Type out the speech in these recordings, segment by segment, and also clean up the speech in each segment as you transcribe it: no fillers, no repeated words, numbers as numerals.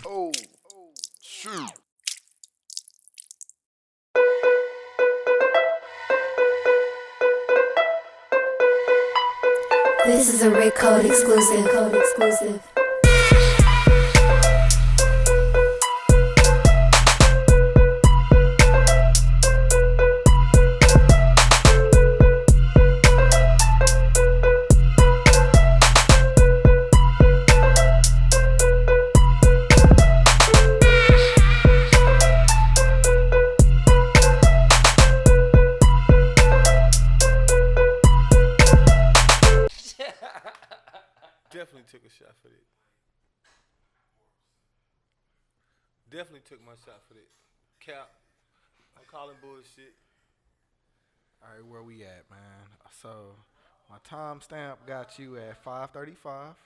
Oh, shoot. This is a Rick Code exclusive. Definitely took a shot for that. Definitely took my shot for that. Cap, I'm calling bullshit. All right, where we at, man? So, my timestamp got you at 5:35.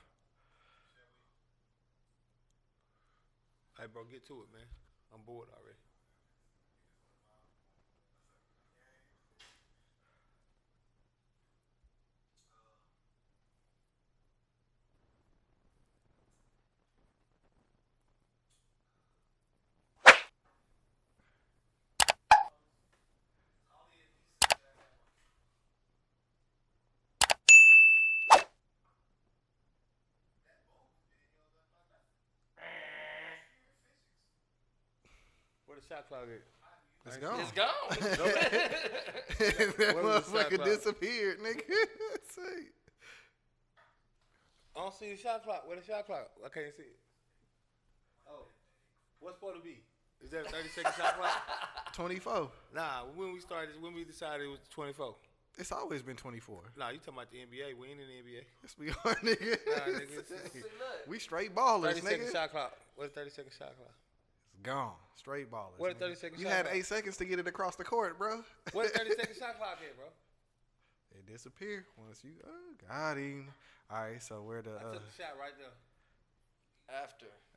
Hey, bro, get to it, man. I'm bored already. Where the shot clock at? It's gone. It's gone. That Where was the shot motherfucker clock? disappeared, nigga. See. I don't see the shot clock. Where the shot clock? I can't see it. Oh, what's supposed to be? Is that a 30-second shot clock? 24. Nah, when we decided it was 24. It's always been 24. Nah, you talking about the NBA. We ain't in the NBA. Yes, we are, nigga. Nah, nigga. We straight ballers, 30-second nigga. shot clock. What's the 30-second shot clock? It's gone. Straight ballers. What a nigga. 30-second You shot had clock? 8 seconds to get it across the court, bro. What a 30-second shot clock at, bro? It disappeared once you got him. All right, so where the I took the shot right there.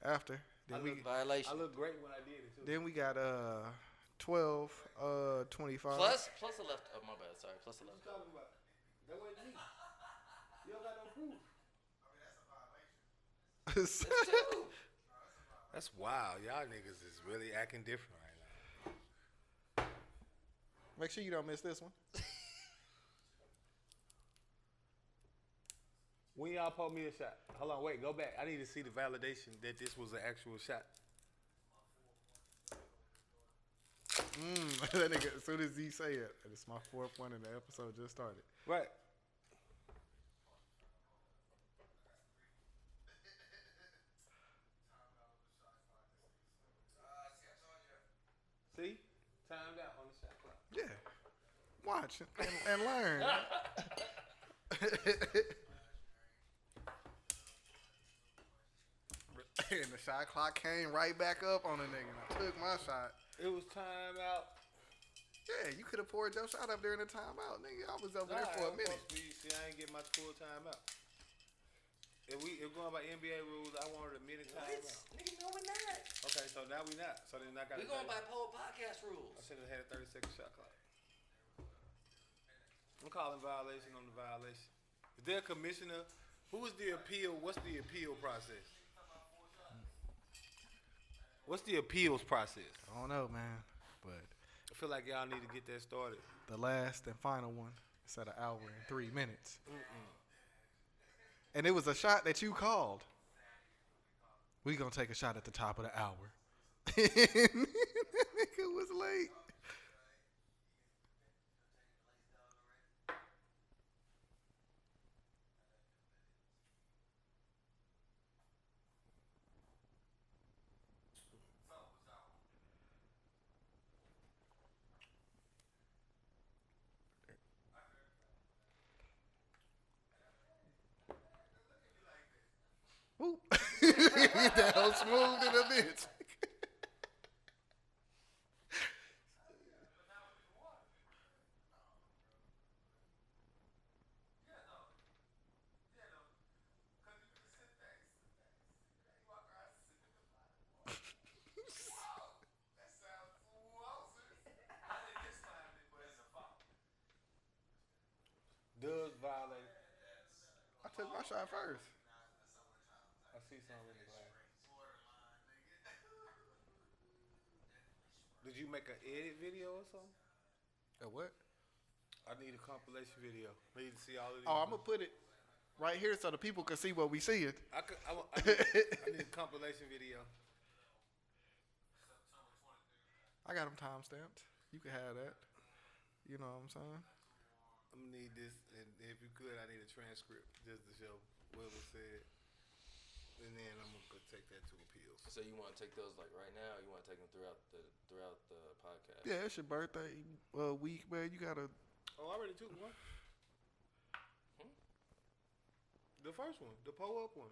after? Then we Violation. I look great when I did it, too. then we got 12 25. Plus a left. Oh, my bad. Sorry. Plus a What left. you talking about? That wasn't me. You don't got no proof. It's two. That's wild. Y'all niggas is really acting different right now. Make sure you don't miss this one. When y'all pulled me a shot? Hold on, wait, go back. I need to see the validation that this was an actual shot. That nigga, as soon as he say it, it's my fourth one and the episode just started. Right. See? Timed out on the shot clock. Yeah. Watch and learn. And the shot clock came right back up on the nigga. And I took my shot. It was time out. Yeah, you could have poured your shot up during the timeout, nigga. I was over there for a minute. See, I ain't get my full time out. If going by NBA rules, I wanted a minute time out. Nigga, no, we're not. Okay, so now we not. So then I got. We going by podcast rules. I should have had a 30-second shot clock. I'm calling violation on the violation. Is there a commissioner? Who is the appeal? What's the appeal process? What's the appeals process? I don't know, man. But I feel like y'all need to get that started. the last and final one is at 1 hour and 3 minutes. And it was a shot that you called. We gonna take a shot at the top of the hour. Nigga was late. Whoop. That was smooth in a bitch. Dubz violated. I took my shot first. I see something in the glass. Did you make an edit video or something? A what? I need a compilation video. I need to see all of these. Oh, I'm gonna put it right here so the people can see what we seeing. I need a compilation video. I got them time stamped. You can have that. You know what I'm saying? I'm gonna need this, and if you could, I need a transcript just to show what was said, and then I'm gonna take that to appeals. So you want to take those like right now? Or you want to take them throughout the podcast? Yeah, it's your birthday week, man. You gotta. Oh, I already took one. The first one, the pull up one.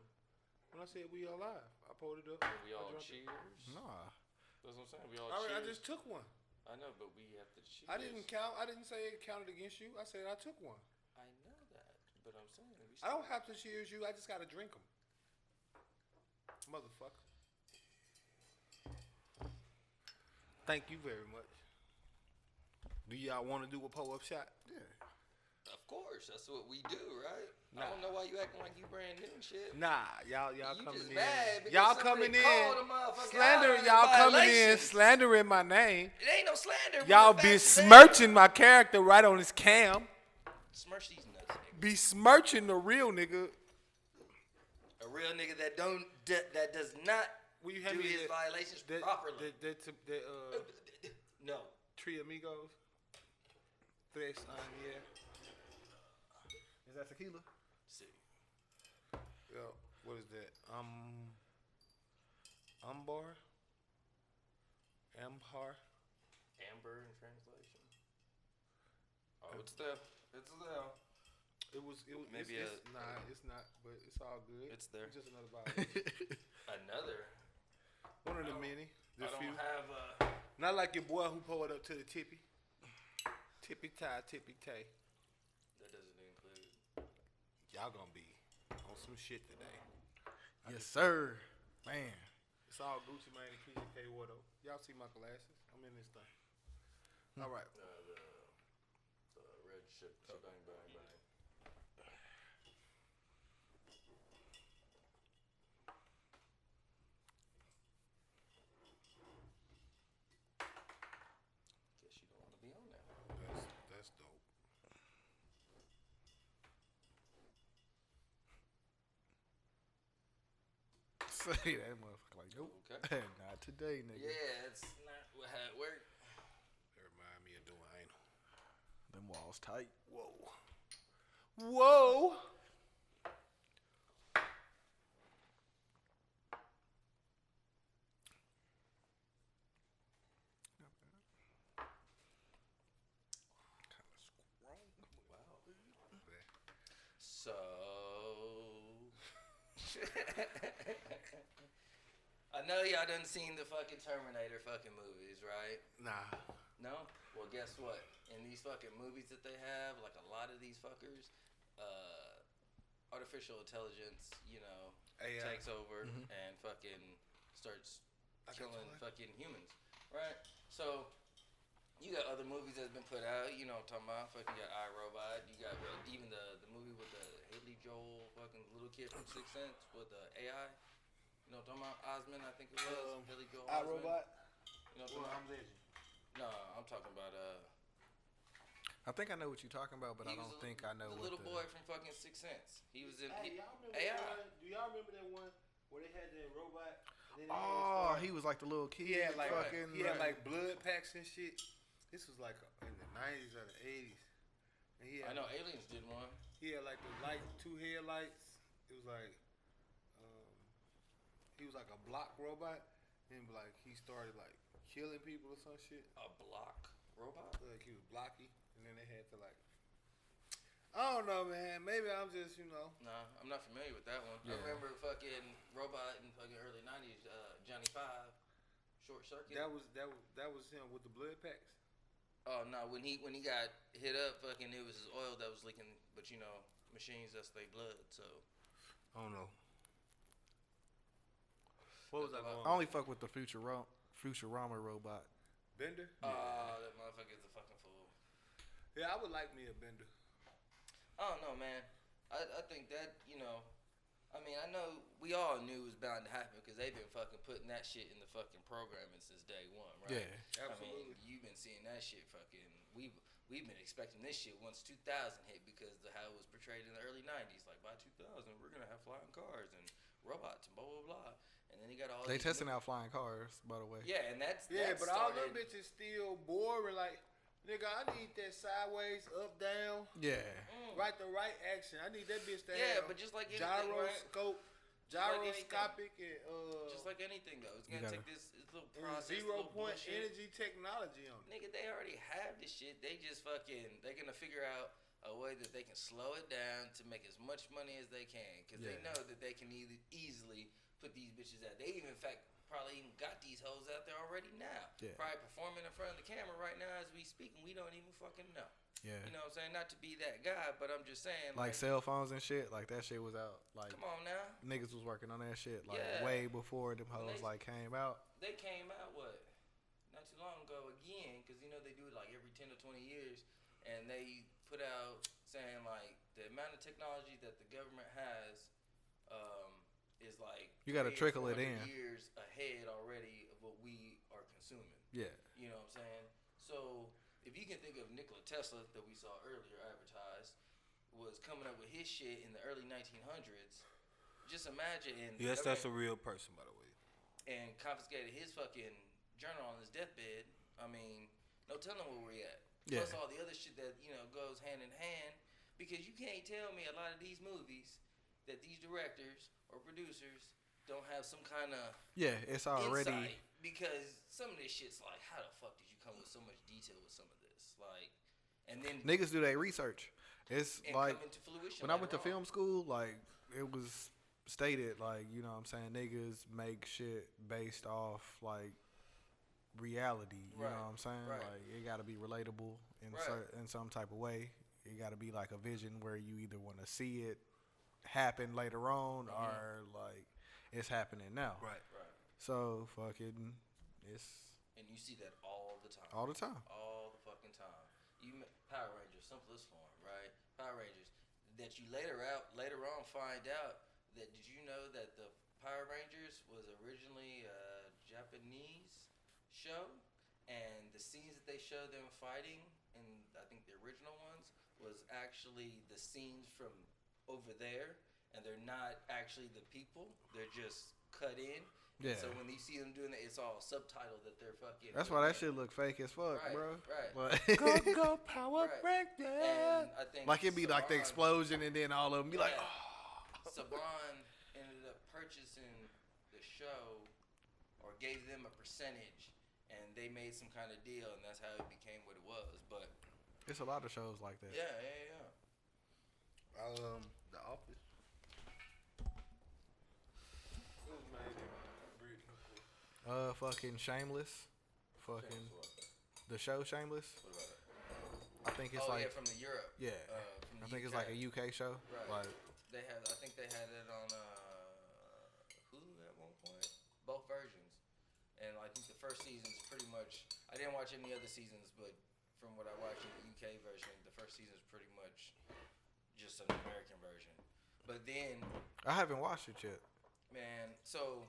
When I said we all live, I pulled it up. And we all cheers. Nah. That's what I'm saying. We all I cheers. just took one. I know, but we have to cheers. I didn't count. I didn't say it counted against you. I said I took one. I know that, but I'm saying we I don't have to cheers you. I just gotta drink them, motherfucker. Thank you very much. Do y'all want to do a pull up shot? Yeah. Of course, that's what we do, right? Nah. I don't know why you acting like you brand new and shit. Nah, y'all You coming just in. mad because Y'all somebody coming in. called a motherfucker Slander. out on Y'all his coming in. violations. Slandering my name. It ain't no slander. Y'all besmirching my character right on his cam. Smirch these nuts, nigga. Besmirching the real nigga. A real nigga that does not Will you do hand me his violations properly. No. Three amigos. Tres yeah. Is that tequila? See. Yo, what is that? Ambar. Amber in translation. Oh, it's there. It's there. It was Maybe it's not, but it's all good. It's there. It's just another violation. Another. One of the many. I Just don't few. have Not like your boy who pulled up to the tippy. Tippy tie, tippy tay. that doesn't include. Y'all gonna be on some shit today. Yes, sir. Man. It's all Gucci Mane and Keisha K. Water. Y'all see my glasses? I'm in this thing. All right. The red shit. Bang, bang, bang. Guess you don't want to be on there. That's dope. Say that motherfucker like, nope. Okay. Not today, nigga. Yeah, it's not how it works. That remind me of doing anal. Them walls tight. Whoa. Whoa. So, I know y'all done seen the fucking Terminator fucking movies, right? Nah. No? Well, guess what? In these fucking movies that they have, like a lot of these fuckers, artificial intelligence, you know, AI. takes over and fucking starts killing fucking humans, right? So, you got other movies that's been put out, you know what I'm talking about? Fucking got iRobot. You got even the movie with the Haley Joel fucking little kid from Sixth Sense with the AI. You know what I'm talking about? Osmond, I think it was. Haley Joel Osment. iRobot. You know what I'm talking about? No, I'm talking about I think I know what you're talking about, but I he don't was think I know the what little boy from fucking Sixth Sense. He was in Hey, y'all remember AI. that one? Do y'all remember that one where they had that robot? And then Oh, he was like the little kid. he had like fucking, he had like blood packs and shit. This was like in the 90s or the 80s. And I know Aliens did one. He had like the two headlights. It was like he was like a block robot, and like he started like killing people or some shit. A block robot? Like he was blocky, and then they had to like. I don't know, man. Maybe I'm just Nah, I'm not familiar with that one. Yeah. I remember fucking robot in fucking early 90s, Johnny 5, Short Circuit. That was him with the blood packs. Oh no, when he got hit up, fucking it was his oil that was leaking. But you know, machines that's their blood. So I don't know. What was I going? I only fuck with the Futurama robot. Bender? that motherfucker's a fucking fool. Yeah, I would like me a Bender. I don't know, man. I think that, you know, I mean, I know we all knew it was bound to happen because they've been fucking putting that shit in the fucking programming since day one, right? Yeah. Absolutely. I mean, you've been seeing that shit fucking. We've been expecting this shit once 2000 hit because of how it was portrayed in the early 90s. Like by 2000, we're gonna have flying cars and robots and blah blah blah. And then you got all They these testing out flying cars, by the way. Yeah, and that's Yeah, that but all started, them bitches still boring. Like, nigga, I need that sideways, up, down, Yeah. right to right action. I need that bitch to Yeah, have but just like anything, right? gyroscopic, and Just like anything though, it's You gonna gotta- take this little and process, 0 little point bullshit. energy technology on it. Nigga, they already have this shit. They just fucking, they're gonna figure out a way that they can slow it down to make as much money as they can. Because they Yeah. know that they can easily put these bitches out. They even, in fact, probably even got these hoes out there already now. Yeah. Probably performing in front of the camera right now as we speak, and we don't even fucking know. Yeah. You know what I'm saying? Not to be that guy, but I'm just saying. Like cell phones and shit, like that shit was out. Like come on now. niggas was working on that shit like Yeah. way before them When hoes they- like came out. They came out, what? Not too long ago again, because, you know, they do it like every 10 or 20 years, and they put out saying, like, the amount of technology that the government has is like You gotta 300, trickle it 400 in. years ahead already of what we are consuming. Yeah. You know what I'm saying? So if you can think of Nikola Tesla that we saw earlier advertised was coming up with his shit in the early 1900s, just imagine. And Yes, that's a real person, by the way. and confiscated his fucking journal on his deathbed. I mean, no telling where we're at. Yeah. Plus all the other shit that, you know, goes hand in hand. Because you can't tell me a lot of these movies that these directors or producers don't have some kind of Yeah, it's already insight. Because some of this shit's like, how the fuck did you come with so much detail with some of this? Like, and then niggas do their research. It's and like come into fruition when I went later to on. film school, like it was stated, like, you know what I'm saying, niggas make shit based off like reality. You Right, know what I'm saying? right. Like it gotta be relatable in Right. in some type of way. It gotta be like a vision where you either wanna see it happen later on Mhm. or like it's happening now. Right. Right. So fucking it's And you see that all the time. all the time. All the fucking time. Power Rangers, simplest form, right? Power Rangers. That you later on find out that, did you know that the Power Rangers was originally a Japanese show, and the scenes that they show them fighting, and I think the original ones, was actually the scenes from over there, and they're not actually the people. They're just cut in. Yeah. So when you see them doing that, it's all subtitled that they're fucking. That's doing why that it. shit look fake as fuck, Right, bro. right. But Go, Power Right. Ranger. And I think like it'd be like the Saban- explosion and then all of them be like, Yeah. oh. Saban ended up purchasing the show, or gave them a percentage, and they made some kind of deal, and that's how it became what it was. But It's a lot of shows like that. yeah. The Office. It was made in Britain. Fucking Shameless. Fucking the show Shameless. What about it? I think it's Oh like yeah, from the Europe. yeah. From I the think it's UK. like a UK show. Right. Like They had. I think they had it on Hulu at one point. Both versions, and I think the first season's pretty much. I didn't watch any other seasons, but from what I watched in the UK version, the first season's pretty much just an American version. But then, I haven't watched it yet. man, so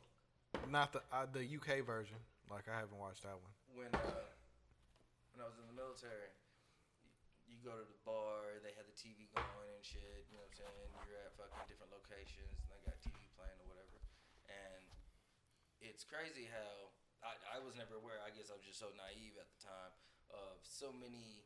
Not the UK version. Like I haven't watched that one. when I was in the military, you go to the bar, they had the TV going and shit, you know what I'm saying? You're at fucking different locations, and they got TV playing or whatever. And it's crazy how I was never aware, I guess I was just so naive at the time, of so many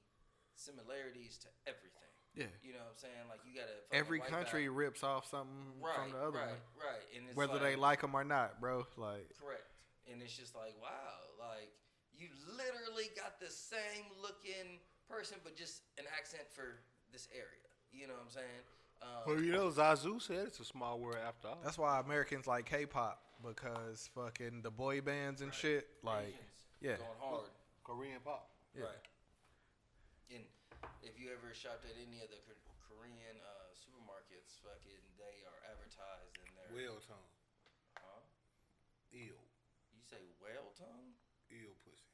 similarities to everything. Yeah. You know what I'm saying? Like, you gotta fucking Every wipe country out- rips off something from the other one, Right. And it's whether they like them or not, bro. Like correct. And it's just like, wow, like you literally got the same looking person, but just an accent for this area. You know what I'm saying? Well, you know, Zazu said it's a small world after all. that's why Americans like K-pop because fucking the boy bands and shit. Like Asians yeah. going hard. Korean pop. Yeah. Right. And if you ever shopped at any of the Korean supermarkets, fucking they are advertised in their Whale tongue. Huh? Eel. You say whale tongue? Eel pussy.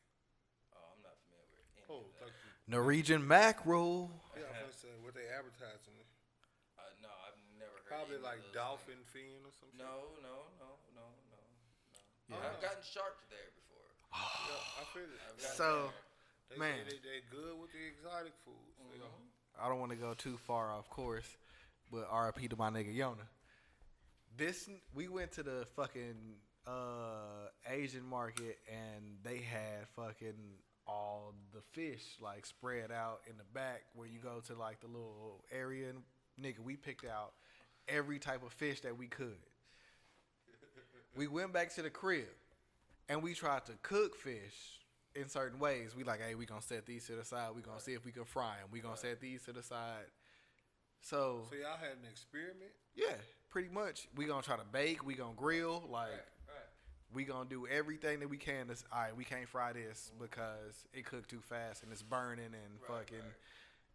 Oh, I'm not familiar with any Oh, of that. thank you. Norwegian mackerel. Yeah, I'm gonna say what they advertising. No, I've never heard Probably any of like those dolphin things. fin or something. No. Yeah. I've gotten sharked there before. Yeah, I feel it. I've gotten So, there. man. They good with the exotic foods. I don't want to go too far off course, but RIP to my nigga Yona. We went to the fucking Asian market and they had fucking all the fish like spread out in the back where you go to like the little area and nigga, we picked out every type of fish that we could. We went back to the crib and we tried to cook fish in certain ways. We like, hey, we gonna set these to the side. We gonna see if we can fry them. We gonna set these to the side. So y'all had an experiment? Yeah, pretty much. We gonna try to bake. We gonna grill. Like, we gonna do everything that we can. All right, we can't fry this because it cooked too fast and it's burning and fucking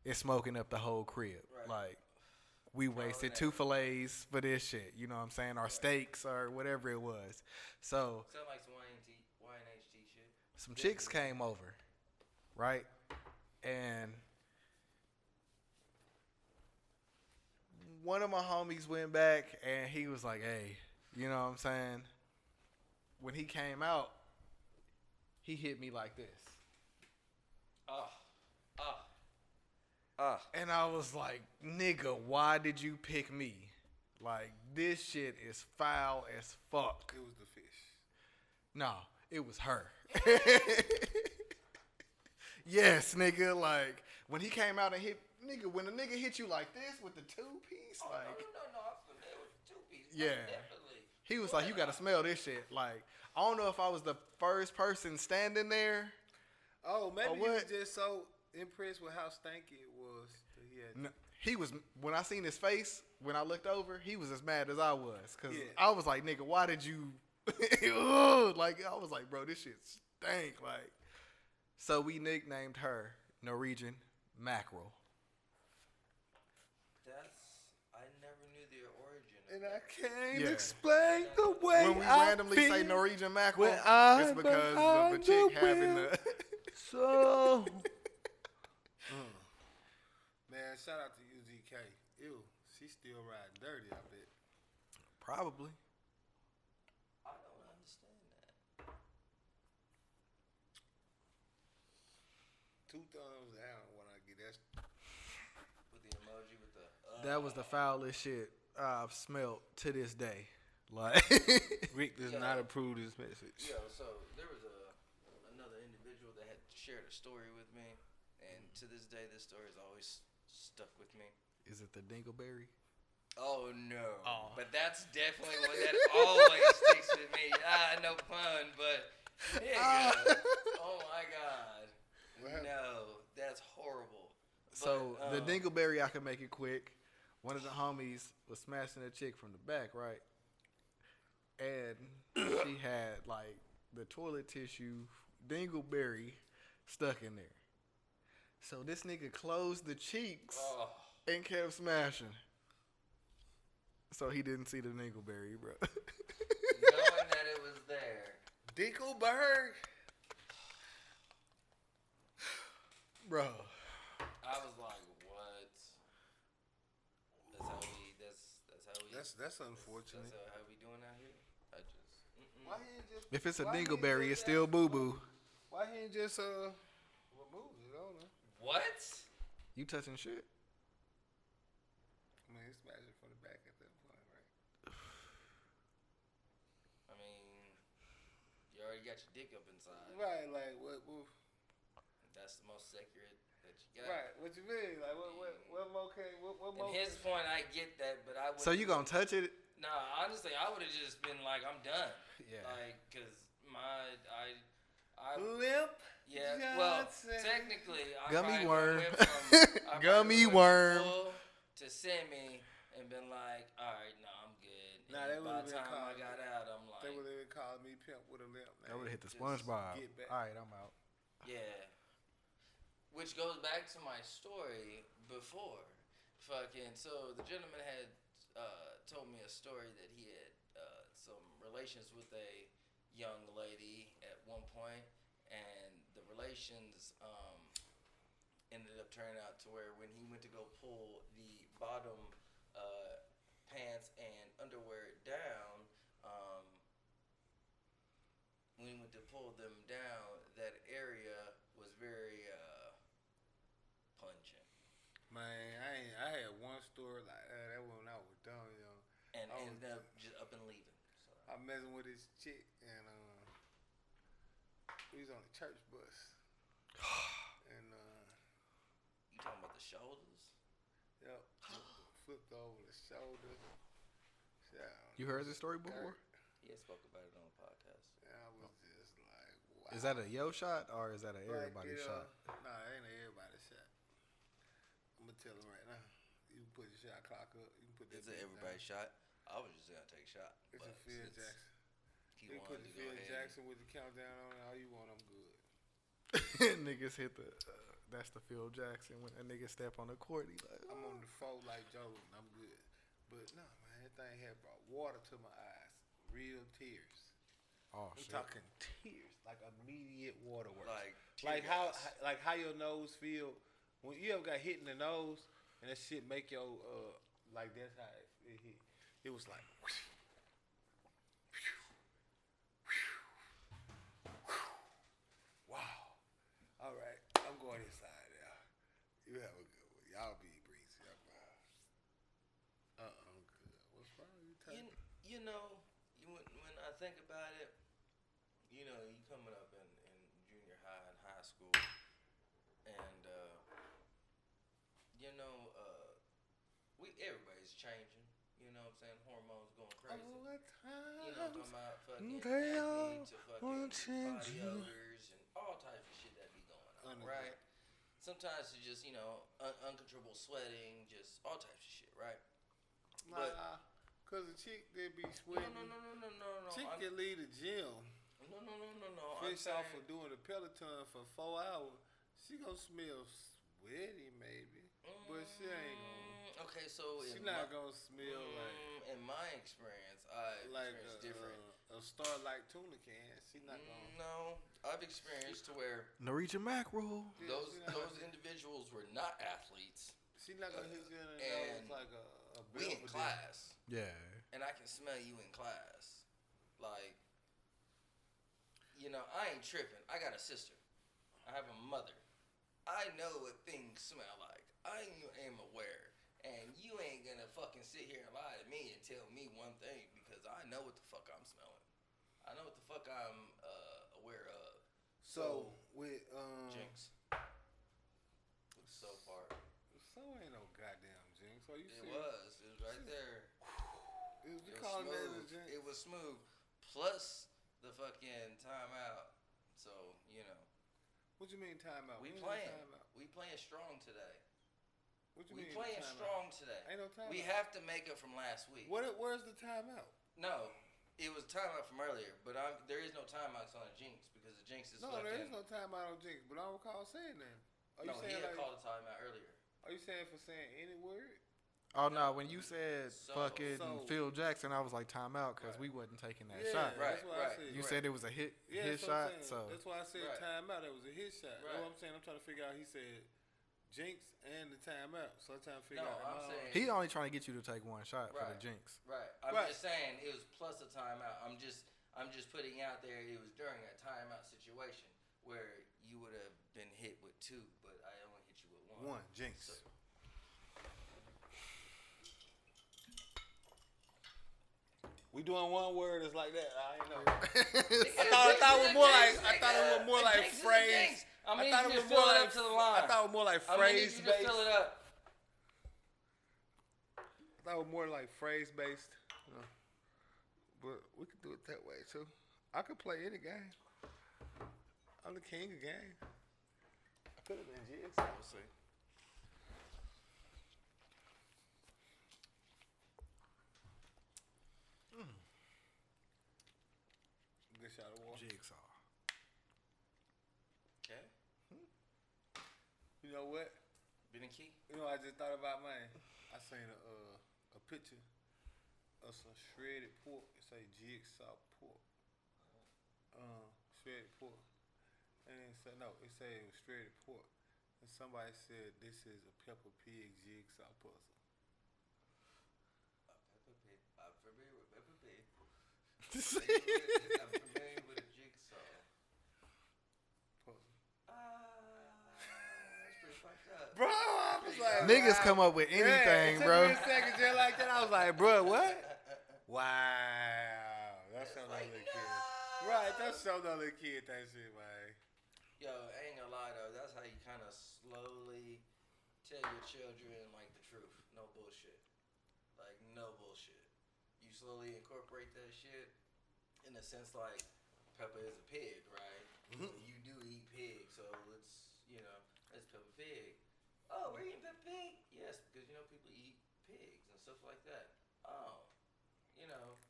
it's smoking up the whole crib. Like, we wasted 2 fillets for this shit. You know what I'm saying? Our steaks or whatever it was. So Sound like some YNHT shit. some chicks came over, right? And one of my homies went back and he was like, hey, you know what I'm saying? When he came out, he hit me like this. And I was like, nigga, why did you pick me? Like, this shit is foul as fuck. It was the fish. No, it was her. Yes, nigga. Like, when he came out and hit, nigga, when a nigga hit you like this with the 2-piece, like. No, I'm familiar with the 2-piece. Yeah. Definitely. He was like, you gotta smell this shit. Like, I don't know if I was the first person standing there. Oh, maybe you were just so impressed with how stanky it was. No, he was, when I seen his face, when I looked over, he was as mad as I was. Because Yeah. I was like, nigga, why did you, like, I was like, bro, this shit stank. Like, so we nicknamed her Norwegian Mackerel. I never knew the origin of And that. I can't Yeah. explain the way When we I randomly feel say Norwegian Mackerel, when I'm it's because of behind the chick the having wheel. the. So, man, shout out to UGK. Ew, she's still riding dirty, I bet. Probably. I don't understand that. 2 thumbs down when I get that. With the emoji with the. That was the foulest shit I've smelt to this day. Like, Rick does not approve this message. Yo, so there was another individual that had shared a story with me, and to this day, this story is always stuck with me. is it the Dingleberry? Oh no! Oh. But that's definitely one that always sticks with me. No pun, but nigga. Oh my god! No, that's horrible. So But, the Dingleberry, I can make it quick. One of the homies was smashing a chick from the back, right? And she had like the toilet tissue Dingleberry stuck in there. So this nigga closed the cheeks and kept smashing. So he didn't see the Dingleberry, bro. knowing that it was there. Dingleberg. Bro. I was like, what? That's how we. That's unfortunate. That's how we doing out here. I just. Why he ain't just? If it's a why he ain't Dingleberry, just it's still boo boo. Why he ain't just remove it? I don't know. What? You touching shit? I mean, he smashed it from the back at that point, right? I mean, you already got your dick up inside. Right, like what? That's the most sacred that you got. Right, what you mean? Like what more can what And more? his point, I get that, but I would. So you gonna touch it? Nah, honestly, I would have just been like, I'm done. Yeah. Like, cause I. Limp. Yeah. Johnson. Well, technically, I Gummy probably worm. went from, Gummy worm. full to semi and been like, all right, no, I'm good. Nah, And they by would've the been time I called- got out, I'm like, They would have called me pimp with a limp. That would have hit the Just SpongeBob. get back. All right, I'm out. yeah. Which goes back to my story before. Fucking, so the gentleman had told me a story that he had some relations with a young lady at one point, and the relations ended up turning out to where when he went to go pull the bottom pants and underwear down. When we went to pull them down, that area was very pungent. Man, I had one story like that when I was dumb, And ended up just up and leaving. So. I'm messing with this chick, and we was on a church bus. And You talking about the shoulders? yep, flipped over the shoulder. You heard this story before? He had spoke about it on the podcast. And I was just like, wow. Is that a yo shot or is that a everybody shot? Nah, it ain't an everybody shot. I'm gonna tell him right now. You can put your shot clock up. You can put that. It's an everybody shot. I was just gonna take a shot. It's a Phil Jackson. He You can put wanted the to go Phil ahead. Jackson with the countdown on it. All you want, I'm good. Niggas hit the. That's the Phil Jackson when a nigga step on the court. He like, I'm on the floor like Jordan. I'm good. But no, man, that thing had brought water to my eyes. Real tears. oh I'm shit. talking tears, like immediate waterworks. Like How your nose feel when you ever got hit in the nose and that shit make your like that's how it hit. It was like. Wow. All right, I'm going inside now. You have a good one. Y'all be breezy. I'm good. What's wrong? you know, when I think about it, you know, you coming up in junior high and high school, and you know, everybody's changing. You know what I'm saying? Hormones going crazy. All the time. You know what I'm talking about? Fucking They acne to all fucking body changing. odors and all types of shit that be going on, right? Sometimes it's just, you know, uncontrollable sweating, just all types of shit, right? Nah, cause the chick they be sweating. No. Chick can leave the gym. No. Fish off for doing the Peloton for 4 hours. She gonna smell sweaty maybe, but she ain't gonna. Okay, so She not gonna smell like. In my experience, I Like experienced different. a Starlight tuna can. She not gonna. No, I've experienced to where Norwegian mackerel. Yeah, those individuals were not athletes. She not gonna hit you in the and nose like a We in Belvedere. class, Yeah. and I can smell you in class. Like, you know, I ain't tripping. I got a sister. I have a mother. I know what things smell like. I am aware. And you ain't gonna fucking sit here and lie to me and tell me one thing because I know what the fuck I'm smelling. I know what the fuck I'm aware of. So with Jinx. With so far. So ain't no goddamn jinx. Are you It serious? was. It was right there. We It was calling that a smooth. jinx. It was smooth. Plus the fucking timeout. So, you know. What you mean timeout? We When is playing. timeout? We playing strong today. What you We mean playing timeout? strong today. Ain't no timeout. We have to make up from last week. Where's the timeout? No, it was timeout from earlier, but there is no timeouts on a Jinx because the Jinx is No, fucking. there is no timeout on jinx, but I don't recall saying that. Are you No, he saying had like? called a timeout earlier. Are you saying for saying any word? Oh no, when you said fucking so- Phil Jackson, I was like timeout because Right. we wasn't taking that Yeah, shot. Right, that's what right. I said. You said it was a hit Yeah, his that's what I'm shot, saying. so That's why I said Right. timeout. That was a hit shot. Right. That's what I'm saying. I'm trying to figure out. He said jinx and the timeout. So I'm trying to figure No, out. I'm am I saying- on- he only trying to get you to take one shot for the Right. jinx. Right. I'm Right. just saying it was plus a timeout. I'm just putting out there it was during a timeout situation where you would have been hit with two, but I only hit you with one. One jinx. So, We doing one word is like that. I ain't know. I thought it was more like. I thought it was more like Jinx is a phrase. Jinx. I'm I gonna thought need it you was to more fill it like. up to the line. I thought it was more like I'm gonna need phrase you to based. fill it up. I thought it was more like phrase based. But we could do it that way too. I could play any game. I'm the king of game. I could have been Jigsaw. We'll see. Good shot of water. Jigsaw. Okay. You know what? Been a key. You know, I just thought about mine. I seen a picture of some shredded pork. It say Jigsaw pork. Shredded pork. And it said, no, it said it was shredded pork. And somebody said this is a Peppa Pig jigsaw puzzle. A Peppa I'm familiar with a jigsaw. That's pretty fucked up. Bro, I was like, Niggas come up with anything, bro. It took me a second just like that. I was like, bro, what? Wow. That's some like, other kid. Right, that's some other kid that shit, man. Yo, I ain't gonna lie though. That's how you kind of slowly tell your children like the truth. No bullshit. Like no bullshit. You slowly incorporate that shit in a sense like Peppa is a pig, right? You do eat pig, so let's Peppa Pig. Oh, we're eating Peppa Pig? Yes, because people eat pigs and stuff like that. Oh,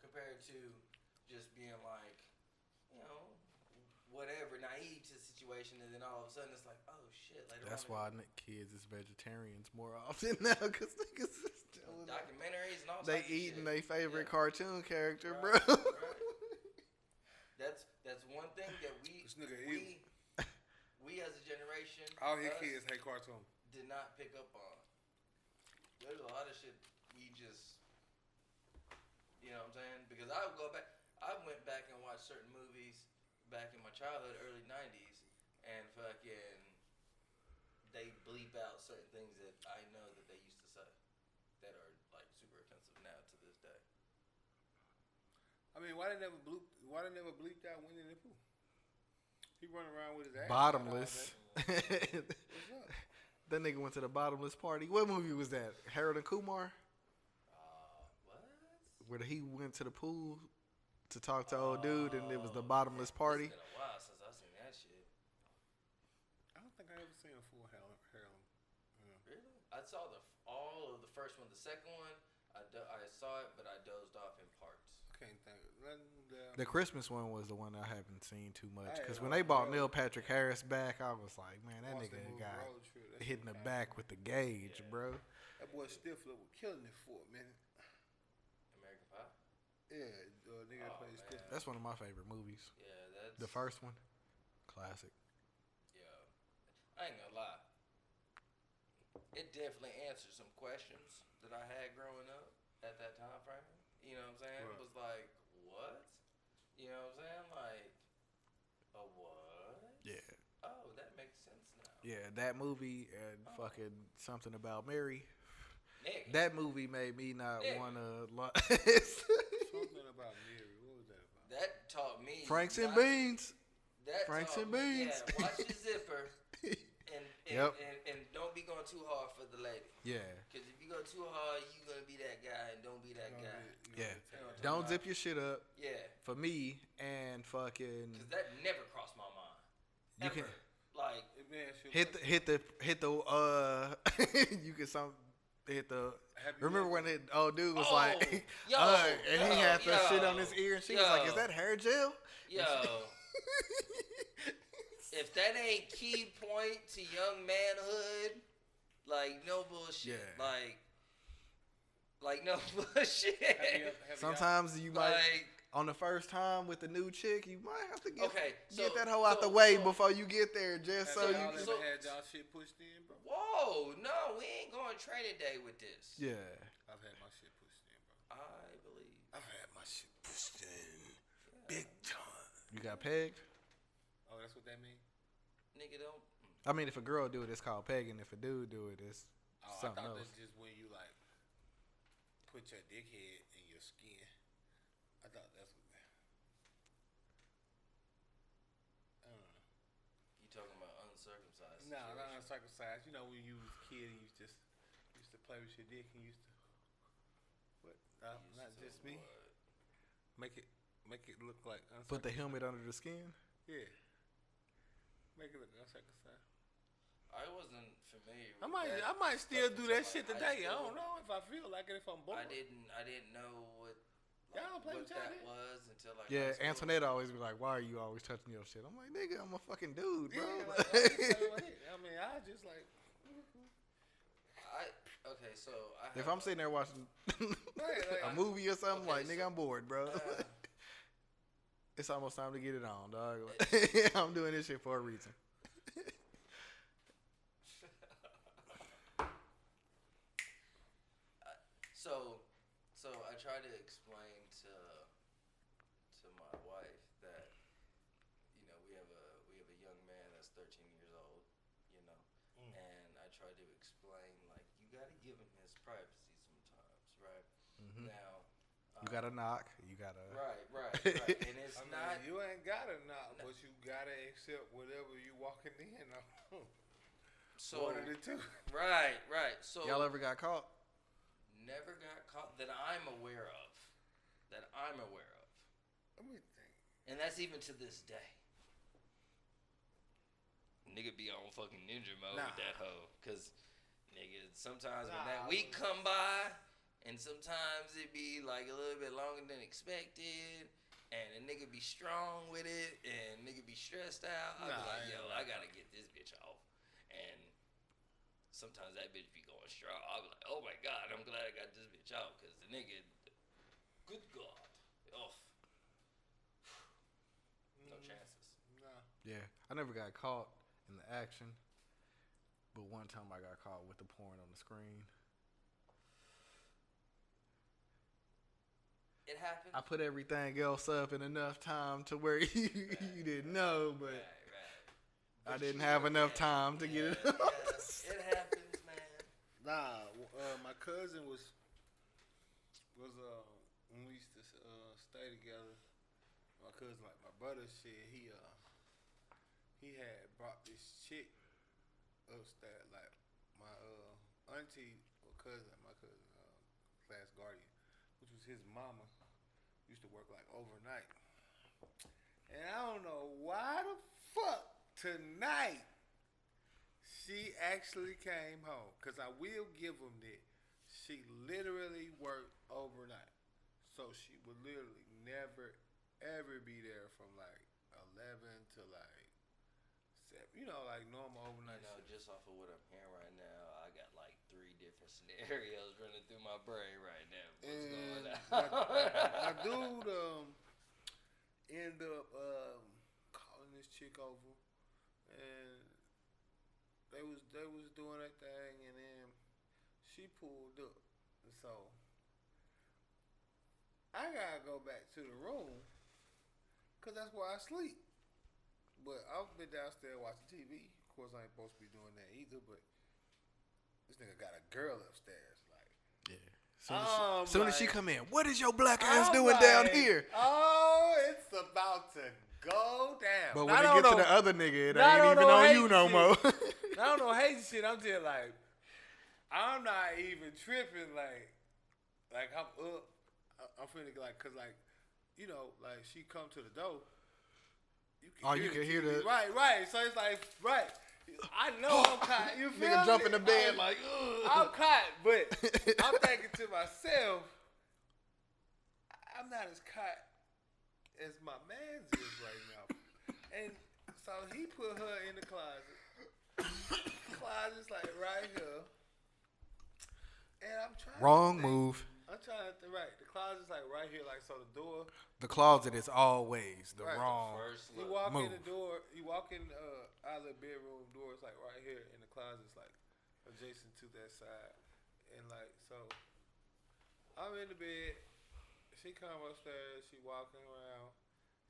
compared to just being like, whatever, naive to the situation, and then all of a sudden it's like, oh shit. Later That's on, why kids is vegetarians more often now, because niggas is telling documentaries and all they types of eating shit. their favorite Yeah. cartoon character, Right, bro. right. That's one thing that This nigga we as a generation, all his us, kids hate cartoon. did not pick up on. There's a lot of shit we just, you know what I'm saying? Because I went back and watched certain movies back in my childhood, early 90s, and fucking they bleep out certain things that I know that they used to say that are like super offensive now to this day. I mean, why they never bleeped out Winnie the Pooh? He running around with his ass. Bottomless. What's up? That nigga went to the bottomless party. What movie was that? Harold and Kumar? What? Where he went to the pool to talk to old dude, and it was the bottomless party. It's been a while since I've seen that shit. I don't think I ever seen a full Harold. Really? I saw all of the first one. The second one, I saw it, but I dozed off in parts. I can't think of nothing. The Christmas one was the one I haven't seen too much. Hey, Because when they bought Road Neil Patrick Harris back, I was like, man, that Watched nigga movie got Road Trip. That hit in shit the was back with the gauge, bro. That boy Stifler was killing it for a minute. American Pie? Yeah, nigga that played man. Stifler. That's one of my favorite movies. Yeah, that's... The first one, classic. Yeah. I ain't gonna lie. It definitely answered some questions that I had growing up at that time frame. You know what I'm saying? Right. It was like, what? You know what I'm saying? Like, a what? Yeah. Oh, that makes sense now. Yeah, that movie and fucking Something About Mary. Nigga. That movie made me not Nigga. want to... Something about Mary. What was that about? That taught me... Franks and not- Beans. That Franks taught and me, Beans. Yeah, watch your zipper. Yep. And don't be going too hard for the lady. Yeah. Because if you go too hard, you're going to be that guy, and don't be that guy. Yeah. You know what I'm Don't talking zip your shit up. Yeah. For me, and fucking... Because that never crossed my mind. You Ever. can... Like, hit the you can hit the Happy remember when the old dude was Oh, like yo, and he had the yo, shit on his ear and she was like, yo. is that hair gel? yo, if that ain't key point to young manhood, like, no bullshit. Yeah. Like no bullshit. Sometimes you might Like, on the first time with the new chick, you might have to get so- that hoe out the so- way so- before you get there, just so you y'all can. ever had y'all shit pushed in, bro? whoa, no, we ain't going training day with this. Yeah. I've had my shit pushed in, bro. I believe. I've had my shit pushed in. Big time. You got pegged? Oh, that's what that means? Nigga, don't. I mean, if a girl do it, it's called pegging. If a dude do it, it's Oh, I something thought else. that's just when you, like, put your dickhead in your skin. I thought that's what that... I don't know. You talking about uncircumcised? No, not situation. uncircumcised. You know, when you was a kid and you used to play with your dick and used to... What? No, Used not to just me. what? Make it look like uncircumcised. Put the helmet under the skin. Yeah. Make it look uncircumcised. I wasn't familiar. I with might, that I might still stuff do until, that shit like, today. high I school. don't know if I feel like it if I'm bored. I didn't know what. Y'all don't play what with y'all that then? was until like. Yeah, high school. Antoinette always be like, "Why are you always touching your shit?" I'm like, "Nigga, I'm a fucking dude, bro." Yeah, like, I just play with it. I mean, I just like... Okay, so I. If have I'm sitting there watching Like, a movie or something, okay, like, nigga, so- I'm bored, bro. It's almost time to get it on, dog. I'm doing this shit for a reason. So I try to explain to 13 years old, you know, and I tried to explain, like, you got to give him his privacy sometimes, right? Mm-hmm. Now, You gotta knock. You gotta. Right. And it's not. You ain't gotta knock, but you gotta accept whatever you walking in on. So, one of the two. Right. So Y'all ever got caught? never got caught that I'm aware of. Let me think. And that's even to this day. Nigga be on fucking ninja mode with that hoe. Cause nigga, sometimes when that week come by, and sometimes it be like a little bit longer than expected, and a nigga be strong with it, and nigga be stressed out. I be like, yo, I gotta get this bitch off. And sometimes that bitch be going strong. I be like, oh my God, I'm glad I got this bitch out. Cause the nigga, good God, off. No chances. Nah. Yeah, I never got caught in the action, but one time I got caught with the porn on the screen. It happens. I put everything else up in enough time to where you didn't know, but I didn't have enough time to get it up. It happens, man. Nah, my cousin was when we used to stay together. My cousin, like my brother, said he had brought this chick upstairs, like my auntie or cousin, my cousin, class guardian, which was his mama, used to work like overnight. And I don't know why the fuck tonight she actually came home. Because I will give them that. She literally worked overnight. So she would literally never, ever be there from like 11 to like 7. You know, like normal overnight shit. Just off of what I'm hearing right now, I got like 3 different scenarios running through my brain right now. What's going on? My dude ended up calling this chick over, and they was doing that thing, and then she pulled up, and so I gotta go back to the room, cause that's where I sleep. But I've been downstairs watching TV. Of course, I ain't supposed to be doing that either. But this nigga got a girl upstairs, like. Yeah. Soon as she come in, what is your black ass doing down here? Oh, it's about to go down. But when they get to the other nigga, it ain't even on you no more. I don't know hate shit. I'm just like, I'm not even tripping. Like I'm up. I'm feeling like, cause like, you know, like she come to the door. You can hear the right. So it's like right. I know I'm caught. You feel nigga me? jump in the bed like, ugh. I'm caught, but I'm thinking to myself, I'm not as caught as my man's is right now. And so he put her in the closet. Closet's like right here. And I'm trying Wrong move. I'm trying to right. The closet's like right here, like so the door. The closet is always the Right. wrong You walk move. in the door. You walk in out of the bedroom door. It's like right here, and the closet's like adjacent to that side. And like so, I'm in the bed. She come upstairs. She walking around.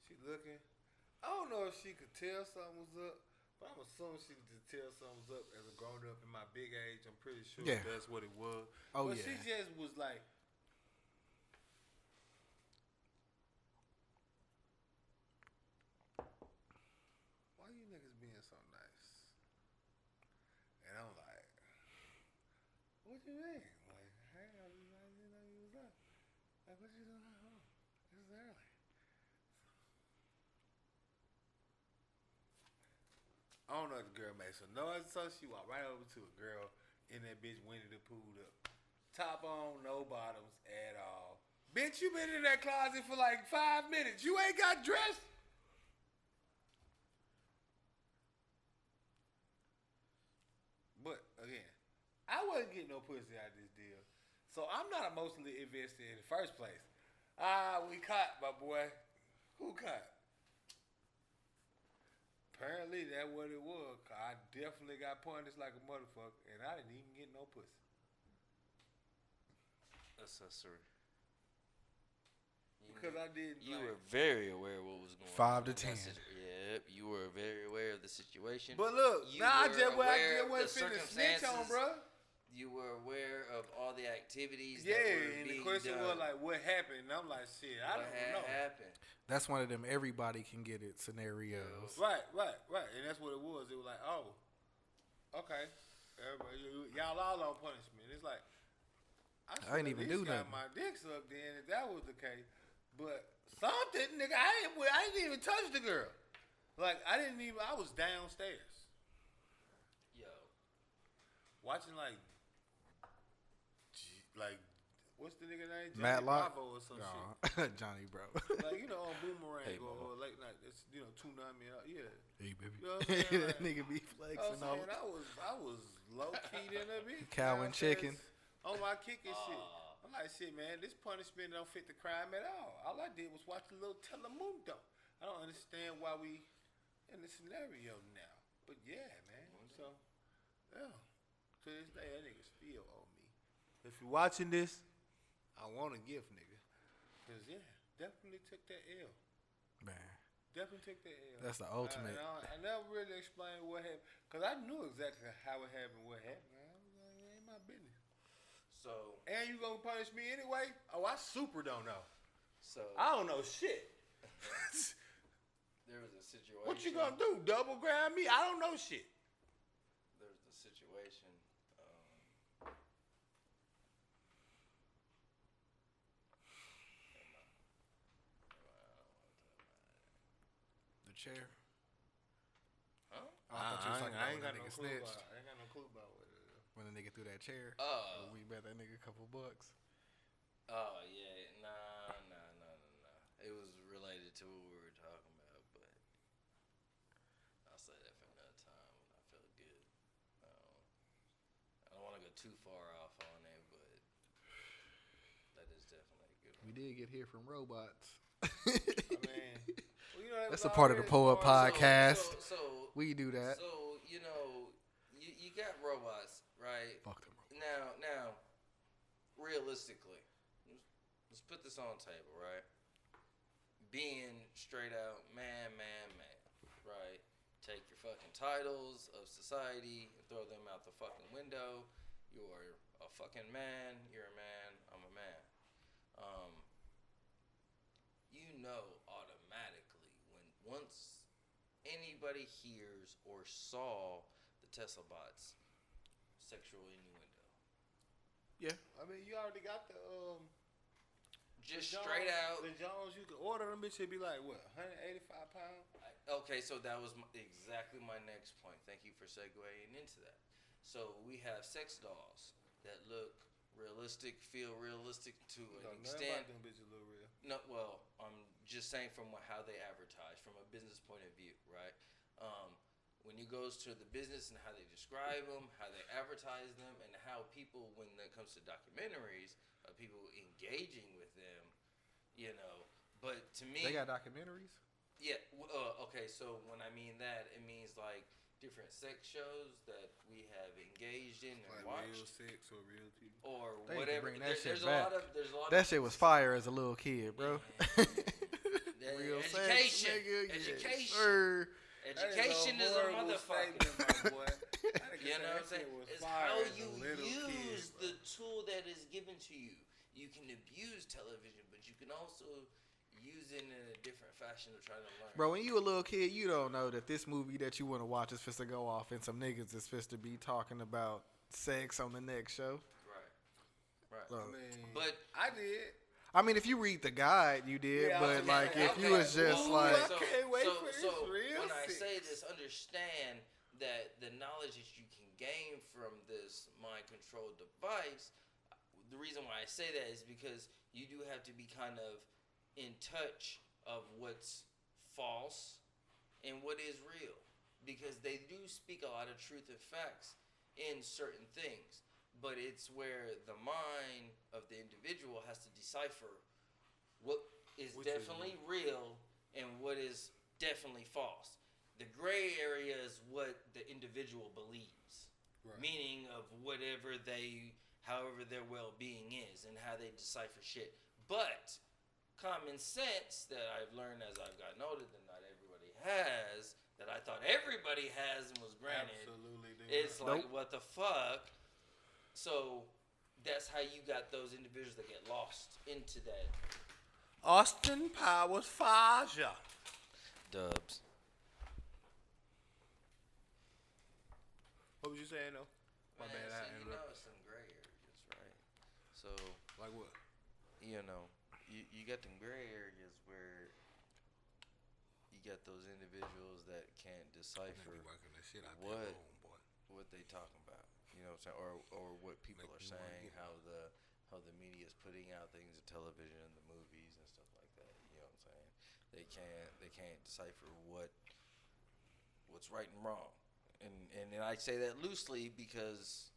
She looking. I don't know if she could tell something was up, but I'm assuming she could just tell something was up as a grown up in my big age. I'm pretty sure that's what it was. Oh, but yeah. she just was like. Why you niggas being so nice? And I'm like, what you mean? Like, hey, I didn't know you was up. Like, what you doing at home? It's early. I don't know if the girl made some noise, so she walked right over to a girl in that bitch Winnie the Pooh up. Top on, no bottoms at all. Bitch, you been in that closet for like 5 minutes. You ain't got dressed? But, again, I wasn't getting no pussy out of this deal. So, I'm not emotionally invested in the first place. We caught, my boy. Who caught? Apparently, that's what it was. I definitely got punished like a motherfucker, and I didn't even get no pussy. Accessory. Because I didn't. You were very aware of what was going on. 5 to 10. Yep, you You were very aware of the situation. But look, You I were just aware of went the finna snitch on, circumstances. bro. You were aware of all the activities Yeah, that were and the being question done. was like, what happened? And I'm like, shit, I what don't had know. happened? That's one of them everybody can get it scenarios. Right. And that's what it was. It was like, oh, okay. Everybody, y'all all on punishment. It's like, I ain't even do got nothing. my dick sucked in if that was the case. But something, nigga, I didn't even touch the girl. Like, I was downstairs. Yo, Watching like, what's the nigga name? Johnny Matlock? Bravo or some shit. Johnny, bro. Like, on Boomerang Hey, or mama. late night. It's, tune-on me out. Yeah. Hey, baby. You know what I'm saying? That Like, nigga be flexing all I was low-key in a bitch. Cow and chicken. On my kick and shit. I'm like, shit, man, this punishment don't fit the crime at all. All I did was watch a little Telemundo. I don't understand why we in this scenario now. But yeah, man. So, yeah. To this day, that nigga still owe me. If you're watching this, I want a gift, nigga. Because, yeah, definitely took that L. Man, Definitely took that L. that's the ultimate. I never really explained what happened. Because I knew exactly how it happened, what happened. I was like, it ain't my business. so And you gonna punish me anyway? Oh, I super don't know. so I don't know shit. there was a situation. What you gonna do? Double grind me? I don't know shit. There was a situation. The chair. Huh? I thought you was talking about ain't when got that no nigga clue snitched. about. I ain't got no clue about what it is. When the nigga threw that chair. Oh. We bet that nigga a couple bucks. Oh yeah, nah. It was related to what we were talking about, but I'll say that for another time when I feel good. I don't want to go too far off on it, but that is definitely a good one. We did get here from robots. I mean, well, That's a part of the Pull-Up Podcast. So We do that. So you got robots, right? Fuck them. Now, realistically, let's put this on the table, right? Being straight out man, right? Take your fucking titles of society and throw them out the fucking window. You're a fucking man. You're a man. I'm a man. You know automatically when once anybody hears or saw the Tesla bots sexual innuendo. Yeah. I mean, you already got the Just the straight out. The Jones, you can order them. Bitch, it'd be like what, 185 pounds? Okay, so that was exactly my next point. Thank you for segueing into that. So we have sex dolls that look realistic, feel realistic to an extent. Them bitches look real. No, well, I'm just saying from how they advertise, from a business point of view, right? When you goes to the business and how they describe them, how they advertise them, and how people, when it comes to documentaries, people engaging with them, you know. But to me, They got documentaries? yeah. Okay, so when I mean that, it means like different sex shows that we have engaged in and Like real watched, sex or real TV. or They need to whatever. bring that shit There's back. there's a lot That of shit was fire as a little kid, bro. That Real education, sex, nigga. education, Yes, sir. Education is a motherfucker. You know what I'm saying? It's how you use the tool that is given to you. You can abuse television, but you can also use it in a different fashion to try to learn. Bro, when you a little kid, you don't know that this movie that you want to watch is supposed to go off and some niggas is supposed to be talking about sex on the next show. Right. Look, But I did. I mean, if you read the guide, you did, Yeah, but okay, like if you okay. was just Ooh, like, I can't wait for this real when I sex. say this, understand that the knowledge that you can gain from this mind control device, the reason why I say that is because you do have to be kind of in touch of what's false and what is real, because they do speak a lot of truth and facts in certain things, but it's where the mind of the individual has to decipher what is Which is definitely real and what is definitely false. The gray area is what the individual believes, Right. meaning of however their well-being is and how they decipher shit. But common sense that I've learned as I've gotten older that not everybody has, everybody has and was granted. Absolutely. It's like, Nope. what the fuck? So that's how you got those individuals that get lost into that. Austin Powers Faja. Dubs. What was you saying though? My bad. I So, interrupted. it's some gray areas, right? So, Like what? you got them gray areas where you got those individuals that can't decipher Working the shit out what there, boy. what they talking about. You know what I'm saying? Or what people Make are me wanna saying, get how the media is putting out things in television and the movies and stuff like that. You know what I'm saying? They can't decipher what's right and wrong. And I say that loosely because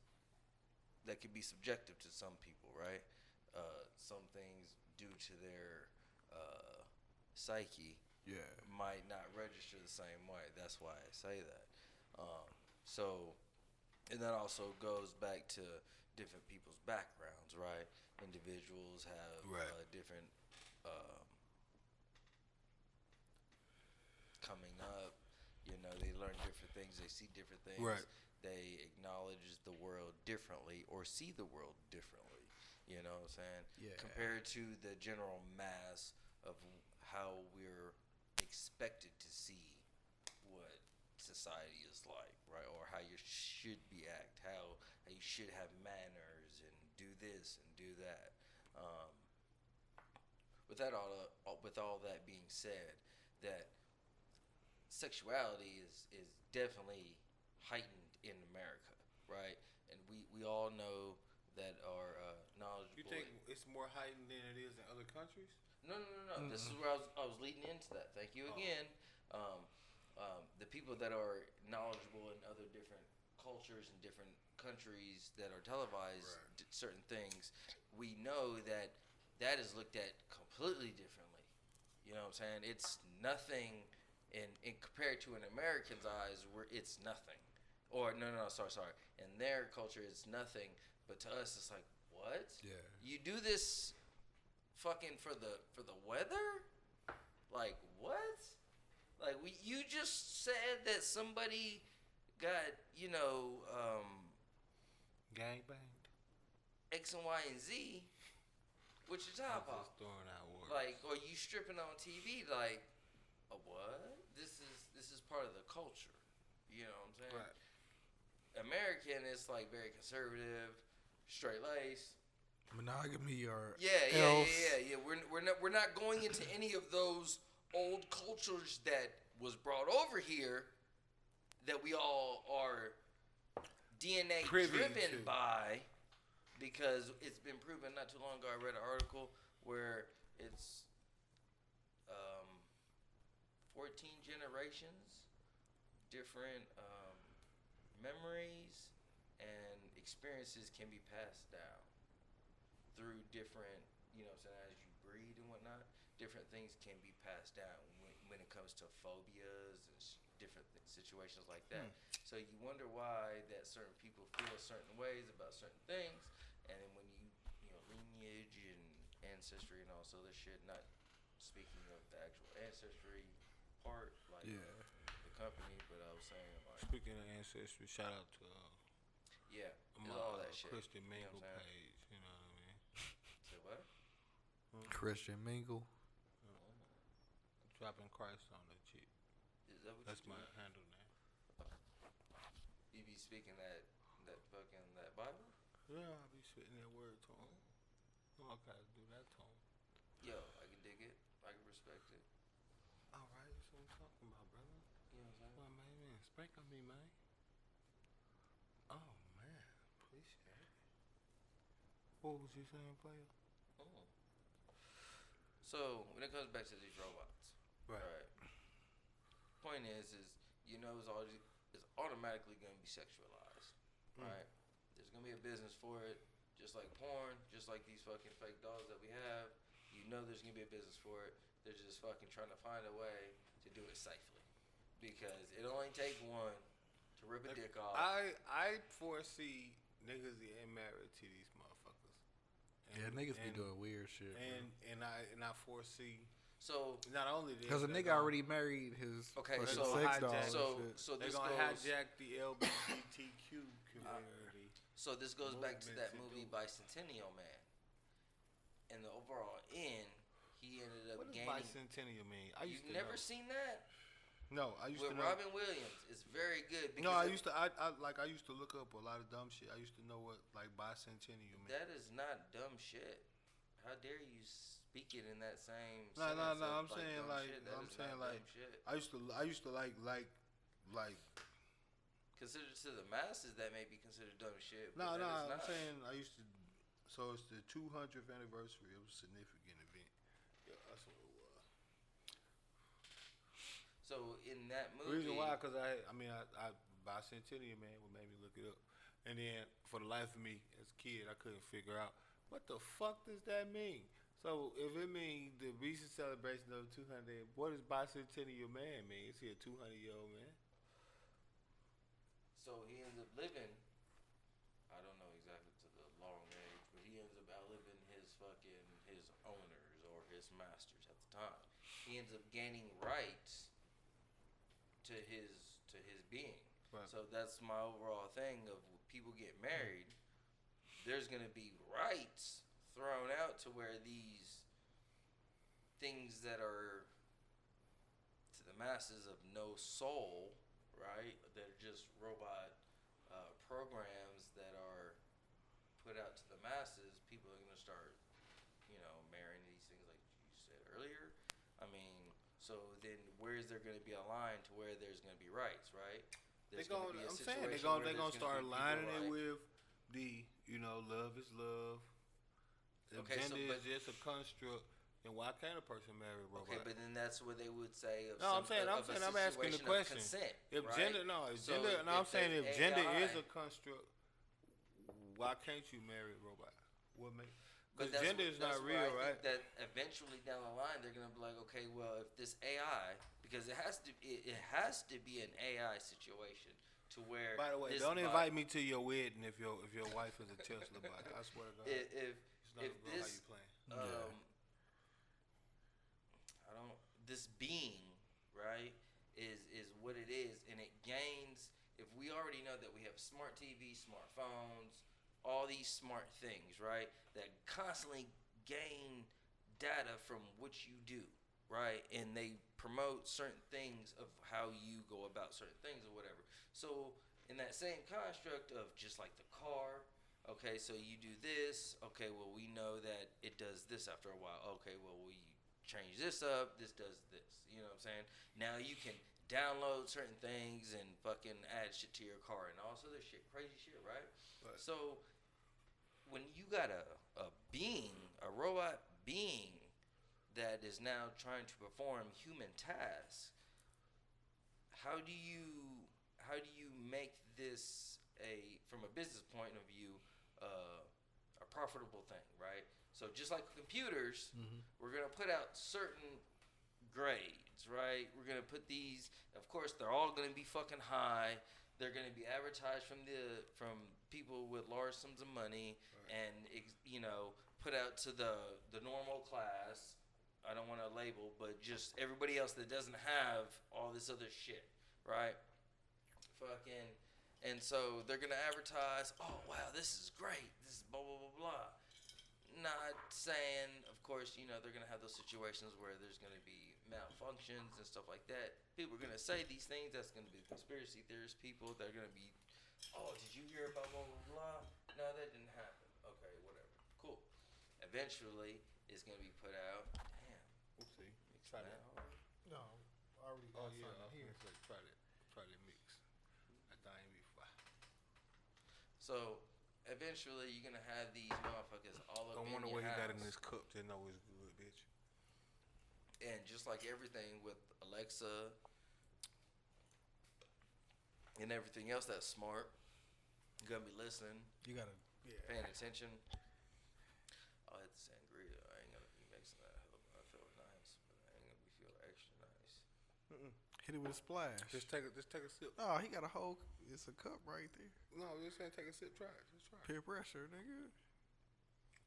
that could be subjective to some people, right? Some things due to their psyche Yeah. might not register the same way. That's why I say that. So, and that also goes back to different people's backgrounds, right? Individuals have different coming up. They learn different things. They see different things. Right. They acknowledge the world differently or see the world differently. You know what I'm saying? Yeah. Compared to the general mass of how we're expected to see what society is like, right? Or how you should be how you should have manners and do this and do that. With all that being said, that sexuality is definitely heightened in America, right? And we all know that are knowledgeable. You think it's more heightened than it is in other countries? No. Mm-hmm. This is where I was leading into that. Thank you again. The people that are knowledgeable in other different cultures and different countries that are televised certain things, we know that is looked at completely differently. You know what I'm saying? It's nothing in compared to an American's eyes, where it's nothing. Or sorry. In their culture, it's nothing. But to us, it's like, what? Yeah. You do this fucking for the weather? Like, what? Like, you just said that somebody got, Gangbanged. X and Y and Z with your top I'm off. just throwing out words. Like, or you stripping on TV, like, a what? This is part of the culture. You know what I'm saying? Right. American is like very conservative, straight laced. Monogamy or Yeah. else. We're not going into any of those old cultures that was brought over here that we all are DNA Privy driven to. by, because it's been proven not too long ago. I read an article where it's 14 generations, different memories and experiences can be passed down through different, as you breed and whatnot, different things can be passed down when it comes to phobias and different situations like that. So you wonder why that certain people feel certain ways about certain things, and then when you lineage and ancestry and all this other shit, not speaking of the actual ancestry part, like the company, but I was saying, like, Speaking of ancestry, shout out to it's my all that shit. Christian You know Mingle what I'm saying? page. You know what I mean? Say what? Christian Mingle. Dropping Christ on the cheek. Is that what That's you my do? handle name. You be speaking that Bible? Yeah, I'll be spitting that word to him. Oh, I gotta do that to him. Yo, I can dig it. I can respect it. All right, that's what I'm talking about, brother. You know what I'm saying? Well, man, spank on me, man. Oh, man. Appreciate it. What was you saying, player? So when it comes back to these robots, right? Point is it's automatically going to be sexualized, right? There's going to be a business for it, just like porn, just like these fucking fake dolls that we have. There's going to be a business for it. They're just fucking trying to find a way to do it safely, because it only take one to rip a dick off. I foresee niggas getting married to these motherfuckers. Niggas be doing weird shit. And I foresee So not only this, Because a nigga already married his Okay, fucking so- sex doll. hijack- and shit. so they're this gonna goes. hijack the LGBTQ community. So this goes back to that movement to movie do. Bicentennial Man. In the overall end, he ended up What does gaining. bicentennial mean? I used You've to never know. seen that No, I used with to know. Robin Williams. It's very good. No, I it- used to. I used to look up a lot of dumb shit. I used to know what like bicentennial meant. That is not dumb shit. How dare you speak it in that same? No, sentence of, I'm saying dumb like shit? That I'm is saying not like dumb shit. I used to like Considered to the masses, that may be considered dumb shit. no but no. that is I'm not. saying I used to. So it's the 200th anniversary of a significant event. Yeah, that's what it was. So in that The movie, reason why, because I bicentennial man what made me look it up, and then for the life of me as a kid, I couldn't figure out what the fuck does that mean. So if it means the recent celebration of 200, what does bicentennial man mean? Is he a 200-year-old man? so he ends up living. I don't know exactly to the long age, but he ends up outliving his owners or his masters at the time. He ends up gaining rights to his being. Right. So that's my overall thing of when people get married. There's gonna be rights thrown out to where these things that are to the masses of no soul, right? That are just robot programs that are put out to the masses. People are gonna start, marrying these things like you said earlier. I mean, so then where is there gonna be a line to where there's gonna be rights, right? There's gonna be a I'm saying situation where they're there's gonna start be lining people it like- with the love is love. If Okay, so gender but- is just a construct, then why can't a person marry a robot? Okay, but then that's what they would say. Of No, I'm some- saying, of a I'm asking the situation of question. Consent, If right? gender, So I'm if saying the if gender is AI a construct, why can't you marry a robot? What make? But Because gender is not that's where real, I right? think that eventually down the line they're gonna be like, okay, well, if this AI, because it has to be an AI situation to where. By the way, this don't bot- invite me to your wedding if your wife is a Tesla bot. I swear to God, If it's not if gonna go how this you playing. this being, right, is what it is, and it gains. If we already know that we have smart TV, smartphones, all these smart things, right, that constantly gain data from what you do, right, and they promote certain things of how you go about certain things or whatever. So in that same construct of just like the car, okay, so you do this, okay, well, we know that it does this after a while. Okay, well, we change this up, this does this. You know what I'm saying? Now you can download certain things and fucking add shit to your car and all this other shit, crazy shit, right? Right. So when you got a being, a robot being that is now trying to perform human tasks, how do you make this from a business point of view a profitable thing, right? So just like computers, we're gonna put out certain grades, right? We're gonna put these. Of course, they're all gonna be fucking high. They're gonna be advertised from people with large sums of money, and put out to the normal class. I don't want to label, but just everybody else that doesn't have all this other shit, right? Fucking, and so they're gonna advertise. Oh wow, this is great. This is blah blah blah blah. Not saying, of course, they're gonna have those situations where there's gonna be malfunctions and stuff like that. People are gonna say these things. That's gonna be conspiracy theorist people. They're gonna be, oh, did you hear about blah blah blah? No, that didn't happen. Okay, whatever. Cool. Eventually, it's gonna be put out. Damn. Oopsie. Mix Try that that. hard. No, I already Oh got yeah, something here. try that mix. That thing be fire. So eventually, you're gonna have these motherfuckers all up Don't in wonder your what he house. got in this cup to know it's good, bitch. And just like everything with Alexa and everything else that's smart, you're gonna be listening, You gotta, paying attention. I'll hit the sangria. I ain't gonna be mixing that. I feel nice, but I ain't gonna be feeling extra nice. hit it with a splash. Just take a sip. Oh, he got a whole. It's a cup right there. No, just saying, take a sip. Try it. Just try it. Peer pressure, nigga.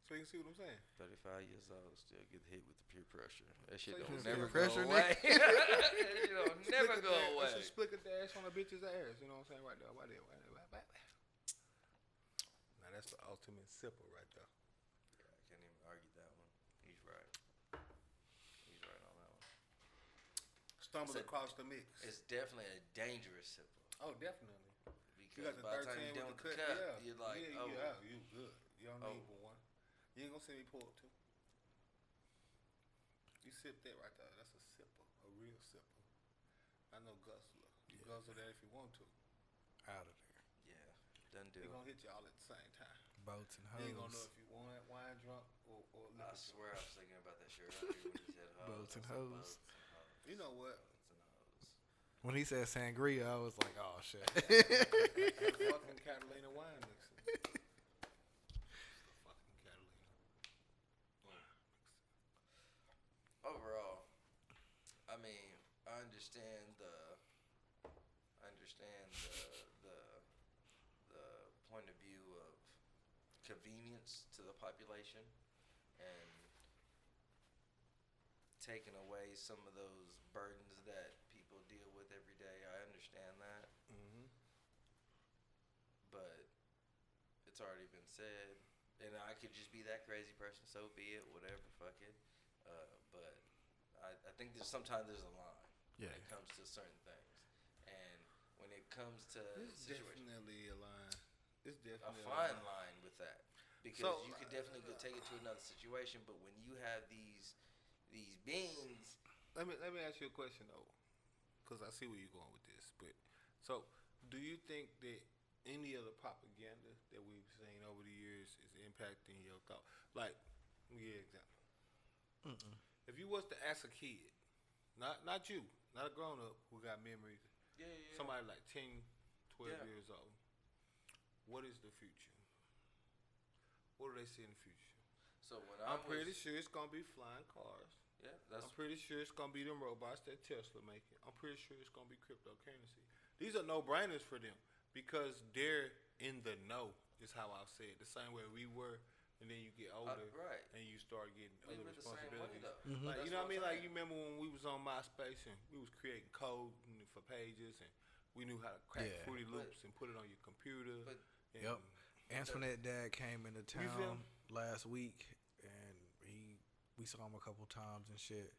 So you can see what I'm saying. 35 years old, still get hit with the peer pressure. That shit So don't you never peer pressure, go away. That shit don't never go away. That's a split a dash on a bitch's ass. You know what I'm saying? Right there. Right there. Now that's the ultimate sipper right there. Yeah, I can't even argue that one. He's right. He's right on that one. Stumble across the mix. It's definitely a dangerous sipper. Oh, definitely. You Because got the by the time 13 you're with done the with cut. the cup, Yeah. you're like, You good. You don't need but one. You ain't gonna see me pour two. You sip that right there. That's a sipper. A real sipper. I know guzzler. You guzzle that if you want to. Out of there. Yeah, done He deal. gonna hit you all at the same time. Boats and He ain't gonna know hoes. if you wine drunk or liquor. I swear I was thinking about that shit earlier when he said hoes. Boats and I was like, hoes. boats and hoes. You know what? Boats and hoes. When he said sangria, I was like, oh shit. Fucking Catalina wine mixer. Fucking Catalina. Overall, I mean, I understand the point of view of convenience to the population and taking away some of those burdens that people deal with every day. I understand that, Mm-hmm. but it's already been said, and I could just be that crazy person. So be it. Whatever. Fuck it. But I think sometimes there's a line Yeah. when it comes to certain things, and when it comes to It's situations, definitely a line. It's a definitely fine line with that, because So, you could definitely go take it to another situation. But when you have these beings, Let me ask you a question though, because I see where you're going with this. But so, do you think that any of the propaganda that we've seen over the years is impacting your thought? Like, yeah, example. If you was to ask a kid, not you, not a grown up who got memories, somebody like 10, 12 years old, what is the future? What do they see in the future? so when I'm pretty sure it's gonna be flying cars. yeah, that's I'm pretty sure it's gonna be them robots that Tesla making. I'm pretty sure it's gonna be cryptocurrency. These are no-brainers for them because they're in the know. Is how I'll say it. The same way we were, and then you get older, right. and you start getting We other were the same way responsibilities. though. Like, That's you know what I mean? I'm Like, saying. you remember when we was on MySpace and we was creating code for pages, and we knew how to crack Yeah. Fruity Loops and put it on your computer. But and Yep. Antoinette dad came into feel town me? last week, and we saw him a couple times and shit,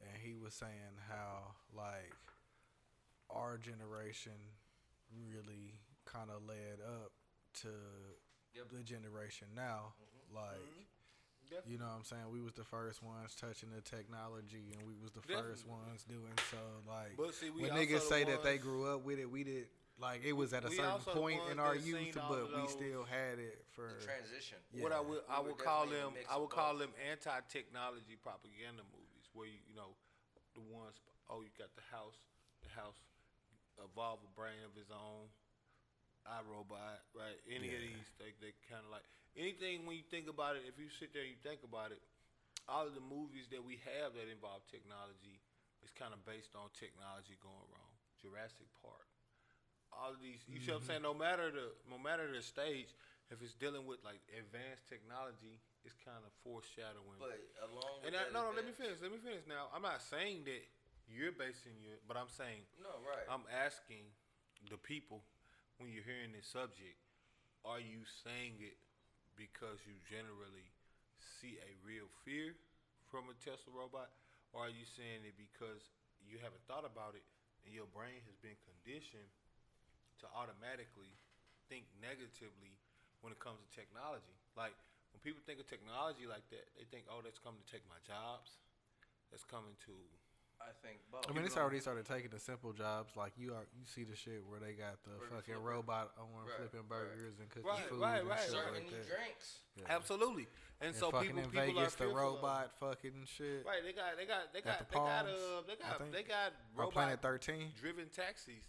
and he was saying how like our generation really kind of led up to the generation now, like. You know what I'm saying? We was the first ones touching the technology, and we was the first Definitely. ones doing so. Like, But see, we when also niggas the say that they ones- grew up with it, we did. Like, it was at a We certain also the point ones in our that youth, seen all but of we those- still had it for. the transition. Yeah. What I We would were call definitely a them, mix I of would call both. them anti-technology propaganda movies, where you know, the ones, you got the house evolve a brain of his own, iRobot, right? Any of these, they kind of like anything. When you think about it, if you sit there and you think about it, all of the movies that we have that involve technology is kind of based on technology going wrong. Jurassic Park. All of these, you see what I'm saying? No matter the stage, if it's dealing with like advanced technology, it's kind of foreshadowing. But along with And that no, let me advance- finish. Now, I'm not saying that you're basing your, but I'm saying No, right. I'm asking the people when you're hearing this subject, are you saying it because you generally see a real fear from a Tesla robot, or are you saying it because you haven't thought about it and your brain has been conditioned to automatically think negatively when it comes to technology? Like, when people think of technology like that, they think, oh, that's coming to take my jobs. That's coming to... I think both. I mean, it's already started taking the simple jobs. Like, you see the shit where they got the Burger fucking flipper. robot on Right, flipping right. burgers and cooking Right, food right, and right, shit Serving like you that. drinks. Yeah. Absolutely. And so fucking people in Vegas, are the fearful of- robot fucking shit. Right, they got At the Palms, I think. they got On robot Planet 13. driven taxis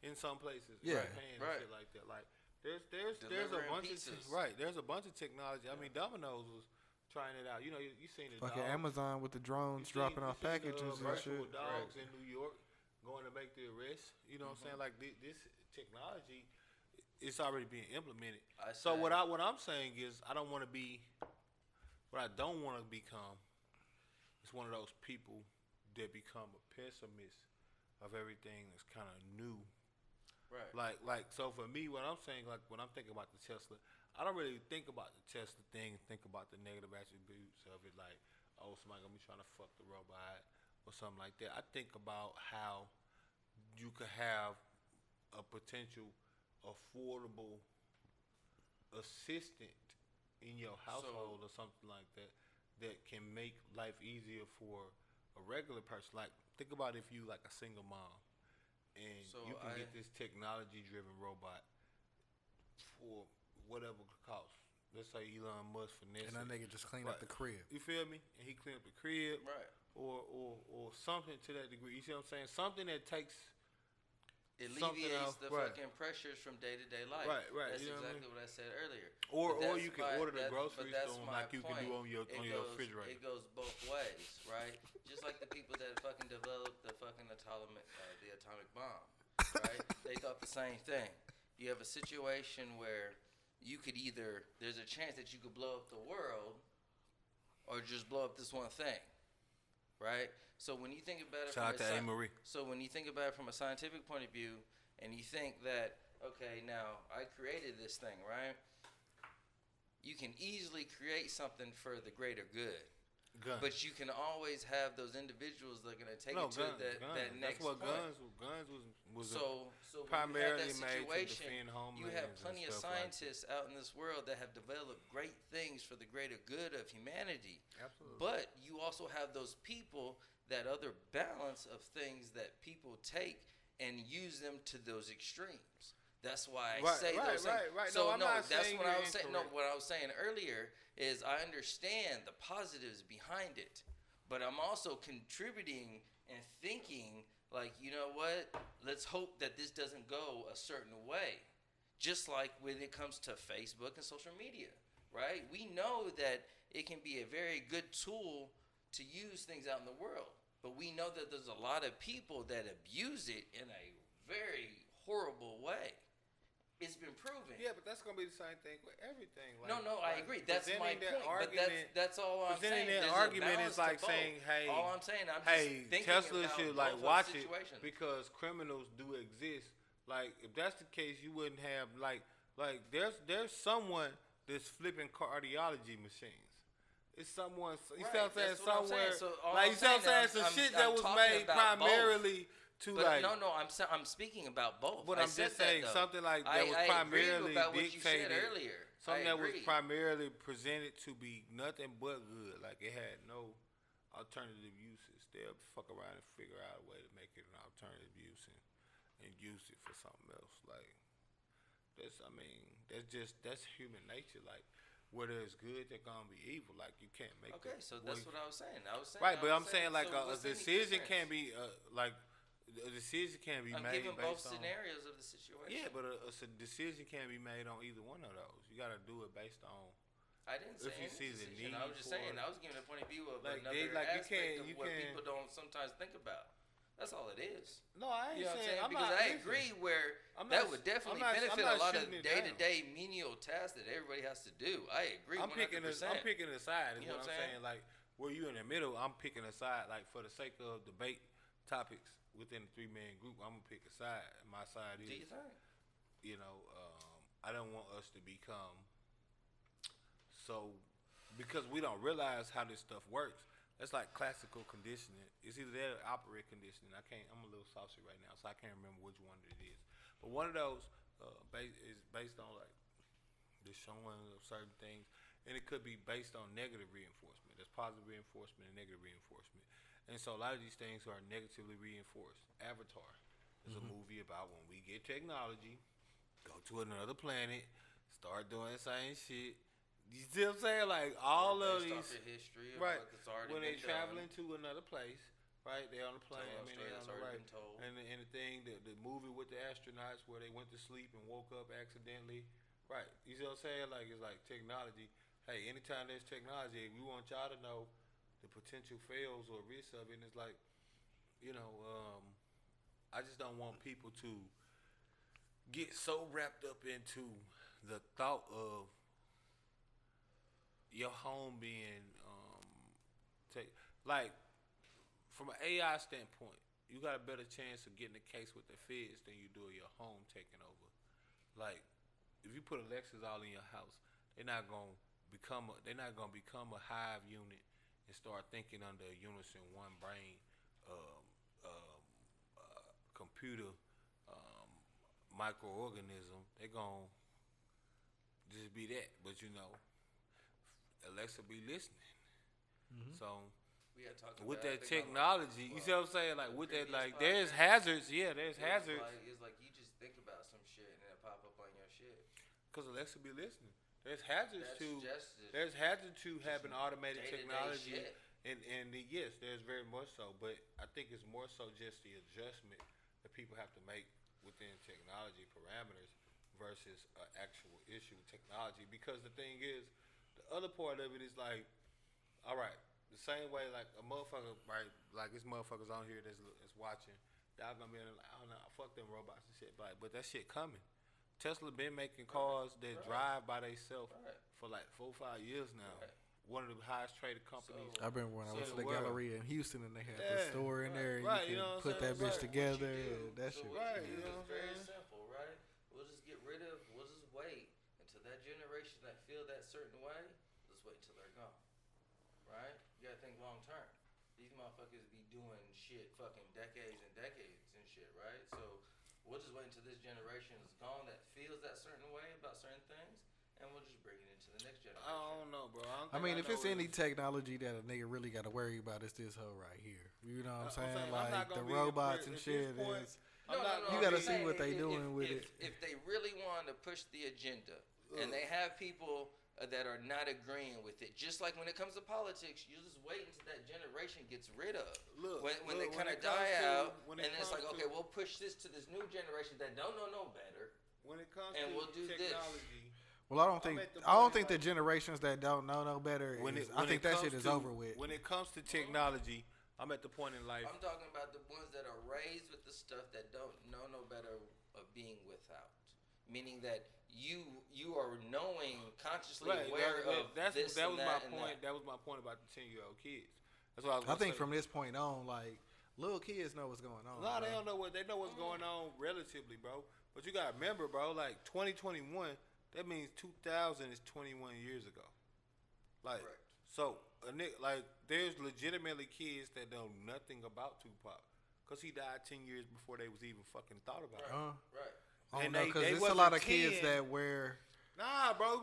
in some places. Yeah. Japan and Right. shit like that. Like there's a Delivering bunch pizzas. there's a bunch of technology. I mean, Domino's was trying it out. You know, you seen the Fucking dogs. Amazon with the drones dropping off packages and virtual shit. dogs in New York going to make the arrest. You know what I'm saying? Like this technology, it's already being implemented. So what I'm saying is, I don't want to be what I don't want to become is one of those people that become a pessimist of everything that's kind of new. Right. Like, so for me, what I'm saying, like, when I'm thinking about the Tesla, I don't really think about the Tesla thing and think about the negative attributes of it, like, oh, somebody gonna be trying to fuck the robot or something like that. I think about how you could have a potential affordable assistant in your household or something like that that can make life easier for a regular person. Like, think about if you like a single mom and you can get this technology driven robot for whatever cost. Let's say Elon Musk finesse And that nigga just clean up the crib. You feel me? And he clean up the crib, Right. Or something to that degree. You see what I'm saying? Something that takes alleviates the fucking pressures from day-to-day life. Right. That's you know exactly what I said earlier. Or you can order the groceries like you can do on your refrigerator. It goes both ways, right? Just like the people that fucking developed the fucking atomic bomb, right? They thought the same thing. You have a situation where you could either, there's a chance that you could blow up the world or just blow up this one thing, right? So when you think about it, when you think about it from a scientific point of view, and you think that, okay, now I created this thing, right? You can easily create something for the greater good. Guns. But you can always have those individuals that are going to take it to that next point. Guns was primarily made to defend homelands. You have plenty of scientists like out in this world that have developed great things for the greater good of humanity. Absolutely. But you also have those people, that other balance of things that people take and use them to those extremes. That's why I say those things. Right. So that's what I was saying. No, what I was saying earlier is I understand the positives behind it, but I'm also contributing and thinking like, you know what? Let's hope that this doesn't go a certain way. Just like when it comes to Facebook and social media, right? We know that it can be a very good tool to use things out in the world, but we know that there's a lot of people that abuse it in a very horrible way. It's been proven. Yeah, but that's gonna be the same thing with everything. Like, No, I agree. That's my point. But that's all I'm saying. Presenting that argument is like saying, "Hey, all I'm saying, Tesla should like watch it because criminals do exist." Like, if that's the case, you wouldn't have like there's someone that's flipping cardiology machines. It's someone. You see what I'm saying? Somewhere, like you see what I'm saying? Some shit that was made primarily. I'm speaking about both. But I'm just saying something like that was primarily dictated. Something that was primarily presented to be nothing but good. Like, it had no alternative uses. They'll fuck around and figure out a way to make it an alternative use and use it for something else. Like, that's human nature. Like, where there's good, there's gonna be evil. Like, you can't make. Okay, so that's what I was saying. But I'm saying like a decision can't be like. A decision can be made based both on scenarios of the situation. Yeah, but a decision can be made on either one of those. You got to do it based on. I didn't say any decision. I was just saying. I was giving a point of view of like another aspect of what people don't sometimes think about. That's all it is. No, I ain't saying. Because I agree where that would definitely benefit a lot of day-to-day menial tasks that everybody has to do. I agree. 100%. I'm picking a side. Is what I'm saying. Like, where you in the middle, I'm picking a side. Like, for the sake of debate topics within the 3-man group, I'm gonna pick a side. My side is, I don't want us to become so, because we don't realize how this stuff works. That's like classical conditioning. It's either that or operant conditioning. I'm a little saucy right now, so I can't remember which one it is. But one of those is based on like the showing of certain things, and it could be based on negative reinforcement. There's positive reinforcement and negative reinforcement. And so a lot of these things are negatively reinforced. Avatar is a movie about when we get technology, go to another planet, start doing the same shit. You see what I'm saying? Like, all of these, history of right? When they're traveling to another place, right? They're on a plane. They're on the right. And the thing, the movie with the astronauts where they went to sleep and woke up accidentally, right? You see what I'm saying? Like, it's like technology. Hey, anytime there's technology, we want y'all to know the potential fails or risks of it. And it's like, I just don't want people to get so wrapped up into the thought of your home being like from an AI standpoint, you got a better chance of getting a case with the feds than you do of your home taking over. Like, if you put Alexas all in your house, they're not gonna become a hive unit and start thinking under a unison, one brain, computer, microorganism. They're gonna just be that. But Alexa be listening. Mm-hmm. So with that technology, you see what I'm saying? Like with that, like there's hazards. Yeah, there's hazards. It's like you just think about some shit and it pop up on your shit. Cause Alexa be listening. There's hazards to having automated technology, and yes, there's very much so. But I think it's more so just the adjustment that people have to make within technology parameters versus an actual issue with technology. Because the thing is, the other part of it is like, all right, the same way like a motherfucker, right? Like this motherfuckers on here that's watching, y'all gonna be like, I don't know, fuck them robots and shit, but that shit coming. Tesla been making cars that drive by themselves for like 4 or 5 years now. Right. One of the highest traded companies. I remember when I went to the Galleria in Houston and they had the store in there and you can put that bitch together. And that shit. Right, it's very simple, right? We'll just we'll just wait until that generation that feel that certain way. Let's wait until they're gone, right? You gotta think long term. These motherfuckers be doing shit fucking decades and decades and shit, right? So we'll just wait until this generation is gone that feels that certain way about certain things, and we'll just bring it into the next generation. I don't know, bro. I mean, if it's any technology that a nigga really got to worry about, it's this hoe right here. You know what I'm saying? Like the robots and shit. You got to see what they doing with it. If they really want to push the agenda, and they have people that are not agreeing with it, just like when it comes to politics, you just wait until that generation gets rid of. When they kind of die out, and it's like, okay, we'll push this to this new generation that don't know no better. When it comes and to we'll do technology. Well, I don't think the generations that don't know no better. I think that shit is over with. When it comes to technology, I'm at the point in life. I'm talking about the ones that are raised with the stuff that don't know no better of being without, meaning that you are knowing consciously aware of this. That was my point. That was my point about the 10-year-old kids. That's what I think from this point on, like little kids know what's going on. No, they don't know they know what's going on relatively, bro. But you gotta remember, bro, like 2021, that means 2000 is 21 years ago. Like, so like there's legitimately kids that know nothing about Tupac, cause he died 10 years before they was even fucking thought about it. Right. And because there's a lot of kids that wear. Nah, bro,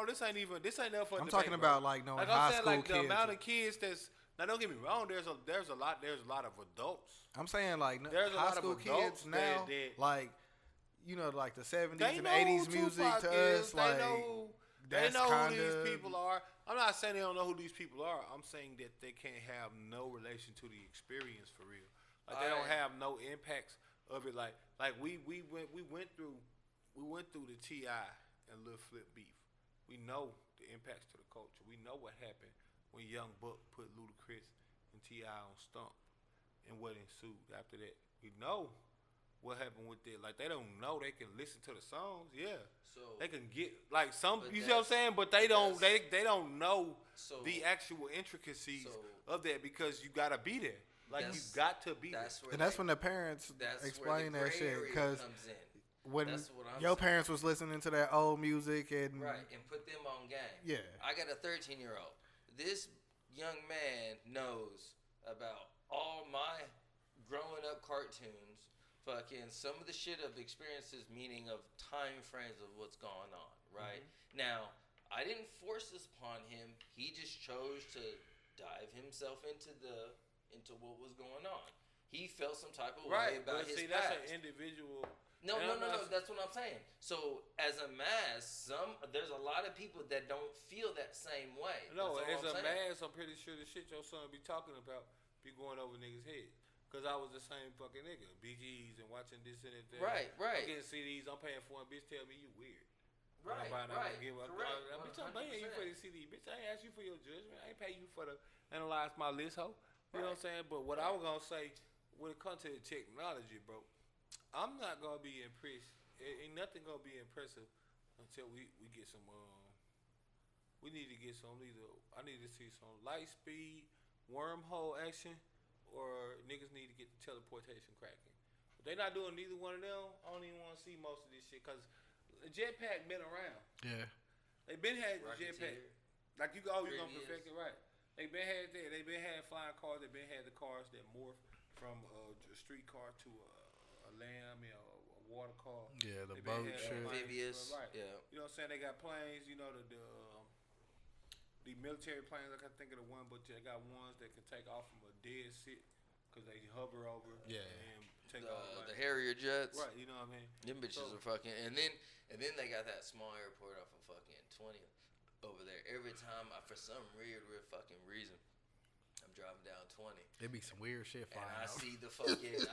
This ain't nothing for. I'm talking about like like high I'm saying, school like kids. the amount of kids that's. Now don't get me wrong. There's a lot of adults. I'm saying like there's high school kids now, like like the 70s and 80s music to us. Like they know who these people are. I'm not saying they don't know who these people are. I'm saying that they can't have no relation to the experience for real. Like they don't have no impacts of it. Like we went through the T.I. and Lil Flip beef. We know the impacts to the culture. We know what happened when Young Buck put Ludacris and T.I. on Stump and what ensued after that. We know what happened with that. Like they don't know they can listen to the songs. Yeah, so they can get like some. You see what I'm saying? But they don't. They don't know the actual intricacies of that because you gotta be there. Like you got to be there. And that's when the parents explain that shit because when your parents was listening to that old music and put them on game. Yeah, I got a 13-year-old. This young man knows about all my growing up cartoons, fucking some of the shit of experiences, meaning of time frames of what's going on, right? Mm-hmm. Now, I didn't force this upon him. He just chose to dive himself into what was going on. He felt some type of way about his past. That's an individual. No. That's what I'm saying. So, as a mass, there's a lot of people that don't feel that same way. No, as a mass, I'm pretty sure the shit your son be talking about be going over niggas' heads. Cause I was the same fucking nigga, BGs and watching this and that. Right. I'm getting CDs. I'm paying for them. Bitch, tell me you weird. Right. Bitch, I'm paying you for the CD. Bitch, I ain't ask you for your judgment. I ain't pay you for the analyze my list, hoe. You know what I'm saying? But what I was gonna say when it comes to the technology, bro, I'm not gonna be impressed. Ain't nothing gonna be impressive until we get some we need to get some either. I need to see some light speed wormhole action, or niggas need to get the teleportation cracking. If they not doing neither one of them, I don't even want to see most of this shit because the jetpack been around. Yeah. They been had the Rocketeer. jetpack. Like you go, you gonna Previous. perfect it right. They been had that. They been had flying cars. They been had the cars that morph from a street car to a lamb, you know, a water car. Yeah, the They been boat had shit. planes, Amphibious. right? Yeah. You know what I'm saying? They got planes. You know the military planes. I can't think of the one, but they got ones that can take off from a dead sit because they hover over. Yeah. And take off. Like, The Harrier jets. right. You know what I mean? Them bitches So- are fucking. And then they got that small airport off of fucking 20th over there. Every time, for some weird fucking reason, I'm driving down 20. There be some weird shit And flying I out. see the fucking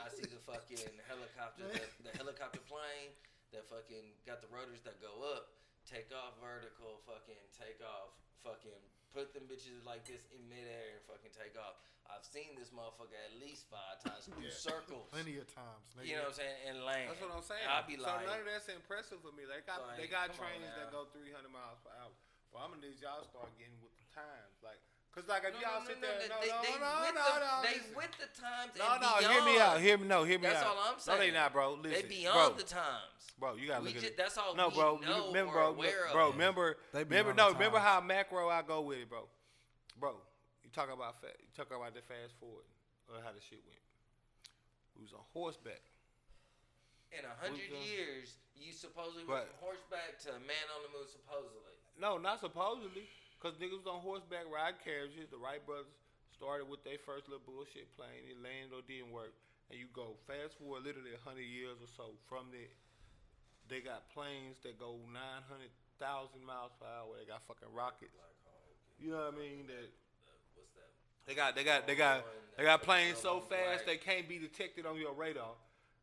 helicopter, the helicopter plane that fucking got the rotors that go up, take off vertical, fucking take off, fucking put them bitches like this in midair and fucking take off. I've seen this motherfucker at least 5 times do circles. Plenty of times. Nigga. You know what I'm saying? And land. That's what I'm saying. I'll be so like, none of that's impressive for me. They got Like, come on trains that now. go 300 miles per hour. Well, I'm gonna need y'all start getting with the times, like, cause like if y'all sit there, They listen. with the times. No, and no, beyond. hear me out. Hear me That's out. all I'm No, they saying. not, bro. Listen, They beyond bro, the times. bro. You gotta look at it. That's all No, we bro. know Remember, or bro. aware Bro, of. remember. They be Remember, on no. the Remember time. how macro I go with it, bro. Bro, you talk about You talk about the fast forward or how the shit went. We was on horseback. In 100 Who's done? years, you supposedly Right. went from horseback to a man on the moon, supposedly. No, not supposedly. Because niggas was on horseback ride carriages. The Wright brothers started with their first little bullshit plane. It landed or didn't work. And you go fast forward literally 100 years or so from that. They got planes that go 900,000 miles per hour. They got fucking rockets. You know what I mean? That What's that? they got planes so fast they can't be detected on your radar.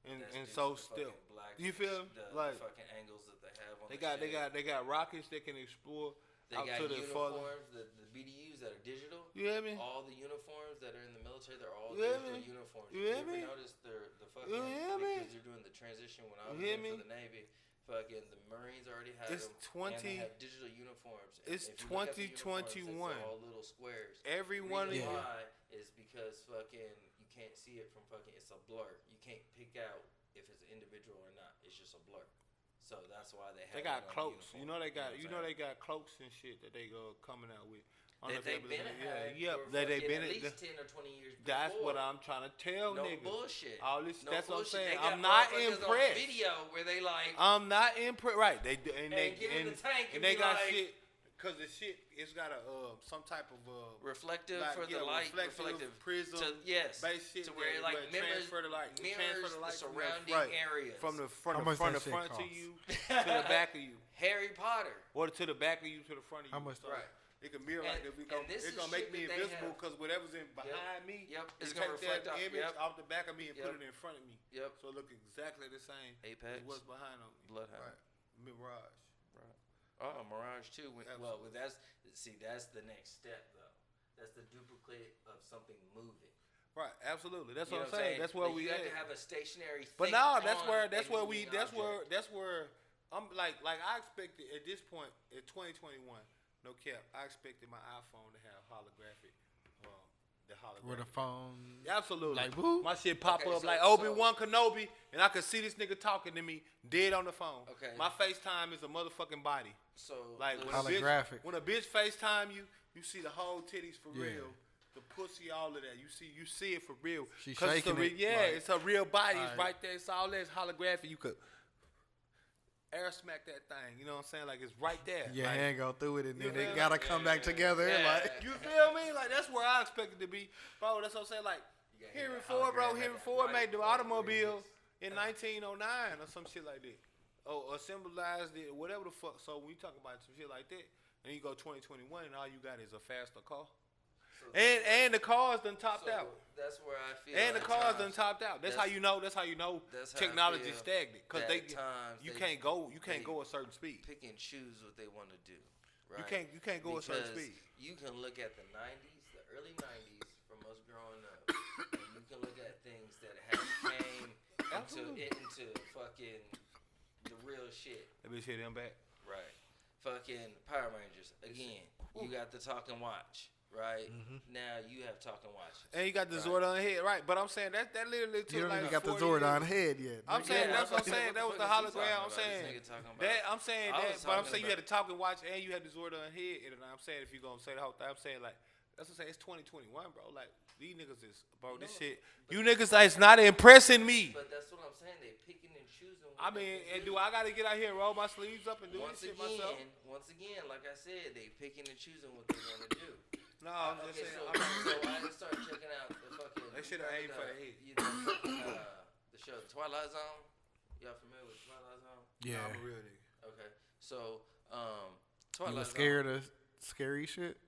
And That's so just the still. fucking black- You feel me? the Like fucking angles that they have on they the got rockets that can explore They out got to the further. uniforms, the BDUs that are digital. You hear me? All the uniforms that are in the military, they're all You hear digital me? uniforms. You hear ever me? notice the fucking You hear me? because you're doing the transition when I You was hear in me? for the Navy. Fucking the Marines already have It's them. 20 and they have digital uniforms. And it's if you look at the uniforms, 2021. It's all little squares. Every The one of reason you. why is because fucking you can't see it from fucking. It's a blur. You can't pick out if it's an individual or not. It's just a blur. So that's why they have. They got it on the cloaks. uniform. You know they got. what You I'm know saying? they got cloaks and shit that they coming out with. I don't know if They've ever been looked at it. had Yep. for They fucking been at at least 10 or 20 years before. That's what I'm trying to tell No niggas. bullshit. All this. No That's what I'm bullshit. saying. They got I'm not motherfuckers impressed. On video where they like I'm not impressed. Right. They and they give it the tank and they be got like- shit because the shit it's got a some type of reflective like, for yeah, the light, reflective prism to yes, base shit to where it that- like where it mirrors, transfer the light, mirrors the from surrounding right, areas. from the How front much front that shit to cost? you to the back of you, Harry Potter. or to the back of you to the front of you. How much So Right. It can mirror like And- if we and go, this it's is gonna make shit me that they invisible have. because whatever's in behind me, Yep, it's you gonna take reflect that off. image Yep. off the back of me and Yep. put it in front of me. Yep. So it look exactly the same Apex. as what's behind them. Bloodhound. Right. Mirage. Oh, Mirage too. Well, Absolutely. that's the next step though. That's the duplicate of something moving. Right, absolutely. That's You what know I'm saying. That's where Like, we you have at. to have a stationary thing. But no, that's on where a moving object. that's where I'm like I expected at this point in 2021, no cap, I expected my iPhone to have holographic, the holographic. With a phone. Absolutely. Like, woo. My shit pop Okay, up so- like Obi-Wan Kenobi, and I could see this nigga talking to me dead on the phone. Okay. My FaceTime is a motherfucking body. So Like let's- Holographic. when a bitch FaceTime you, you see the whole titties for Yeah. real. The pussy, all of that. You see it for real. She 'Cause it's a shaking it, yeah, like- it's her real body. It's Alright. right there. It's all that. It's holographic. You could air smack that thing. You know what I'm saying? Like it's right there. Your Like, hand go through it, and You then they feel gotta me? come back together. Yeah. Like, you feel me? Like that's where I expected to be, bro. That's what I'm saying. Like You gotta Henry get that Ford, bro. hologram, Henry that Ford right made the point automobile where in 1909 or some shit like that. Or symbolized it, whatever the fuck. So when you talk about some shit like that, and you go 2021, and all you got is a faster car. And the cars done topped so out. That's where I feel. And the at cars done times- topped out. That's how you know. That's how you know That's how I technology feel stagnant because that they at times you they- can't go you can't they go a certain speed. pick and choose what they want to do. Right? You can't go a certain Because speed. you can look at the 90s, the early 90s from us growing up, and you can look at things that have came Absolutely. into fucking the real shit. Let me see them back. Right. Fucking Power Rangers again. You got the talk and watch, right? Now you have talk and watch. And you got the Zordon head, right? But I'm saying that literally took You don't like even got the 40 Zordon years. head yet. I'm saying that's what I'm saying. That was the hologram. I'm This saying nigga talking about- that. I'm saying I that. was But I'm talking saying you had about- the talk and watch, and you had the Zordon head. And I'm saying if you gonna say the whole thing, I'm saying like that's what I'm saying. It's 2021, bro. Like these niggas is this shit. You niggas is not impressing me. But that's what I'm saying. They picking and choosing. I mean, and do I gotta get out here and roll my sleeves up and do Once this shit again, myself? like I said, they picking and choosing what they want to do. No, I'm just Okay, saying. so I just started checking out the fucking. They should have aimed for the head. You know, the show Twilight Zone. Y'all familiar with Twilight Zone? Yeah. I'm a real nigga. Okay, so You Twilight was Zone. scared of scary shit?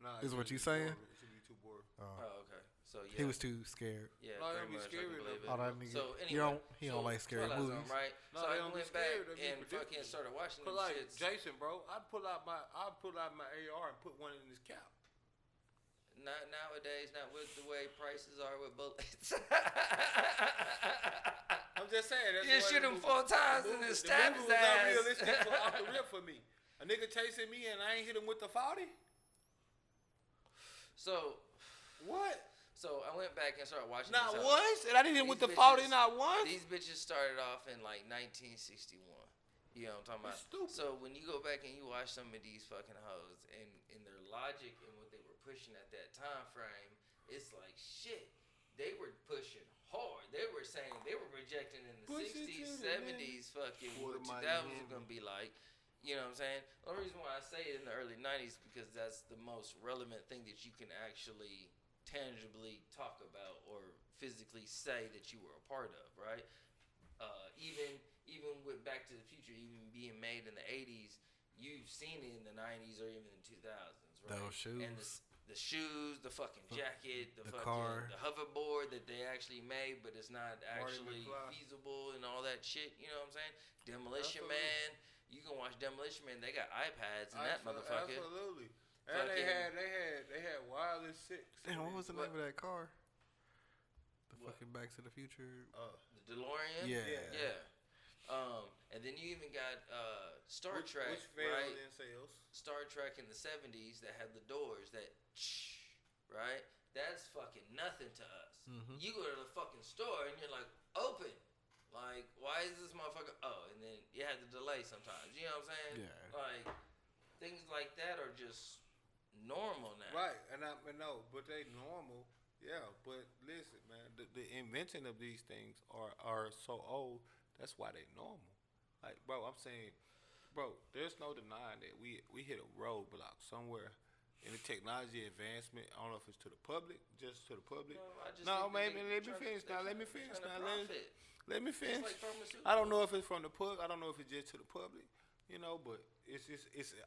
Nah, Is it what should you be saying? boring. It should be too boring. Oh, okay. So yeah, He was too scared. Yeah, No, pretty don't be much. I scared can of believe them. it. Oh, that nigga. So anyway, He don't like scary Twilight movies. Zone, right? No, so they I don't be went scared. back They be and fucking predictable. started watching Cause them like shits. Jason, bro, I'd pull out my AR and put one in his cap. Not nowadays, not with the way prices are with bullets. I'm just saying. That's You just the way shoot the him movie- 4 times the and then movie- stab the his movie was ass. unrealistic off the rip for me. A nigga chasing me and I ain't hit him with the 40. So What? I went back and started watching. Not this once, and I didn't hit him with These the 40. bitches- Not once. These bitches started off in like 1961. You know what I'm talking about? That's stupid. So when you go back and you watch some of these fucking hoes and in their logic and what they were pushing at that time frame, it's like shit. They were pushing hard. They were saying they were projecting in the Push it 60s, to the 70s, fucking Quarter what mile 2000s was in. gonna be like. You know what I'm saying? The only reason why I say it in the early 90s because that's the most relevant thing that you can actually tangibly talk about or physically say that you were a part of, right? Even with Back to the Future, even being made in the 80s, you've seen it in the 90s or even in the 2000s, right? Those shoes. And the shoes, the fucking jacket, the fucking car. the hoverboard that they actually made, but it's not actually McFly. feasible and all that shit. You know what I'm saying? Demolition Absolutely. Man. You can watch Demolition Man. They got iPads in that motherfucker. Absolutely. And they had wireless 6. Damn, what was the What? name of that car? The What? fucking Back to the Future. The DeLorean. Yeah. Yeah. And then you even got Star Trek, which failed right? in sales. Star Trek in the 70s that had the doors that, right? That's fucking nothing to us. You go to the fucking store and you're like, open. Like, why is this motherfucker? Oh, and then you had the delay sometimes. You know what I'm saying? Yeah. Like, things like that are just normal now. Right, and but they normal. Yeah, but listen, man, the invention of these things are so old. That's why they normal. Like, bro, I'm saying, bro, there's no denying that we hit a roadblock somewhere in the technology advancement. I don't know if it's to the public, just to the public. No, maybe let me finish now. Let me finish now. Let me finish. Like pharmaceuticals. I don't know if it's from the public. I don't know if it's just to the public. You know, but it's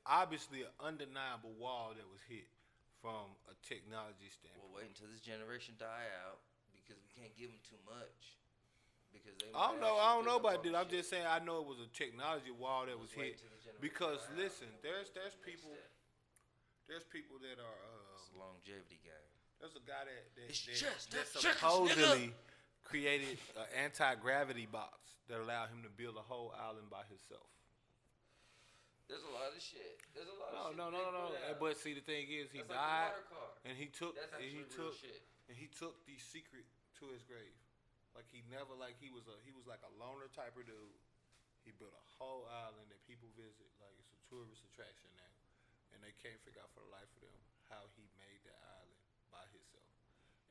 obviously an undeniable wall that was hit from a technology standpoint. Well, wait until this generation die out because we can't give them too much. Because they I don't know about that. I'm shit. just saying I know it was a technology wall that was Wait hit till this generation because die out. listen, there's Next people that are It's a longevity game. there's a guy that It's just that supposedly created an anti-gravity box that allowed him to build a whole island by himself. There's a lot of shit. There's a lot of shit. No. they put out. But see, the thing is, he That's like the died, water car. and he took That's actually real shit. the secret to his grave. Like he never he was like a loner type of dude. He built a whole island that people visit. Like it's a tourist attraction now, and they can't figure out for the life of them how he made that island by himself.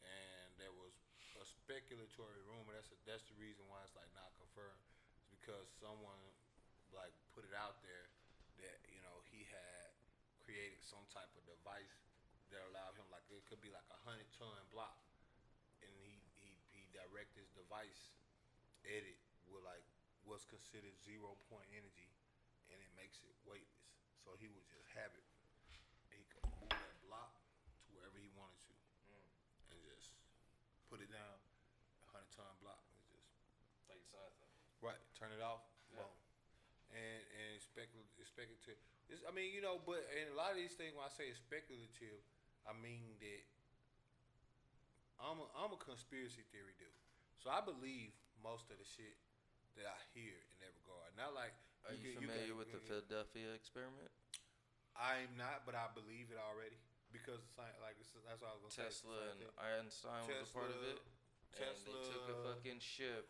And there was a speculatory rumor. That's the reason why it's like not confirmed. It's because someone like put it out there that he had created some type of device that allowed him, like it could be like 100-ton block, and he direct his device edit with like what's considered 0-point energy, and it makes it weightless. So he would just have it, and he could move that block to wherever he wanted to, and just put it down, 100-ton block, and just Like something. right, turn it off, Yeah. boom. And speculative. But in a lot of these things, when I say it's speculative, I mean that I'm a conspiracy theory dude. So I believe most of the shit that I hear in that regard. Not like Are you familiar with the Philadelphia experiment? I'm not, but I believe it already because that's what I was gonna Tesla say. and Einstein was a part of it. And they took a fucking ship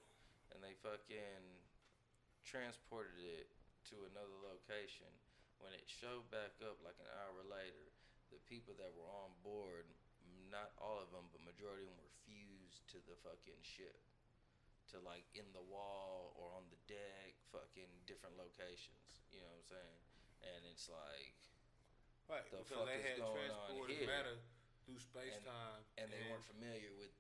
and they fucking transported it to another location. When it showed back up like an hour later, the people that were on board, not all of them, but majority of them were fused to the fucking ship. To like in the wall or on the deck, fucking different locations. You know what I'm saying? And it's like, right, the because fuck they is had going on transported here? matter through space time, And they weren't familiar with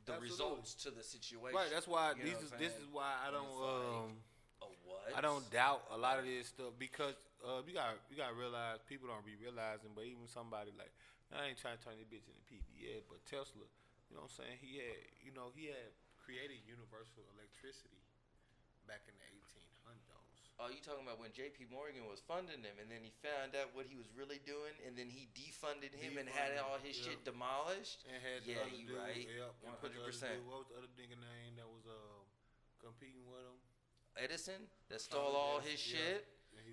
the Absolutely. results to the situation. Right, that's why You know this is why I And don't it's like, a what? I don't doubt a lot of this stuff because you gotta realize people don't be realizing, but even somebody like I ain't trying to turn this bitch into PBS, but Tesla, you know what I'm saying? He had created universal electricity back in the 1800s. Oh, you talking about when J.P. Morgan was funding him, and then he found out what he was really doing, and then he defunded him and had all his shit demolished? And had Yeah, the other you dude, right. Yep, 100%. What was the other nigga name that was competing with him? Edison, that stole all his shit,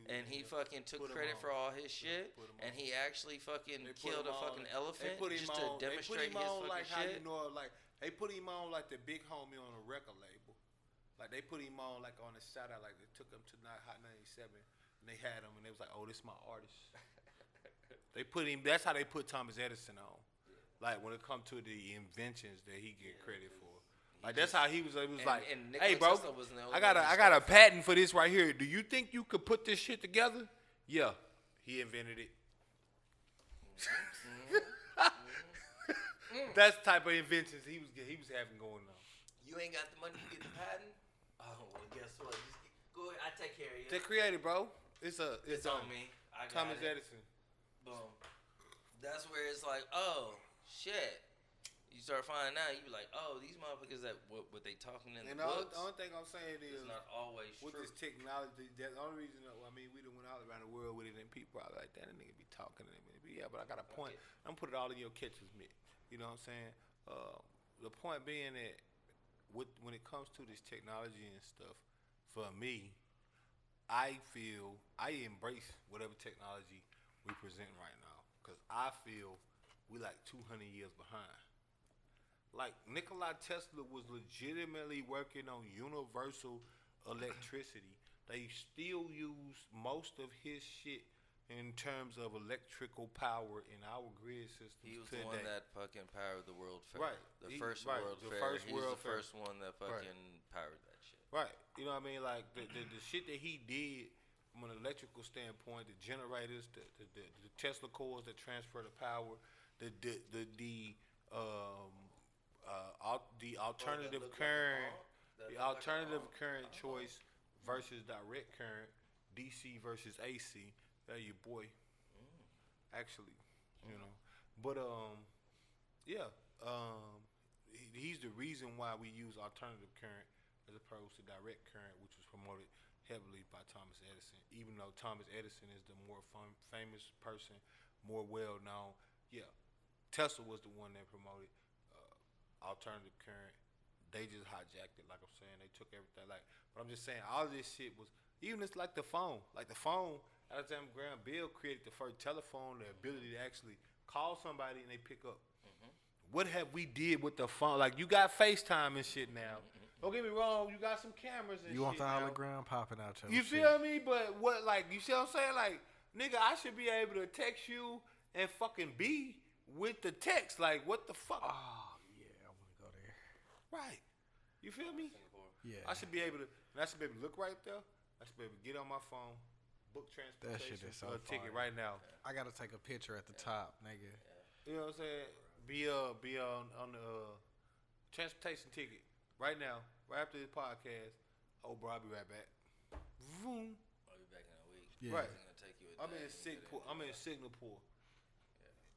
and he fucking took credit for all his shit, and he actually fucking killed a fucking elephant just to demonstrate his fucking like how shit. you know, like they put him on like the big homie on a record label. Like they put him on like on the shout out, like they took him to Hot 97 and they had him and they was like, oh, this is my artist. They put him. That's how they put Thomas Edison on. Like when it comes to the inventions that he get credit for. Like that's how he was. It was like, hey, bro, I got a patent for this right here. Do you think you could put this shit together? Yeah, he invented it. That's the type of inventions he was having going on. You ain't got the money to get the patent? Oh, well, guess what? Just go ahead. I take care of you. They created, bro. It's on me. I got Thomas Edison. Boom. That's where it's like, oh, shit. You start finding out, you be like, oh, these motherfuckers that what they talking in the books. The only thing I'm saying is not always with true. This technology. The only reason, we done went all around the world with it, and people are like, that nigga be talking to me. Yeah, but I got a point. I'm gonna put it all in your catcher's mitt. You know what I'm saying? The point being that when it comes to this technology and stuff, for me, I feel I embrace whatever technology we present right now because I feel we like 200 years behind. Like Nikola Tesla was legitimately working on universal electricity. They still use most of his shit in terms of electrical power in our grid system. He was today. the one that fucking powered the World Fair. Right. The first World Fair. He was the first one that fucking powered that shit. Right. You know what I mean? Like the shit that he did from an electrical standpoint, the generators, the Tesla cores that transfer the power, the alternative current, the alternative current choice versus direct current, DC versus AC. That your boy, actually, you know. But he's the reason why we use alternative current as opposed to direct current, which was promoted heavily by Thomas Edison. Even though Thomas Edison is the more famous person, more well known, Tesla was the one that promoted alternative current. They just hijacked it, like I'm saying. They took everything. But I'm just saying, all of this shit was even it's like the phone. Like the phone, Alexander Graham Bell created the first telephone, the ability to actually call somebody and they pick up. Mm-hmm. What have we did with the phone? Like you got FaceTime and shit now. Don't get me wrong, you got some cameras and shit. You want the now. hologram popping out your You shit. feel me? But what, like, you see what I'm saying? Like, nigga, I should be able to text you and fucking be with the text. Like, what the fuck? Oh, yeah, I want to go there. Right. You feel me? Yeah. I should be able to look right there. I should be able to get on my phone, book transportation, That shit is so ticket fire. right now. I got to take a picture at the top, nigga. You know what I'm saying? Be on the transportation ticket right now, right after this podcast. Oh, bro, I'll be right back. Vroom. I'll be back in a week. Yeah. Right. It's gonna take you a I'm day. in Singapore.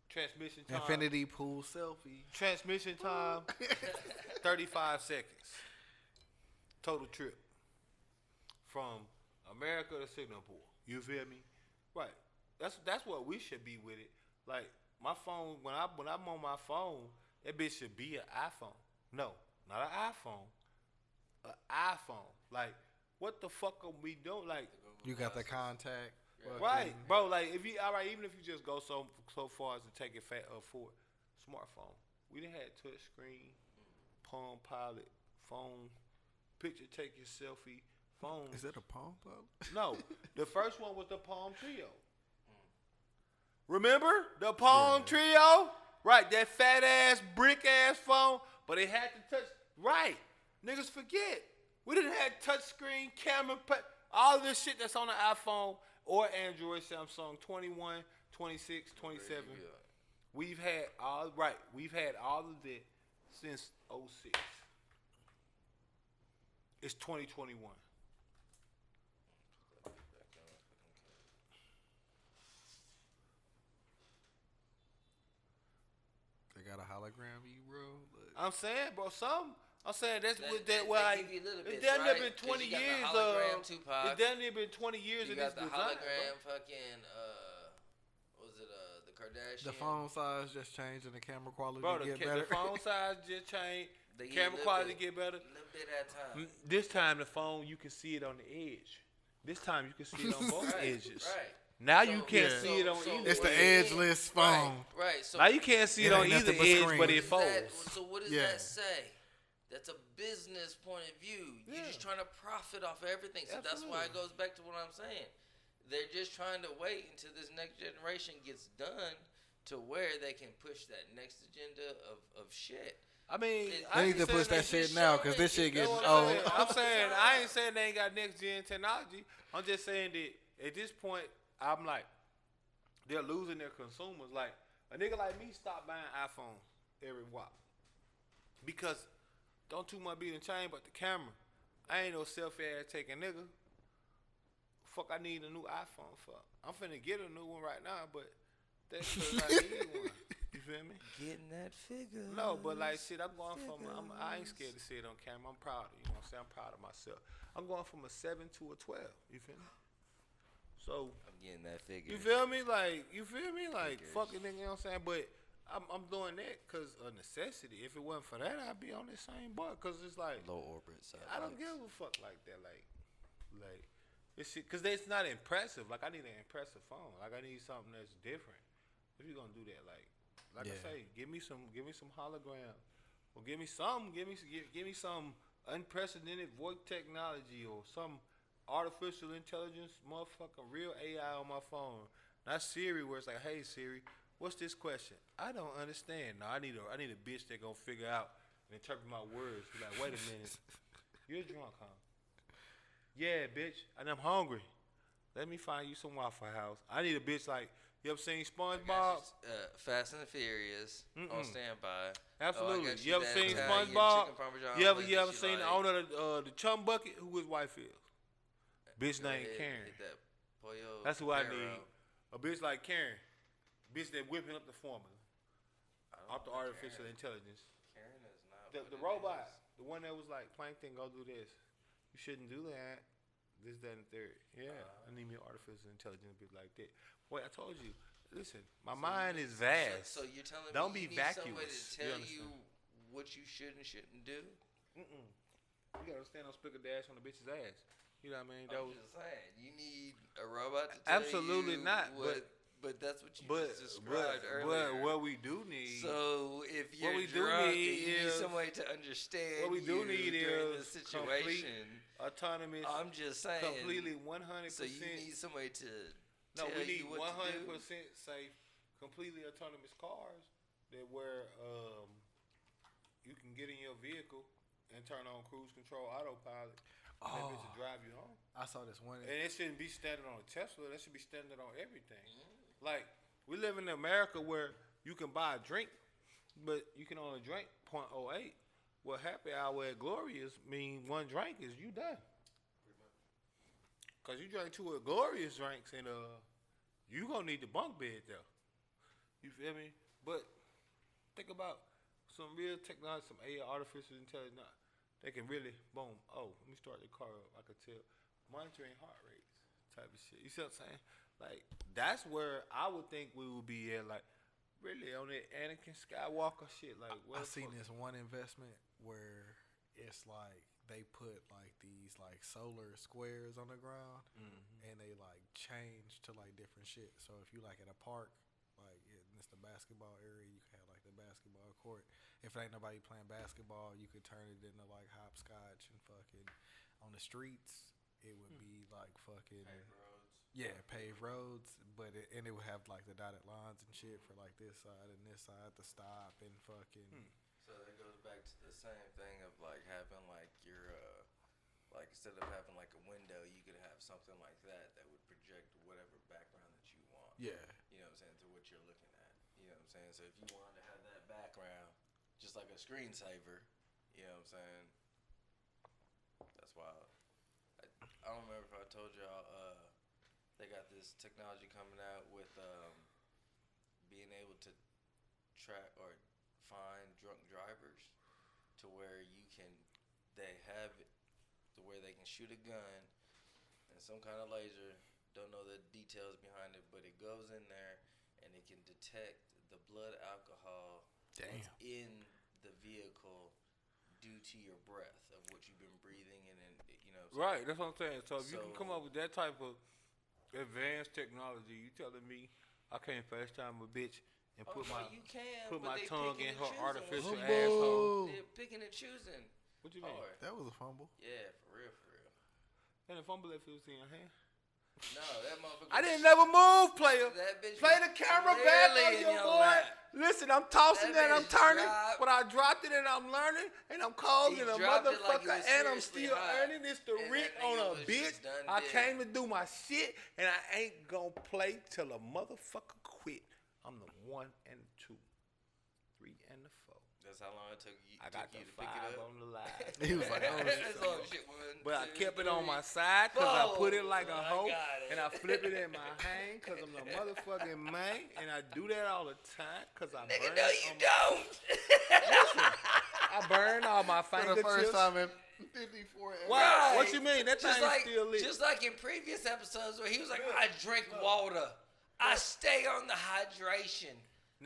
Transmission time. Infinity pool selfie. Transmission time, 35 seconds. Total trip from America to Singapore. You feel me? Right. That's what we should be with it. Like my phone, when I'm on my phone, that bitch should be an iPhone. No, not an iPhone. An iPhone. Like, what the fuck are we doing? Like, You got the contact. Right, bro. Like if you even if you just go so far as to take it for smartphone, we done had touch screen, Palm Pilot, phone, picture taking selfie, phone. Is that a Palm Pilot? No, the first one was the Palm Trio. Remember the Palm Trio? Right, that fat ass brick ass phone, but it had to touch. Right, niggas forget. We didn't have touch screen, camera, all this shit that's on the iPhone or Android, Samsung 21, 26, 27. We've had all of that since 06. It's 2021. They got a hologram of you, bro. Like, I'm saying, bro, I'm saying that's what They give you little it bits, doesn't have right? been 20 'Cause you got the years hologram of. Tupac. It doesn't have been 20 years You of got this the design. hologram, Bro. fucking what was it the Kardashian? the phone size just changed and the camera quality Bro, get the better. phone size just changed. They get Camera a little quality bit- get better. A little bit at a time. This time the phone you can see it on the edge. This time you can see it on both Right, edges. right. Now So- you can't Yeah. see it on so either. It's the what edge. it edgeless is- phone. Right. So Now you can't see it It on ain't either nothing but edge, screen. but it what does folds. so what does Yeah. that say? That's a business point of view. You're just trying to profit off of everything. So that's why it goes back to what I'm saying. They're just trying to wait until this next generation gets done to where they can push that next agenda of shit. I mean, They need to push that shit now because this shit getting old. I'm saying I ain't saying they ain't got next gen technology. I'm just saying that at this point, I'm like, they're losing their consumers. Like a nigga like me stopped buying iPhone every while because don't too much be in the chain, but the camera. I ain't no selfie ass taking nigga. Fuck, I need a new iPhone for. I'm finna get a new one right now, but that's because I need one. You feel me? Getting that figure. No, but like shit, I ain't scared to see it on camera. I'm proud of you know what I'm saying? I'm proud of myself. I'm going from a 7 to a 12. You feel me? So I'm getting that figure. you feel me? Like Figures. fucking nigga, you know what I'm saying? But I'm doing that because of necessity. If it wasn't for that, I'd be on this same boat. Because it's like Low orbit side. I don't give a fuck like that. Like this shit, because it's not impressive. Like I need an impressive phone. Like I need something that's different. If you're gonna do that, like I say, give me some hologram, or give me some unprecedented voice technology, or some artificial intelligence, motherfucking real AI on my phone. Not Siri, where it's like, hey Siri, what's this question? I don't understand. No, I need a bitch that gonna figure out and interpret my words. Be like, wait a minute, you're drunk, huh? Yeah, bitch, and I'm hungry. Let me find you some Waffle House. I need a bitch like. You ever seen SpongeBob? Fast and the Furious on standby. Absolutely. Oh, you ever seen SpongeBob? You ever seen the owner of the chum bucket? Who his wife is? Bitch named Karen. That's who I need. A bitch like Karen. Bitch that whipping up the formula. Off the artificial intelligence. Karen is not. The robot. The one that was like, Plankton, go do this. You shouldn't do that. This, that, and the third. Yeah. I need me an artificial intelligence bitch like that. Wait, I told you. Listen, my mind is vast. So you're telling Don't me be you need somebody vacuous. to tell you what you should and shouldn't do? You gotta stand on Spicker Dash on the bitch's ass. You know what I mean? I'm just saying, you need a robot to tell Absolutely you not, but that's what you But just described earlier. what we do need. So if you're we do drunk need and you need is- somebody to understand what we do you need during the is complete situation, autonomous, I'm just saying, completely 100%. so you need somebody to No, tell we need you what 100% to do. safe, completely autonomous cars that where you can get in your vehicle and turn on cruise control, autopilot, and that bitch will drive you home. I saw this one. And it shouldn't be standard on a Tesla. That should be standard on everything. Like, we live in America where you can buy a drink, but you can only drink 0.08. Well, happy hour at Glorious mean one drink is you done. Because you drink two of Glorious drinks and you going to need the bunk bed though. You feel me? But think about some real technology, some AI, artificial intelligence. They can really, boom, oh, let me start the car up. I could tell. Monitoring heart rates type of shit. You see what I'm saying? Like, that's where I would think we would be at, like, really on that Anakin Skywalker shit. Like, I seen this one investment where it's like they put like these like solar squares on the ground, and and they like change to like different shit. So if you like at a park, like it's the basketball area, you can have like the basketball court. If ain't nobody playing basketball, you could turn it into like hopscotch and fucking on the streets. It would be like fucking paved roads, but it would have like the dotted lines and shit for like this side and this side to stop and fucking. So that goes back to the same thing of like having like your like instead of having like a window, you could have something like that would project whatever background that you want. Yeah. You know what I'm saying, to what you're looking at. You know what I'm saying? So if you wanted to have that background, just like a screensaver, you know what I'm saying? That's wild. I don't remember if I told y'all, they got this technology coming out with being able to track or find drunk drivers to where they have it to where they can shoot a gun and some kind of laser. Don't know the details behind it, but it goes in there and it can detect the blood alcohol that's in the vehicle due to your breath of what you've been breathing and you know. Right, that's what I'm saying. So if you can come up with that type of advanced technology, you telling me I can't FaceTime a bitch and put my tongue in her artificial asshole? They're picking and choosing. What you mean? That was a fumble. Yeah, for real, for real. And a fumble if it was in your hand? No, that motherfucker. I didn't never move, player. That bitch Play the camera back on your boy. Listen, I'm tossing that, I'm turning, but I dropped it and I'm learning and I'm causing a motherfucker like and I'm still earning. It's the Rick on a bitch. I came to do my shit and I ain't gonna play till a motherfucker quit. I'm the 1 and 2, 3 and the 4. That's how long it took you. I got the you to 5 pick it up. on the line. He was like, oh shit. But I kept it on my side because I put it like a hoe and I flip it in my hand because I'm the motherfucking man and I do that all the time because I burn. No, you don't. Listen, I burn all my fingertips. For the first time in 54 episodes. Wow, what you mean? That just thing's like, still lit. Just like in previous episodes where he was like, I drink water. I stay on the hydration.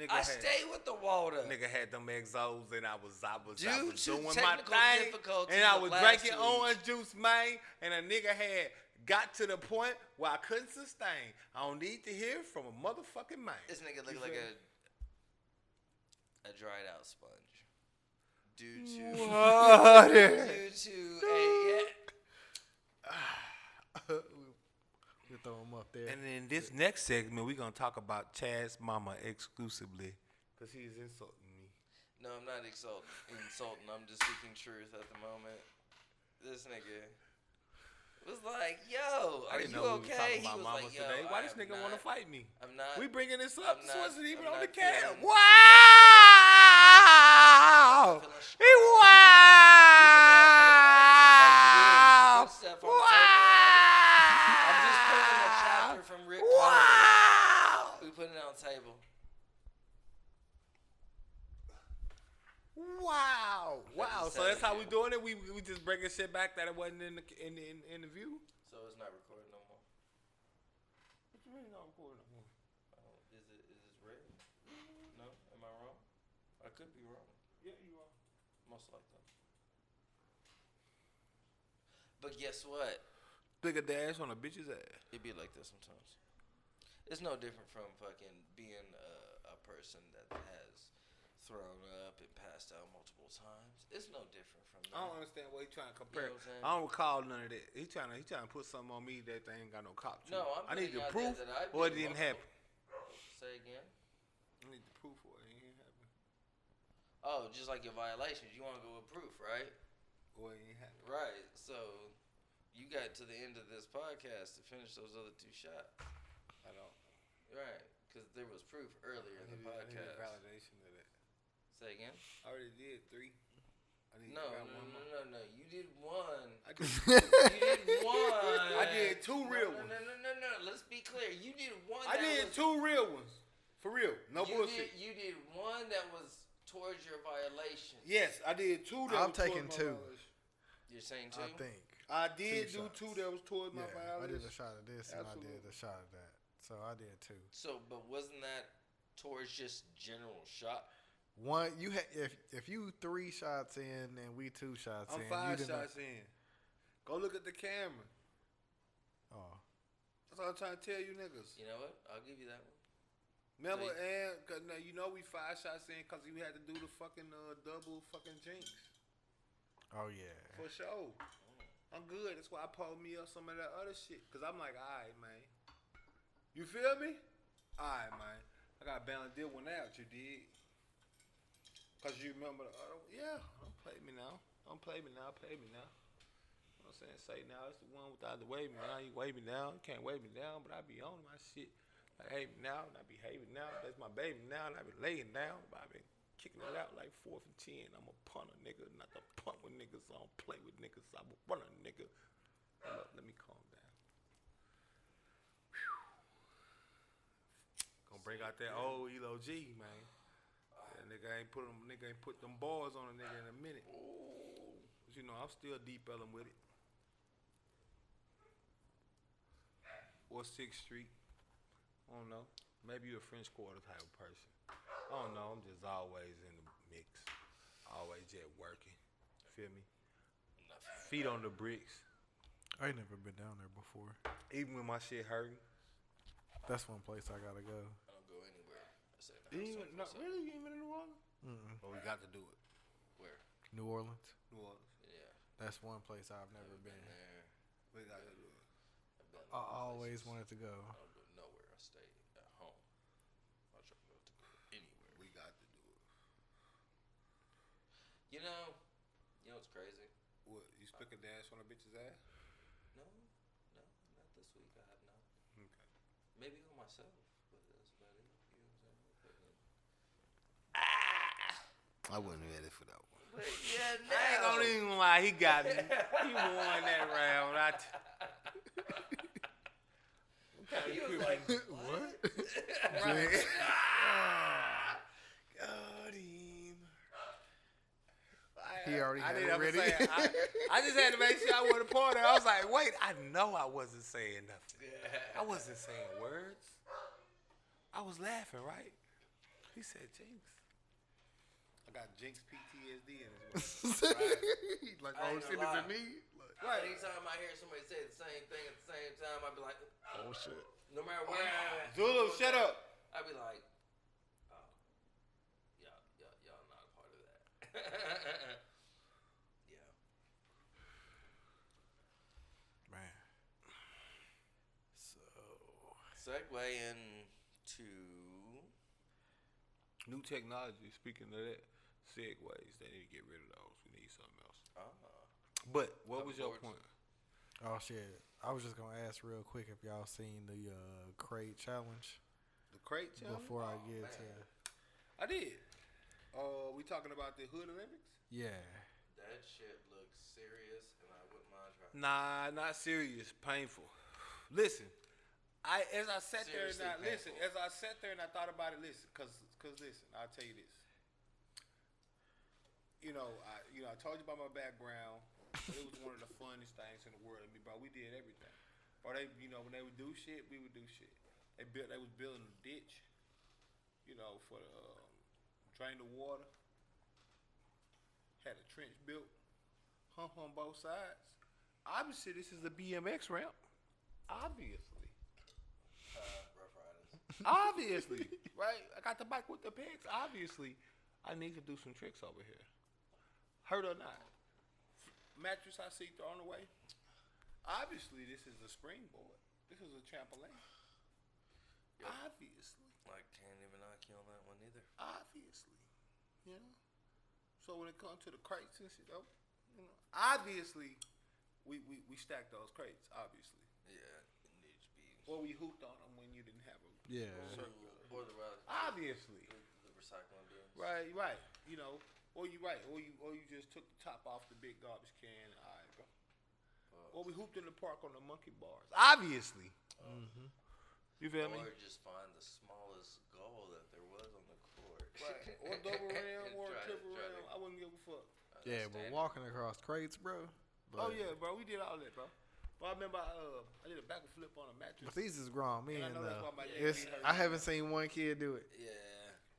I stay with the water. Nigga had them exos and I was Due doing to my technical thing difficulties and I of was last drinking week. orange juice, man, and a nigga had got to the point where I couldn't sustain. I don't need to hear from a motherfucking man. This nigga look like a dried out sponge. Due to We throw him up there. And in this next segment, we're going to talk about Chad's mama exclusively because he's insulting me. No, I'm not insulting. I'm just speaking truth at the moment. This nigga was like, yo, are you okay? He was like, yo, today. Why this nigga want to fight me? I'm not. We bringing this up. This wasn't even on the feeling- cam. I'm Wow! feeling strong. Wow! I'm just putting a chapter from Rick Wow! We put it on the table. Wow! Wow! So that's how we doing it. We just bringing shit back that it wasn't in the interview. So it's not recorded no more. What you mean not recording no more? Is this red? No, am I wrong? I could be wrong. Yeah, you are. Most likely. But guess what? Stick a dash on a bitch's ass. It be like this sometimes. It's no different from fucking being a person that has thrown up and passed out multiple times. It's no different from that. I don't understand what he's trying to compare. You know what I'm saying? I don't recall none of that. He trying to put something on me that they ain't got no cop to. No, I'm I need the putting out proof there that I or it did didn't multiple- happen. Say again. I need the proof or it ain't happen. Oh, just like your violations, you want to go with proof, right? Or it ain't happen. Right. So you got to the end of this podcast to finish those other 2 shots. I don't. Right. Because there was proof earlier in the I need podcast. validation of that. Say again. I already did 3. I need No. one more. No. You did 1. I did. You did 1. I did 2 real ones. No. Let's be clear. You did 1. I did 2 real ones. For real. No bullshit. You did 1 that was towards your violation. Yes, I did 2 that I'm was taking towards 2. my violation. You're saying 2? I think. I did 2 do shots. 2 that was towards my Yeah, violation. I did a shot of this and I Absolutely. did a shot of that. So I did 2. So, but wasn't that towards just general shot? One, you if you 3 shots in and we 2 shots I'm in, 5 you didn't. shots in. Go look at the camera. Oh, what I'm trying to tell you niggas. You know what? I'll give you that one. Remember, So and cause now, you know we 5 shots in because you had to do the fucking double fucking jinx. Oh yeah. For sure. I'm good. That's why I pulled me up some of that other shit. Because I'm like, all right, man. You feel me? All right, man. I got to balance this one out, you dig? Because you remember the other one. Yeah, don't play me now. Don't play me now. Play me now. You know what I'm saying? Say now, it's the one without the wave me now. You wave me down. You can't wave me down, but I be on my shit. I hate me now, and I be hating now. That's my baby now, and I be laying down, but I been kicking it out like 4th and 10. I'm a punter, nigga. Not to punt with niggas. I don't play with niggas. I'm a runner, nigga. Look, let me calm down. Whew. Gonna bring out that old ELO G, man. That nigga ain't put them bars on a nigga in a minute. But you know, I'm still deep elling with it. Or 6th Street. I don't know. Maybe you're a French Quarter type of person. I don't know. I'm just always in the mix. Always just working. Feel me? Feet on the bricks. I ain't never been down there before. Even when my shit hurting. That's one place I gotta go. I don't go anywhere. I say No, really? You ain't been in New Orleans? Well, we got to do it. Where? New Orleans. New Orleans. Yeah. That's one place I've never been. There. We got to do it. I've been I other always places. wanted to go. I don't go nowhere. I stay at home. I try to go anywhere. We got to do it. You know what's crazy? What? You spick a dash on a bitch's ass? No, not this week. I have not. Okay. Maybe on myself, but that's about it. You know what I'm saying? I wasn't ready for that one. But yeah, no. I ain't gonna even lie. He got me. He won that round. He was like, what? Right. Got him. He already had it didn't ready. say it. I just had to make sure I wasn't a part of it. I was like, wait, I know I wasn't saying nothing. I wasn't saying words. I was laughing, right? He said jinx. I got jinx PTSD in his way. He's like, I oh ain't shit, gonna is lie. it me? Right. Anytime I hear somebody say the same thing at the same time, I'd be like, Oh shit. no matter where I'm at. Zulu, shut up. I'd be like, oh, y'all not a part of that. Yeah. Man. So Segue into New technology. Speaking of that, segways. They need to get rid of those. We need something else. But what was your point? oh shit. I was just gonna ask real quick if y'all seen the crate challenge The crate challenge? before I get to I did. We talking about the Hood Olympics? yeah. that shit looks serious, and I wouldn't mind trying. Nah, not serious. Painful. Listen, as I sat there Seriously and I thought about it. Listen, cause listen, I'll tell you this. I told you about my background. But it was one of the funnest things in the world. Bro, we did everything. Bro, when they would do shit, we would do shit. They was building a ditch, for the drain the water. Had a trench built, hump on both sides. Obviously, this is a BMX ramp. Obviously. Rough Riders. Obviously, right? I got the bike with the pegs. Obviously, I need to do some tricks over here. Hurt or not. Mattress I see thrown away. Obviously, this is a springboard. This is a trampoline. Yep. Obviously. I can't even knock you on that one either. Obviously. So when it comes to the crates and shit, obviously, we stacked those crates, obviously. Yeah, it needs to be. Or we hooped on them when you didn't have a circular. Or the Obviously. the recycling bins. Right. Or you just took the top off the big garbage can. All right, bro. Or we hooped in the park on the monkey bars. Obviously. You feel me? Or just find the smallest goal that there was on the court. Right. Or double rim or Try to- triple try to- rim. I wouldn't give a fuck. Yeah, but walking across crates, bro. Oh yeah, bro. We did all that, bro. But I remember I did a back flip on a mattress. But these is grown men. And I know that's why my neck It's, be hurting. I haven't seen one kid do it. Yeah.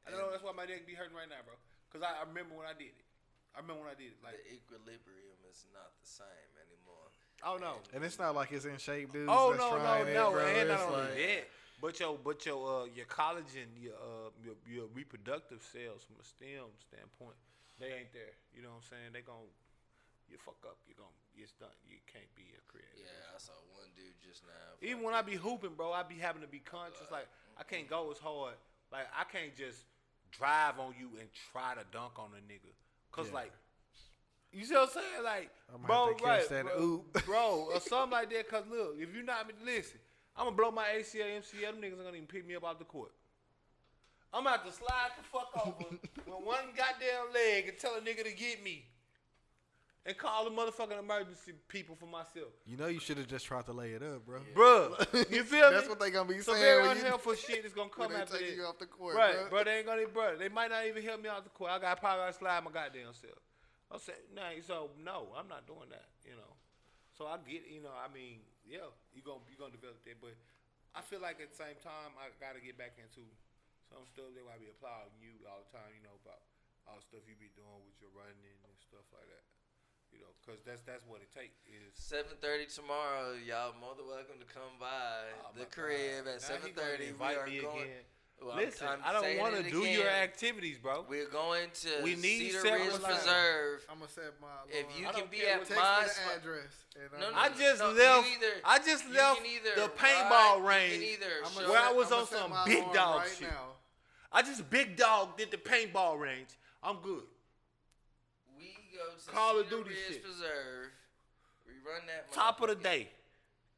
I know that's why my neck be hurting right now, bro. Cause I remember when I did it. Like The equilibrium is not the same anymore. Oh no. And it's not like it's in shape, dudes. Oh that's no, trying it, bro. and not It's only like, that, but your collagen, your reproductive cells from a STEM standpoint, they ain't there. You know what I'm saying? You fuck up. It's done. You can't be a creator. Yeah, I saw one dude just now. Even when I be hooping, bro, I be having to be conscious. Like I can't go as hard. Like I can't just drive on you and try to dunk on a nigga, cause like. You see what I'm saying? Like, bro, right, bro, or something like that. Cause look, if you not listen, I'm gonna blow my ACL, MCL. Them niggas are gonna even pick me up off the court. I'm about to slide the fuck over with one goddamn leg and tell a nigga to get me, and call the motherfucking emergency people for myself. You know, you should have just tried to lay it up, bro. Yeah. Bro, you feel me? That's what they gonna be Some saying. very when you- unhelpful shit is gonna come when they after take this. you off the court, Right, bro. They ain't gonna, bro. They might not even help me out the court. I probably gotta slide my goddamn self. I said, nah, so no, I'm not doing that, you know. So I get, I mean, yeah, you gonna develop that, but I feel like at the same time I gotta get back into some stuff that I be applauding you all the time, about all the stuff you be doing with your running and stuff like that. Cause that's what it takes is 7:30 tomorrow. Y'all more than welcome to come by the crib at 7:30. We are going. Well, listen, I I'm don't want to do your again. activities, bro. We're going to We need Cedar Ridge several lines. Preserve. I'm gonna set my alarm. If you I can don't be care at what- text my me the spot. address, and No, I'm no, I gonna- just no, left. you either- I just you left can either the ride, paintball you range can either I'ma show where I set- was I'ma on set some my big alarm dog right shit. now. I just big dog did the paintball range. I'm good. We go to Call of Cedar Duty Ridge shit. Preserve. We run that Top of the motherfucker. day.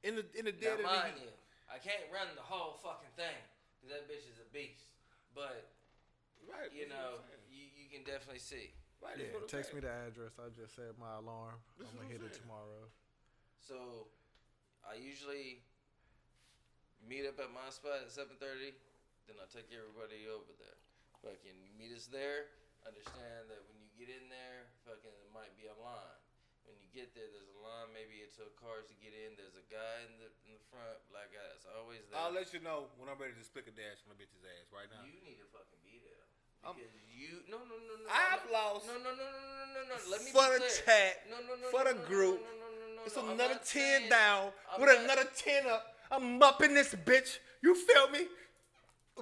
In the dead Now, of the mind heat. you, I can't run the whole fucking thing because that bitch is a beast. But Right. you that's know, what I'm saying. you can definitely see. Right, Yeah, that's what I'm text me saying. the address. I just set my alarm. This I'm is gonna hit what I'm it saying. tomorrow. So I usually meet up at my spot at 7:30. Then I take everybody over there. Fucking meet us there. Understand that when you get in there, fucking it might be a line. When you get there, there's a line. Maybe it took cars to get in. There's a guy in the front, black guy. That's always there. I'll let you know when I'm ready to split a dash on a bitch's ass right now. You need to fucking be there. I'm- Because no. I've lost. No. Let me For be the clear. chat, No. for the group. No. It's I'm another not 10 saying- down I'm with not- another 10 up. I'm up in this bitch. You feel me?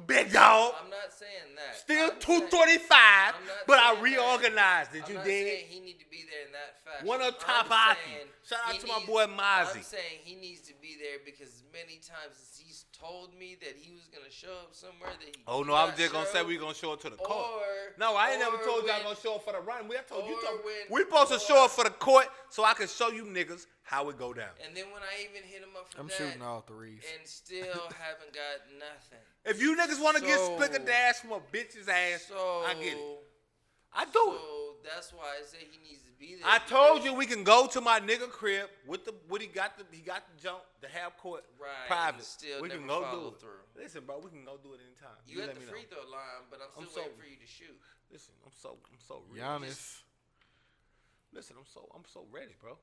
Big dog. I'm not saying that. Still I'm 235, I'm not but I saying that. reorganized it. I'm You not dig? saying he need to be there in that fashion. One of top I'm hockey. saying Shout out he to my needs- boy Mozzie. I'm saying he needs to be there because many times he's told me that he was gonna show up somewhere that he. Oh did no, I'm not just gonna say show, we gonna show up to the court. Or No, I ain't never or told y'all when- gonna show up for the run. I told you or when- we supposed to show up for the court so I can show you niggas how it go down. And then when I even hit him up for I'm that, shooting all threes. and still haven't got nothing. If you niggas want to get So- split a dash from a bitch's ass, So I get it. I do it. So that's why I say he needs to be there. I told because- you we can go to my nigga crib with he got the jump, the half court Right, private. and still we can never go follow do it. through. Listen, bro, we can go do it anytime. You at let the me free know. throw line, but I'm still so- waiting for you to shoot. Listen, I'm so ready. Giannis. Listen, I'm so ready, bro.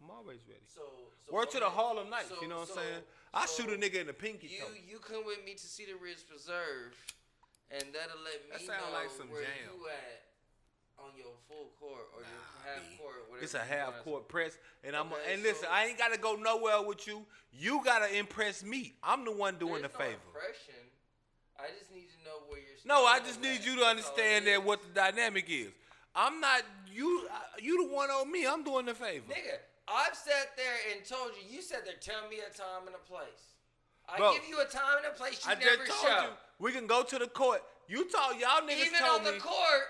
I'm always ready. So Word to the okay, Harlem Nights, so- you know what I'm so- saying? I so shoot a nigga in the pinky toe. You come with me to Cedar Ridge Preserve, and that'll let That me sound know like some where jam. you at on your full court or your half B. court, whatever. It's a you half wanna- court press, and Okay, and listen, so- I ain't gotta go nowhere with you. You gotta impress me. I'm the one doing There's the no favor. impression. I just need to know where you're. No, I standing just on need that. you to That's all understand it that is. what the dynamic is. I'm not you. You the one on me. I'm doing the favor. Nigga, I've sat there and told you. You sat there, tell me a time and a place. I Bro, give you a time and a place you I never just told show. you we can go to the court. You told y'all niggas Even told on the me. court,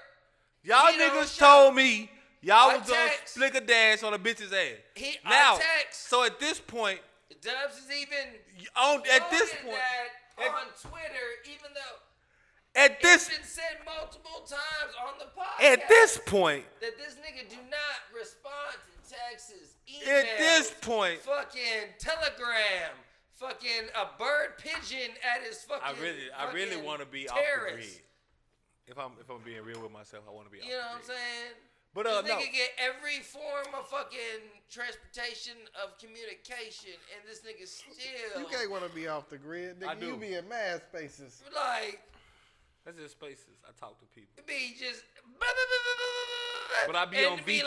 Y'all he don't niggas show. told me y'all I was gonna text. flick a dash on a bitch's ass. I Now, text. so at this point, Dubz is even at this quoted point, that at- on Twitter, even though at it's this been said multiple times on the podcast at this point, that this nigga do not respond to texts, emails, at this point, fucking telegram, fucking a bird pigeon at his fucking. I really fucking want to be terrace. off the grid. If I'm being real with myself, I want to be off You know the what I'm grid. saying? But This no, nigga get every form of fucking transportation of communication, and this nigga still You can't want to be off the grid, I nigga. do. You be in mad spaces. like that's just spaces. I talk to people. be just But I be on VP.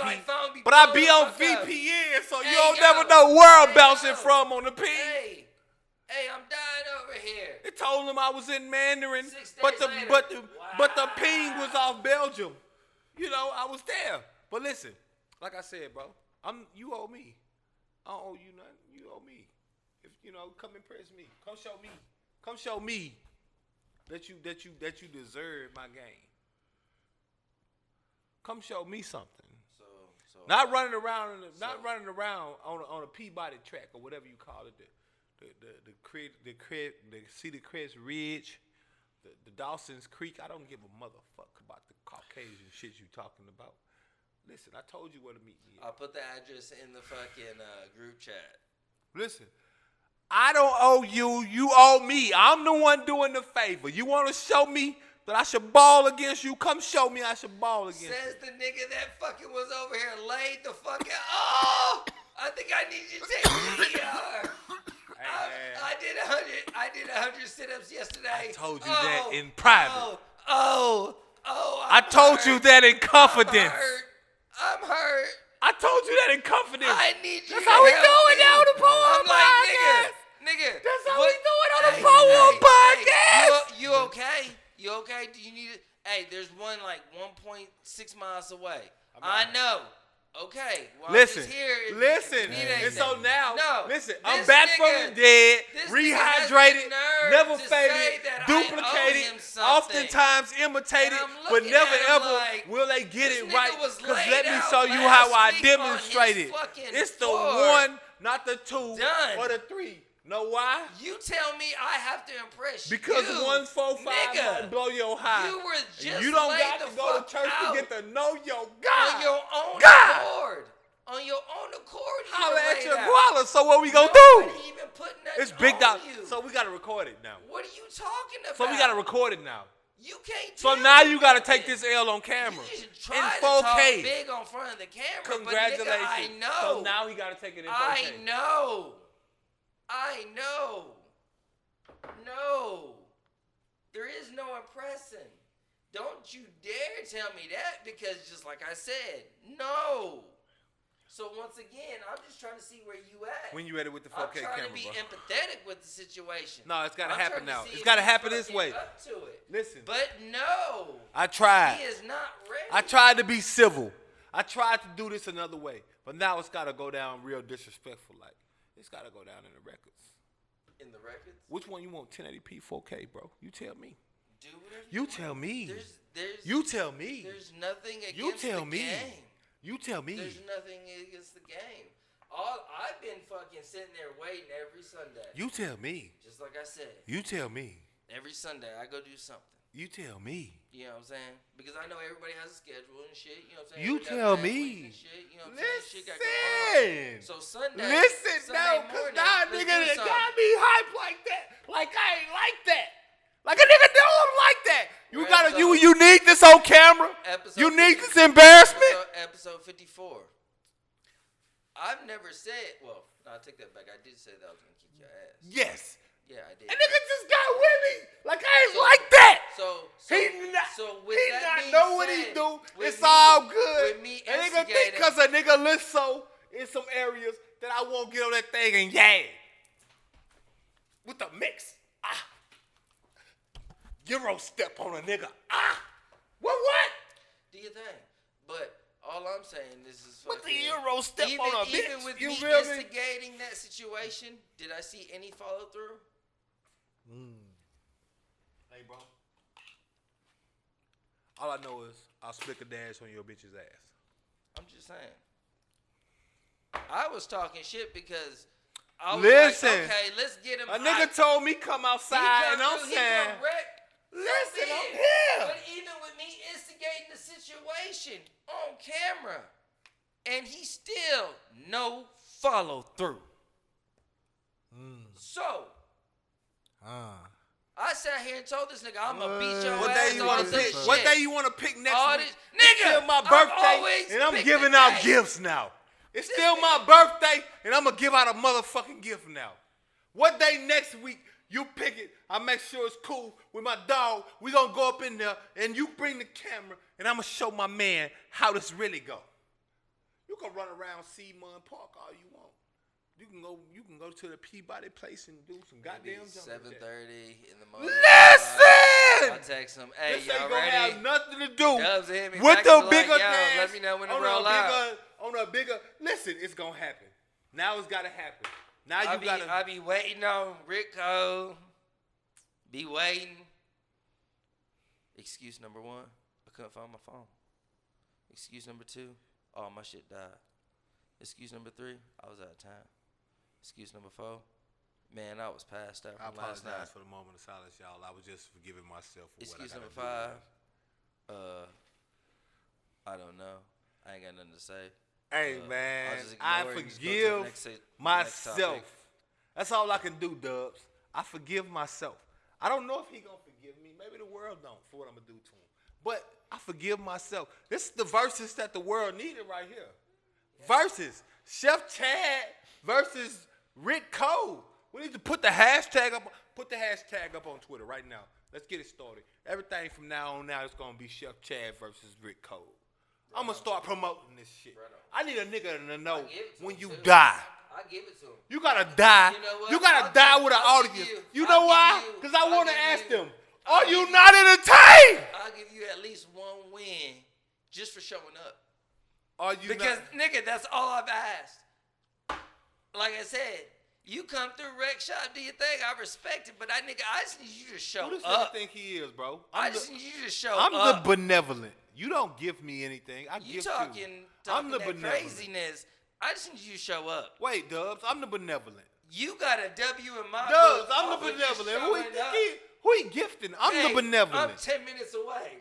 But I be on VPN, so you don't yo, never know where I'm hey, bouncing yo. from on the ping. Hey, I'm dying over here. They told him I was in Mandarin, 6 days but the later. but the ping was off Belgium. You know, I was there. But listen, like I said, bro, you owe me. I don't owe you nothing. You owe me. If you know, come impress me. Come show me. Come show me that you deserve my game. Come show me something. So Not running around on a Peabody track or whatever you call it. The Cedar Crest Ridge, the Dawson's Creek. I don't give a motherfuck about the Caucasian shit you talking about. Listen, I told you where to meet me at. I'll put the address in the fucking group chat. Listen, I don't owe you. You owe me. I'm the one doing the favor. You want to show me that I should ball against you? Come show me I should ball against you. Says the nigga that fucking was over here laid the fucking. Oh, I think I need you to take me to ER. I did 100 sit-ups yesterday. I told you that in private. I told you that in confidence. I'm hurt. I told you that in confidence. I need you. That's how we do it now on the I'm like, podcast. nigga. That's how we do it on the podcast. You okay? You okay? Do you need it? Hey, there's one like 1.6 miles away. I know. Okay. Well, listen. Listen. And so now, listen, I'm this back nigga- from the dead, this nigga rehydrated, has the nerve never to say faded, that I owe duplicated, him something. oftentimes imitated, And I'm but looking never at him ever like, will they get this it nigga right. was Because laid let me out show you last how I week on his demonstrated. fucking It's the floor. one, not the two, Done. or the three. Know why? You tell me I have to impress Because you. 145 nigga, might blow your high. You were just You don't laid got the to go to fuck church out to get to know your God. on your own God. accord. On your own accord, you Holla were at laid your out. guala. So what we gonna Nobody do? even put nothing It's big on dog. you. So we gotta record it now. What are you talking about? So we gotta record it now. You can't. So tell now me you gotta nothing. take this L on camera You should in try to talk 4K. big on front of the camera. Congratulations. But nigga, I know. So now he gotta take it in 4K. I know. No. There is no impressing. Don't you dare tell me that because just like I said, no. So once again, I'm just trying to see where you at. When you ready with the I'm 4K trying camera, to be bro? empathetic with the situation. No, it's gotta I'm happen trying to now. see It's if gotta he's happen this fucking way. Up to it. Listen. But no. I tried. He is not ready. I tried to be civil. I tried to do this another way. But now it's gotta go down real disrespectful. Like, it's gotta go down in the records. In the records? Which one you want 1080p 4K, bro? You tell me. Do whatever You tell me. There's You tell me. There's nothing against You tell the me. game. You tell me. There's nothing against the game. I've been fucking sitting there waiting every Sunday. You tell me. Just like I said. You tell me. Every Sunday I go do something. You tell me. You know what I'm saying? Because I know everybody has a schedule and shit. You know what I'm saying? You Everybody tell got bad me. weeks and shit, you know what I'm saying? Shit got going Listen. on. So Sunday. Listen, Sunday no, because morning, now let's nigga do that something. got me hype like that. Like I ain't like that. Like a nigga know I'm like that. You Right, gotta, so- you need this on camera. Episode You need 50 this embarrassment. Episode 54. I've never said, well, no, I take that back. I did say that I was going to kick your ass. Yes. Yeah, I did. And nigga just got with me. Like I ain't like that. So with he that not being know what said, he do. with It's me- all good. with me and nigga think instigating- because a nigga looks so in some areas that I won't get on that thing and yeah. With the mix. Euro step on a nigga. What? Do your thing. But all I'm saying is What the fucking- Euro step even, on a bitch? even with You me feel me? instigating that situation, did I see any follow through? Hey, bro. All I know is I'll split a dash on your bitch's ass. I'm just saying. I was talking shit because I was Listen. like, okay, let's get him A nigga hyped. told me come outside, and I'm saying, listen, I'm here. But even with me instigating the situation on camera, and he still no follow through. So I sat here and told this nigga, I'm gonna beat your What day ass you all want to this pick? shit. What day you want to pick next All week? this- It's nigga, still my I've birthday, always and I'm picked giving the out day. gifts now. It's still my birthday, and I'm gonna give out a motherfucking gift now. What day next week You pick it. I make sure it's cool with my dog. We gonna go up in there, and you bring the camera, and I'm gonna show my man how this really go. You can run around Seamon Park all you want. You can go to the Peabody place and do some goddamn jumping. 7:30 in the morning. Listen! I'll text him. Hey, This y'all ain't gonna ready? have nothing to do Dubz hit me with back the and be like, bigger yo, dance. let me know when to on roll a out. bigger, on a bigger. Listen, it's gonna happen. Now it's gotta happen. Now you gotta. I be waiting on Rico. Be waiting. Excuse number 1, I couldn't find my phone. Excuse number 2, oh, my shit died. Excuse number 3, I was out of time. Excuse number 4, man, I was passed out I from last night. apologize for the moment of silence, y'all. I was just forgiving myself for Excuse what I number gotta 5, I don't know. I ain't got nothing to say. Hey I'll man, just I ignore it and just go to the forgive next myself. topic. That's all I can do, Dubs. I forgive myself. I don't know if he gonna forgive me. Maybe the world don't for what I'm gonna do to him. But I forgive myself. This is the verses that the world needed right here. Versus Chef Chad versus Rick Cole. We need to put the hashtag up. Put the hashtag up on Twitter right now. Let's get it started. Everything from now on now is gonna be Chef Chad versus Rick Cole. I'm gonna start promoting this shit. I need a nigga to know when you die. I give it to him. You gotta die. You know what? You gotta die with an I'll give audience. you- You know I'll why? give you- Because I I'll want to give ask you- them, I'll are give you you- not entertained? I'll give you at least one win just for showing up. Are you Because, not? nigga, that's all I've asked. Like I said, you come through Rec Shop, do your thing. I respect it, but I just need you to show Who does up. think he is, bro? I just need you to show I'm up. the benevolent. You don't give me anything. I You give talking I'm the that benevolent. craziness. I just need you to show up. Wait, Dubs, I'm the benevolent. You got a W in my Dubs, book. I'm off the of just benevolent. Who he showing think up. who he gifting? I'm Hey, the benevolent. I'm 10 minutes away.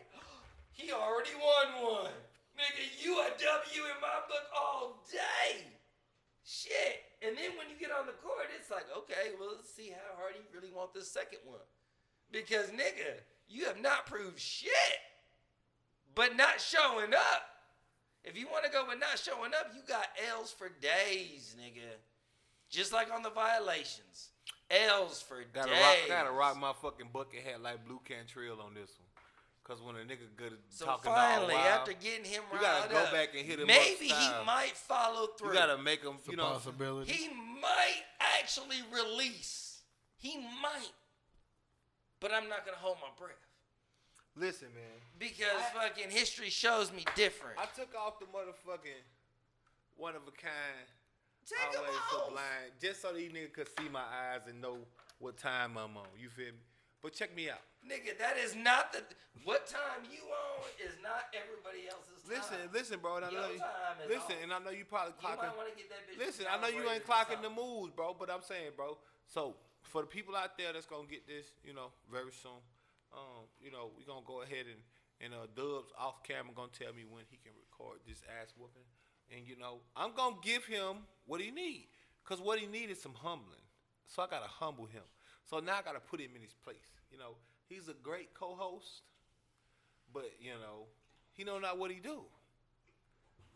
He already won one. Nigga, you a W in my book all day. Shit. And then when you get on the court, it's like, okay, well, let's see how hard you really want this second one. Because, nigga, you have not proved shit. But not showing up. If you want to go with not showing up, you got L's for days, nigga. Just like on the violations. L's for days. Gotta rock my fucking bucket hat like Blue Cantrell on this one. Cause when a nigga good at So talking finally, all wild, after getting him you riled gotta go up, back and hit him maybe up he style. might follow through. You gotta make him, It's a you know. possibility. He might actually release. He might. But I'm not going to hold my breath. Listen, man. Because fucking history shows me different. I took off the motherfucking one of a kind, Take him always off. sublime, just so these niggas could see my eyes and know what time I'm on. You feel me? But check me out. Nigga, that is not the... What time you on is not everybody else's time. Listen, bro. And I know Your time is listen, off. and I know you probably You clocking. might want to get that bitch... Listen, I know you ain't clocking the moves, bro. But I'm saying, bro. So for the people out there that's gonna get this, very soon, we gonna go ahead and Dubz off camera gonna tell me when he can record this ass whooping, and I'm gonna give him what he need, cause what he need is some humbling. So I gotta humble him. So now I gotta put him in his place. He's a great co-host, but he know not what he do.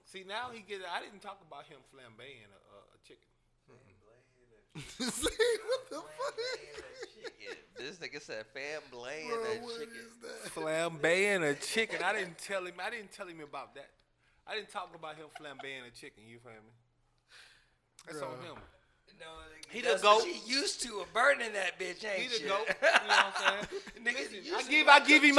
See, now I didn't talk about him flambeing a chicken. See, what the fuck? This nigga said flambeing Bro, that what chicken. is that? Flambeing a chicken. I didn't tell him about that. I didn't talk about him flambeing a chicken. You feel me? That's on him. No, He that's the goat. what you used to burning that bitch, ain't He the you? goat. You know what I'm saying? Niggas Listen, used to I give him.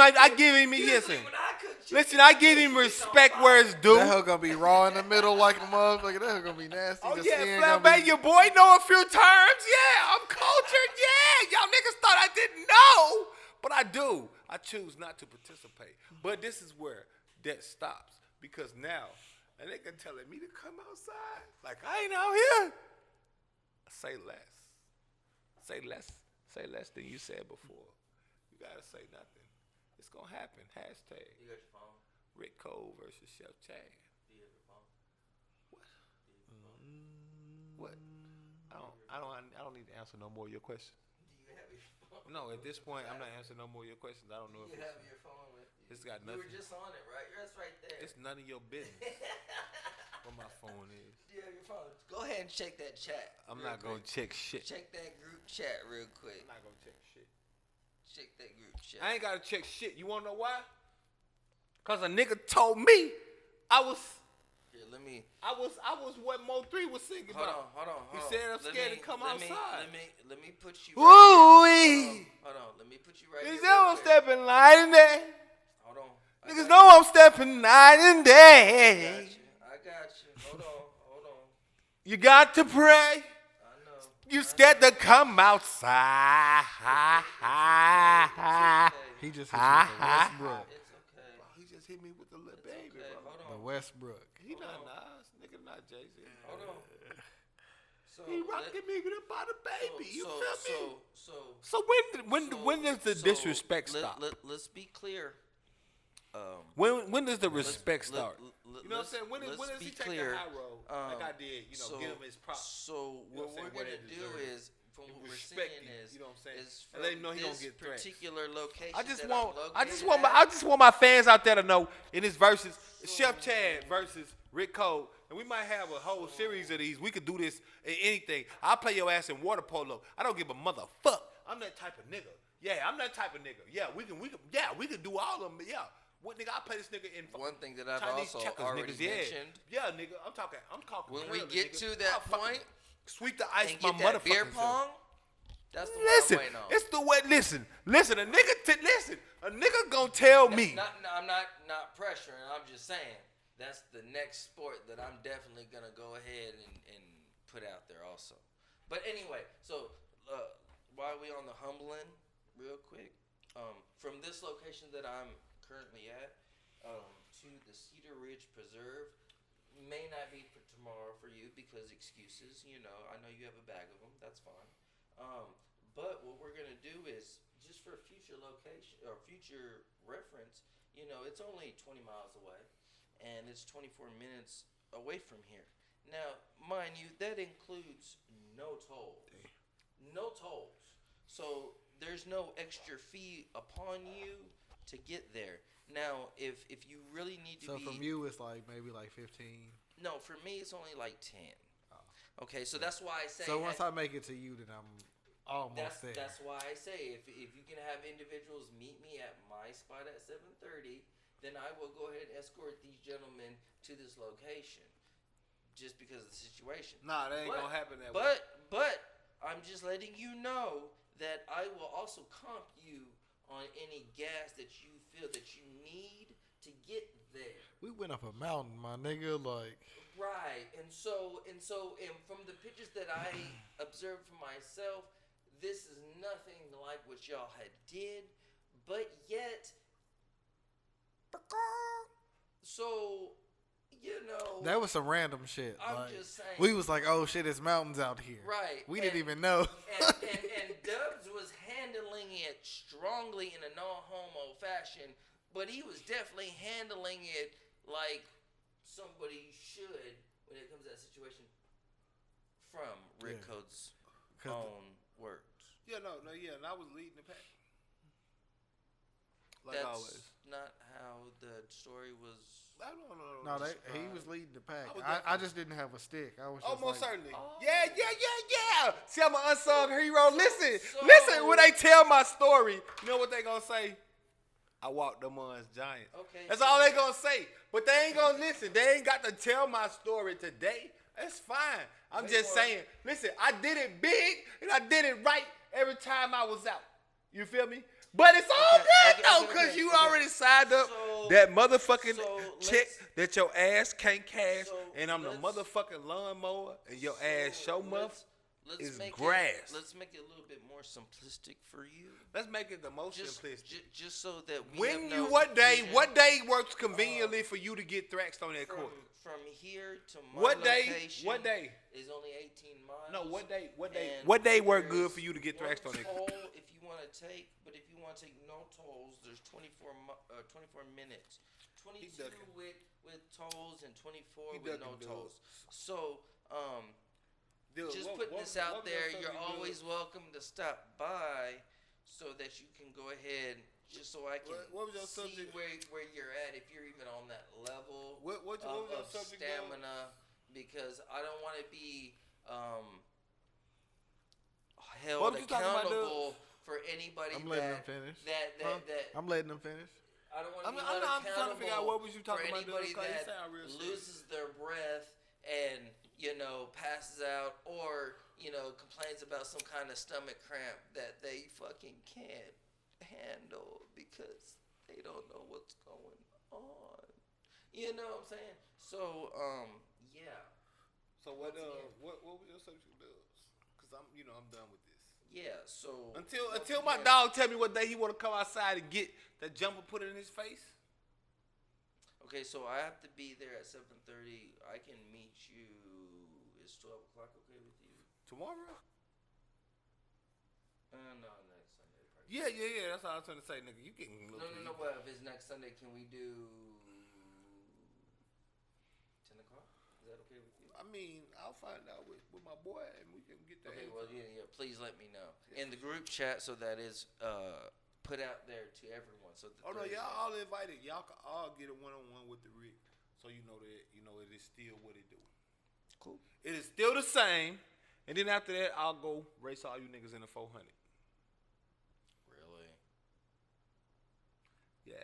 usually Listen. when I cook chicken, Listen, I give him respect where it's due. That hoe gonna be raw in the middle like a motherfucker. That hoe gonna be nasty. Oh The yeah, skin gonna flambe, be- your boy know a few terms. Yeah, I'm cultured. Yeah, y'all niggas thought I didn't know, but I do. I choose not to participate. But this is where that stops, because now a nigga telling me to come outside like I ain't out here. Say less. Say less than you said before. You gotta say nothing. It's gonna happen. Hashtag You got your phone? Rick Cole versus Chef Chad. Do you have your phone? What? I don't need to answer no more of your questions. Do you have your phone? No, at this point, I'm not answering no more of your questions. I don't know if You have your phone with you. it's got You nothing. were just on it, right? That's right there. It's none of your business. What my phone is. Yeah, your phone. Go ahead and check that chat. I'm real not gonna quick. check shit. Check that group chat real quick. I'm not gonna check shit. Check that group chat. I ain't gotta check shit. You wanna know why? Cause a nigga told me I was what Mo3 was singing about. Hold on. He said I'm scared to come outside. Let me put you. Woo-wee. Hold on. Let me put you right Niggas here. know I'm stepping night and day. Hold on. Niggas know I'm stepping night and day. I got you. Hold on. You got to pray. I know. You scared to come outside. He just hit you with the Westbrook. It's okay. He just hit me with the little baby, Okay, bro. hold The on. Westbrook. He not Nas. Nigga not Jay-Z. Hold on. So He rocking me about a baby. You feel me? So when does the disrespect stop? Let's be clear. When does the respect start? You You know what I'm saying? When does he take the high road like I did? You know, give him his props. So You know what what I'm we're saying, gonna what they do deserve. is, from what we're Respect seeing him, is, you know what I'm saying? is And from let him know he this gonna get threats. particular location. I just that want I'm I just located want my fans out there to know in this versus Chef Chad versus Rick Cole, and we might have a whole series of these. We could do this in anything. I'll play your ass in water polo. I don't give a motherfuck. I'm that type of nigga. Yeah, I'm that type of nigga. Yeah, we can do all of them. Yeah. What nigga? I play this nigga in One thing that I've Chinese also checkers, already niggas, mentioned. Yeah, nigga. I'm talking. When we curly, get nigga. to that I'll fucking point sweep the ice and my get that motherfucking beer self. pong, that's the one Listen, I'm waiting on. it's the way. Listen. A nigga gonna tell me. I'm not pressuring. I'm just saying that's the next sport that I'm definitely gonna go ahead and put out there also. But anyway, so while we on the humbling, real quick, from this location that I'm currently at to the Cedar Ridge Preserve, may not be for tomorrow for you because excuses. You know, I know you have a bag of them. That's fine. But what we're gonna do is just for future location or future reference. You know, it's only 20 miles away, and it's 24 minutes away from here. Now, mind you, that includes no tolls. No tolls. So there's no extra fee upon you to get there. Now, if you really need to So be... from you, it's like maybe like 15. No, for me, it's only like 10. Okay, so that's why I say... So once I make it to you, then I'm almost there. That's why I say if you can have individuals meet me at my spot at 7:30, then I will go ahead and escort these gentlemen to this location, just because of the situation. Nah, that ain't gonna happen that way. But I'm just letting you know that I will also comp you on any gas that you feel that you need to get there. We went up a mountain, my nigga. Like Right, and from the pictures that I observed for myself, this is nothing like what y'all had did, but yet, so, you know. that was some random shit. I'm like, just saying. we was like, oh shit, it's mountains out here. Right. We didn't even know. and Dubz was handling it strongly in a no-homo fashion, but he was definitely handling it like somebody should when it comes to that situation from Rick Code's own words. Yeah, and I was leading the pack. Like That's always. not how the story was. I don't know. No, he was leading the pack. was I just didn't have a stick. I was just Most like, certainly. Yeah. See, I'm an unsung hero. Listen so- when they tell my story. You know what they gonna say? I walked them on giants. Okay. That's all they gonna say. But they ain't gonna listen. They ain't got to tell my story today. That's fine. I'm just saying. Listen, I did it big and I did it right every time I was out. You feel me? But it's all good though, cause you already signed up that motherfucking check that your ass can't cash, and I'm the motherfucking lawnmower, and your ass show muff is grass. Let's make it a little bit more simplistic for you. Let's make it the most simplistic. Just so that we When have you no what day confusion. works conveniently for you to get thrashed on that court? From here to my What day? location What day? is only 18 miles. No, what day? And What day work there's good for you to get thrashed on one that court? toll if you want to take, but if you want to take no tolls, there's 24 minutes. 22 with tolls and 24 with no tolls. So, just putting this out there, you're always welcome to stop by so that you can go ahead, just so I can What was your see subject? where you're at, if you're even on that level What was your of subject? stamina, because I don't want to be held What was you talking about, accountable for anybody I'm letting them finish. that I'm letting them finish. I don't want to be I'm held trying to figure out accountable what was you talking for about, anybody dude, 'cause you that sound real serious. loses their breath and passes out, or complains about some kind of stomach cramp that they fucking can't handle because they don't know what's going on. You know what I'm saying? So yeah. So what was your subject, Dubz? Because I'm done with this. Yeah, so Until my dog tell me what day he want to come outside and get that jumper put in his face. Okay, so I have to be there at 7:30. I can meet you. Is 12 o'clock okay with you? Tomorrow? No, next Sunday. Probably. Yeah. That's all I was trying to say, nigga. You getting No. Well, if it's next Sunday, can we do 10 o'clock? Is that okay with you? I mean, I'll find out with my boy, and we can get that. Okay, well, yeah. Please let me know in the group chat, so that is put out there to everyone. So Oh no, y'all all invited. Y'all can all get a one-on-one with the Rick, so you know that it is still what it do. Cool. It is still the same, and then after that, I'll go race all you niggas in the 400. Really? Yeah.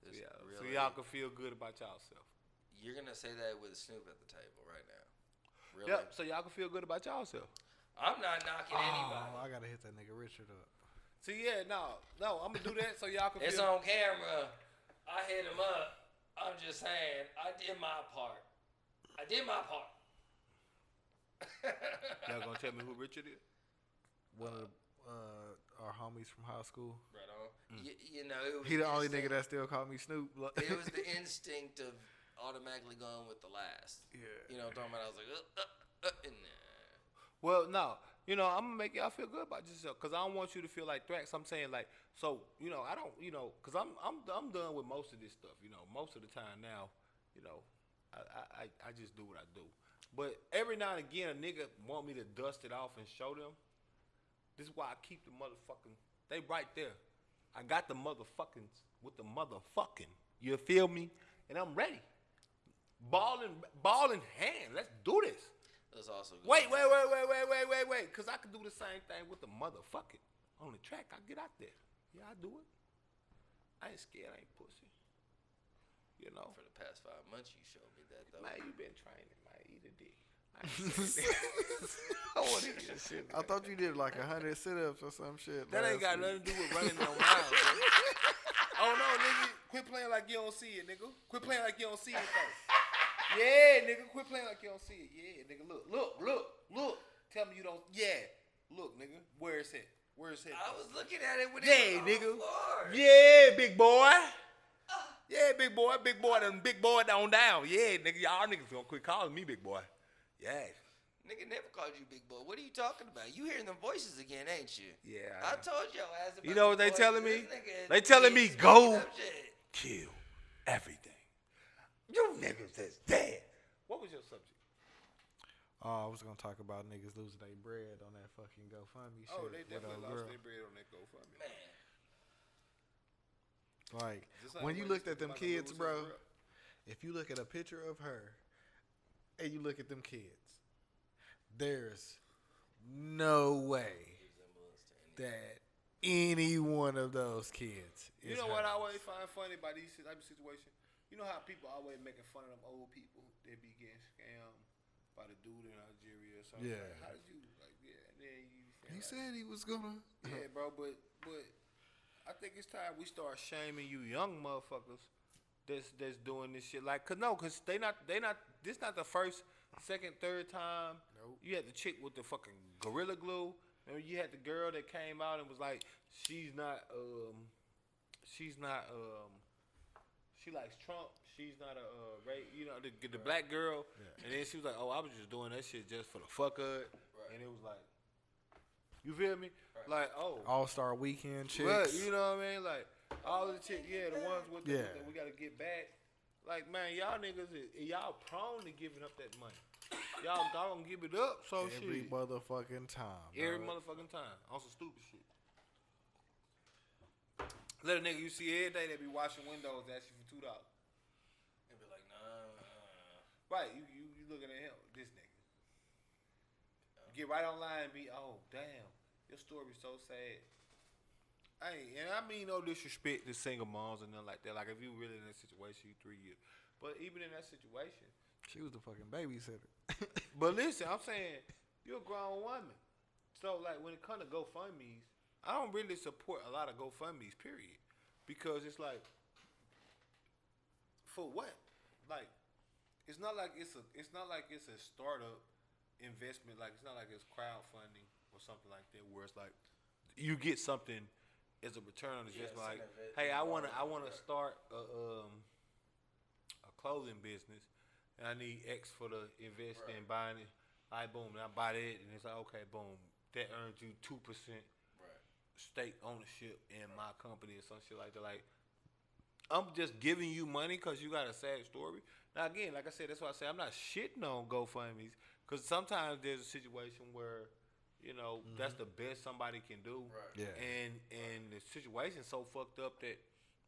This So really- y'all can feel good about y'allself. You're gonna say that with Snoop at the table right now. Really? Yep. So y'all can feel good about y'allself. I'm not knocking anybody. Oh, I gotta hit that nigga Richard up. See, yeah, no, I'm gonna do that so y'all can It's feel. on camera. I hit him up. I'm just saying, I did my part. Y'all gonna tell me who Richard is? One of our homies from high school. Right on. It was He the only nigga instinct. that still called me Snoop. It was the instinct of automatically going with the last. Yeah. You know what I'm talking about? I was like, and Well, no, I'm gonna make y'all feel good about yourself, cause I don't want you to feel like threats. I'm saying like, so I don't, cause I'm done with most of this stuff. Most of the time now, I just do what I do. But every now and again, a nigga want me to dust it off and show them. This is why I keep the motherfucking. They right there. I got the motherfuckings with the motherfucking. You feel me? And I'm ready. Ball in hand. Let's do this. that's also good. Wait. Cause I can do the same thing with the motherfucking. On the track, I get out there. Yeah, I do it. I ain't scared, I ain't pussy. For the past 5 months, you showed me that though. Man, you been training, man. Eat a dick. I want to hear shit. I thought you did like 100 sit-ups or some shit. That ain't got last nothing week. to do with running no miles, man. Oh no, nigga. Quit playing like you don't see it, nigga. Quit playing like you don't see it, though. Yeah, nigga. Quit playing like you don't see it. Yeah, nigga. Look. Tell me you don't. Yeah. Look, nigga. Where is it? I was looking at it when Yeah, it was on nigga. the floor. Yeah, big boy. Yeah, big boy. Big boy on down. Yeah, nigga. Y'all niggas gonna quit calling me big boy. Yeah. Nigga never called you big boy. What are you talking about? You hearing them voices again, ain't you? Yeah. I told your ass about You know what the they voices. telling me? This nigga They telling me speaking go up shit. kill everything. You niggas is dead. What was your subject? Oh, I was gonna talk about niggas losing their bread on that fucking GoFundMe shit. Oh, they with definitely old lost girl. their bread on that GoFundMe. Man. Like Just like when you when looked you at them about to kids, lose bro. his breath. If you look at a picture of her and you look at them kids, there's no way that any one of those kids is You know what I hers. always find funny about these type of situations? You know how people always making fun of them old people that be getting scammed by the dude in Algeria or something. Yeah. Like, how did you and then you He like, said he was gonna. yeah, bro, but I think it's time we start shaming you young motherfuckers that's doing this shit. Like, cause they not this not the first, second, third time. Nope. You had the chick with the fucking Gorilla Glue. And you had the girl that came out and was like, she likes Trump. She's not the black girl. Yeah. And then she was like, oh, I was just doing that shit just for the fuck of it. Right. And it was like, you feel me? Right. Like, oh. All-Star Weekend chicks. Right, you know what I mean? Like, all the chicks, the ones with Yeah. that we got to get back. Like, man, y'all niggas, y'all prone to giving up that money. Y'all gonna give it up, so Every shit. motherfucking time. Every dog. motherfucking time on some stupid shit. Little nigga you see every day that be washing windows ask you for $2. And be like, nah. Right, you looking at him, this nigga. You get right online and be, oh damn, your story's so sad. Hey, and I mean no disrespect to single moms and nothing like that. Like if you really in that situation, you 3 years. But even in that situation, She was the fucking babysitter. but listen, I'm saying you're a grown woman. So like when it comes to GoFundMe's, I don't really support a lot of GoFundMe's, period. Because it's like, for what? Like, it's not like it's a startup investment. Like it's not like it's crowdfunding or something like that, where it's like you get something as a return on investment. Like, hey, I wanna start a clothing business, and I need X for the invest in buying it. All right, boom, and I buy it, and it's like, okay, boom, that earns you 2% stake ownership in my company or some shit like that. Like, I'm just giving you money because you got a sad story. Now, again, like I said, that's why I say I'm not shitting on GoFundMe's, because sometimes there's a situation where, you know, that's the best somebody can do. Right. Yeah. And the situation's so fucked up that,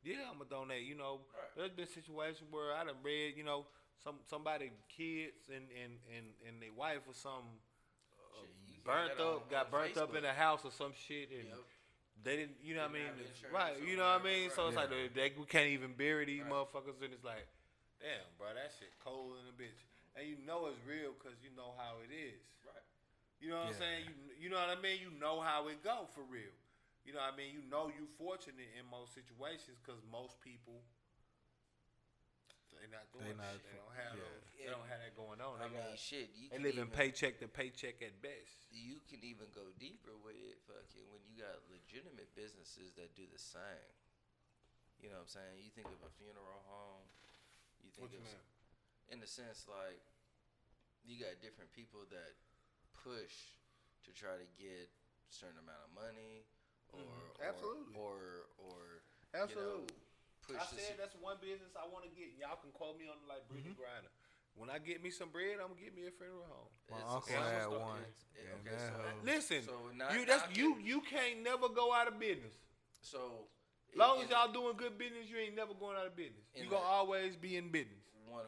yeah, I'm going to donate. You know, there's been situations where I done read, you know, somebody kids and their wife or something got burnt up in a house or some shit, and they didn't, you know what I mean? Right, you know what I mean? So it's like we can't even bury these motherfuckers, and it's like, damn, bro, that shit cold in a bitch. And you know it's real because you know how it is. Right. You know what I'm saying? You know what I mean? You know how it go for real. You know what I mean? You know you fortunate in most situations because most people, they not doing that. They don't have they don't have that going on. I mean, shit. They live in paycheck to paycheck at best. You can even go deeper with it, fucking, when you got legitimate businesses that do the same. You know what I'm saying? You think of a funeral home. You think of, in the sense, like, you got different people that push to try to get a certain amount of money, absolutely, or absolutely. You know, push. I said that's one business I want to get. Y'all can quote me on like Brittany Griner. When I get me some bread, I'm gonna get me a funeral home. My uncle had one. Okay, so listen, so you can't never go out of business. So long as y'all doing good business, you ain't never going out of business. You gonna always be in business. 100%.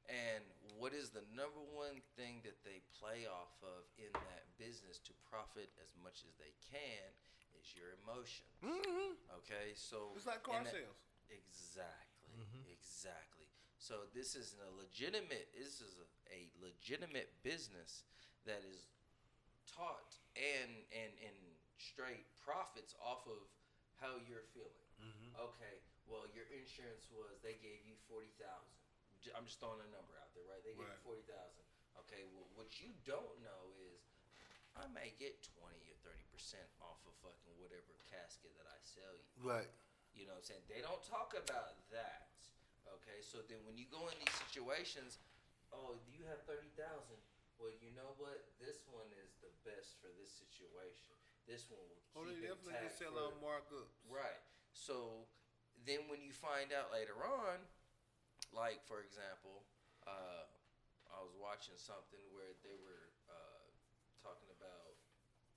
And what is the number one thing that they play off of in that business to profit as much as they can is your emotions. Okay, so it's like car sales. Exactly. Exactly. So this is a legitimate business that is taught and straight profits off of how you're feeling. Okay, well, your insurance was, they gave you $40,000. I'm just throwing a number out there, right? They gave you $40,000. Okay, well, what you don't know is I may get 20 or 30% off of fucking whatever casket that I sell you. Right. You know what I'm saying? They don't talk about that. Okay, so then when you go in these situations, oh, you have 30,000. Well, you know what? This one is the best for this situation. This one will keep it definitely tagged sell for on markups. Right. So then when you find out later on, like for example, I was watching something where they were talking about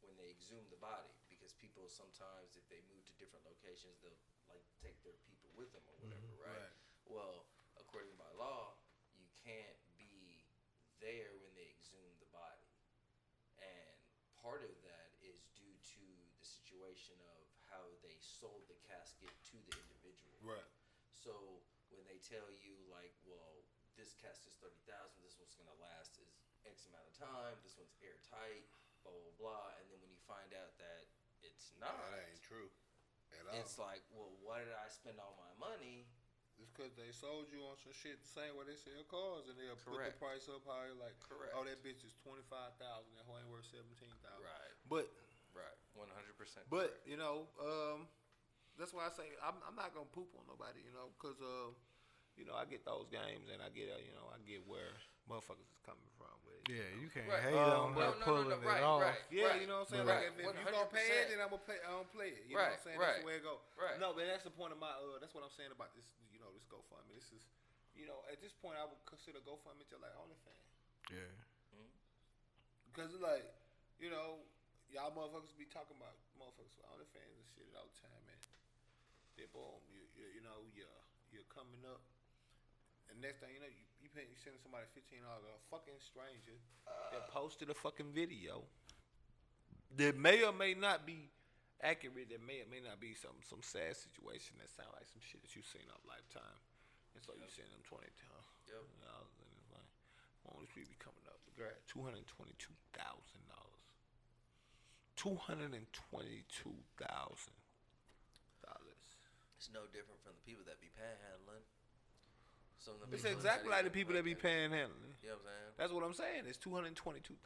when they exhume the body, because people sometimes, if they move to different locations, they'll like take their people with them or whatever, right? Well, according by law, you can't be there when they exhume the body, and part of that is due to the situation of how they sold the casket to the individual. Right. So when they tell you like, well, this casket's 30,000, this one's gonna last is X amount of time, this one's airtight, blah blah blah, and then when you find out that it's not, that ain't true at all. It's like, well, why did I spend all my money? It's because they sold you on some shit the same way they sell cars, and they'll put the price up higher. Like, oh, that bitch is 25,000. That hoe ain't worth 17,000. Right. But 100%. But you know, that's why I say I'm not gonna poop on nobody. You know, because you know, I get those games, and I get you know, I get where motherfuckers is coming from with it. Yeah, you can't hate on her pulling it off. Yeah, you know what I'm saying? Like, if you gonna pay it, then I'm gonna play it. You know what I'm saying? That's the way it go. Right. No, but that's the point of my that's what I'm saying about this. You know, this GoFundMe. This is, you know, at this point I would consider GoFundMe just like OnlyFans. Yeah. Because like, you know, y'all motherfuckers be talking about motherfuckers with OnlyFans and shit all the time, man. Then boom, you're coming up, and next thing you know, you sending somebody $15, a fucking stranger that posted a fucking video that may or may not be accurate, that may or may not be some sad situation that sound like some shit that you've seen on Lifetime, and so you send them $20. Yep. And it's like, all these people be coming up. The girl had $222,000. $222,000. It's no different from the people that be panhandling. Some of them It's exactly like the people that be panhandling. You know what I'm saying? That's what I'm saying. It's $222,000,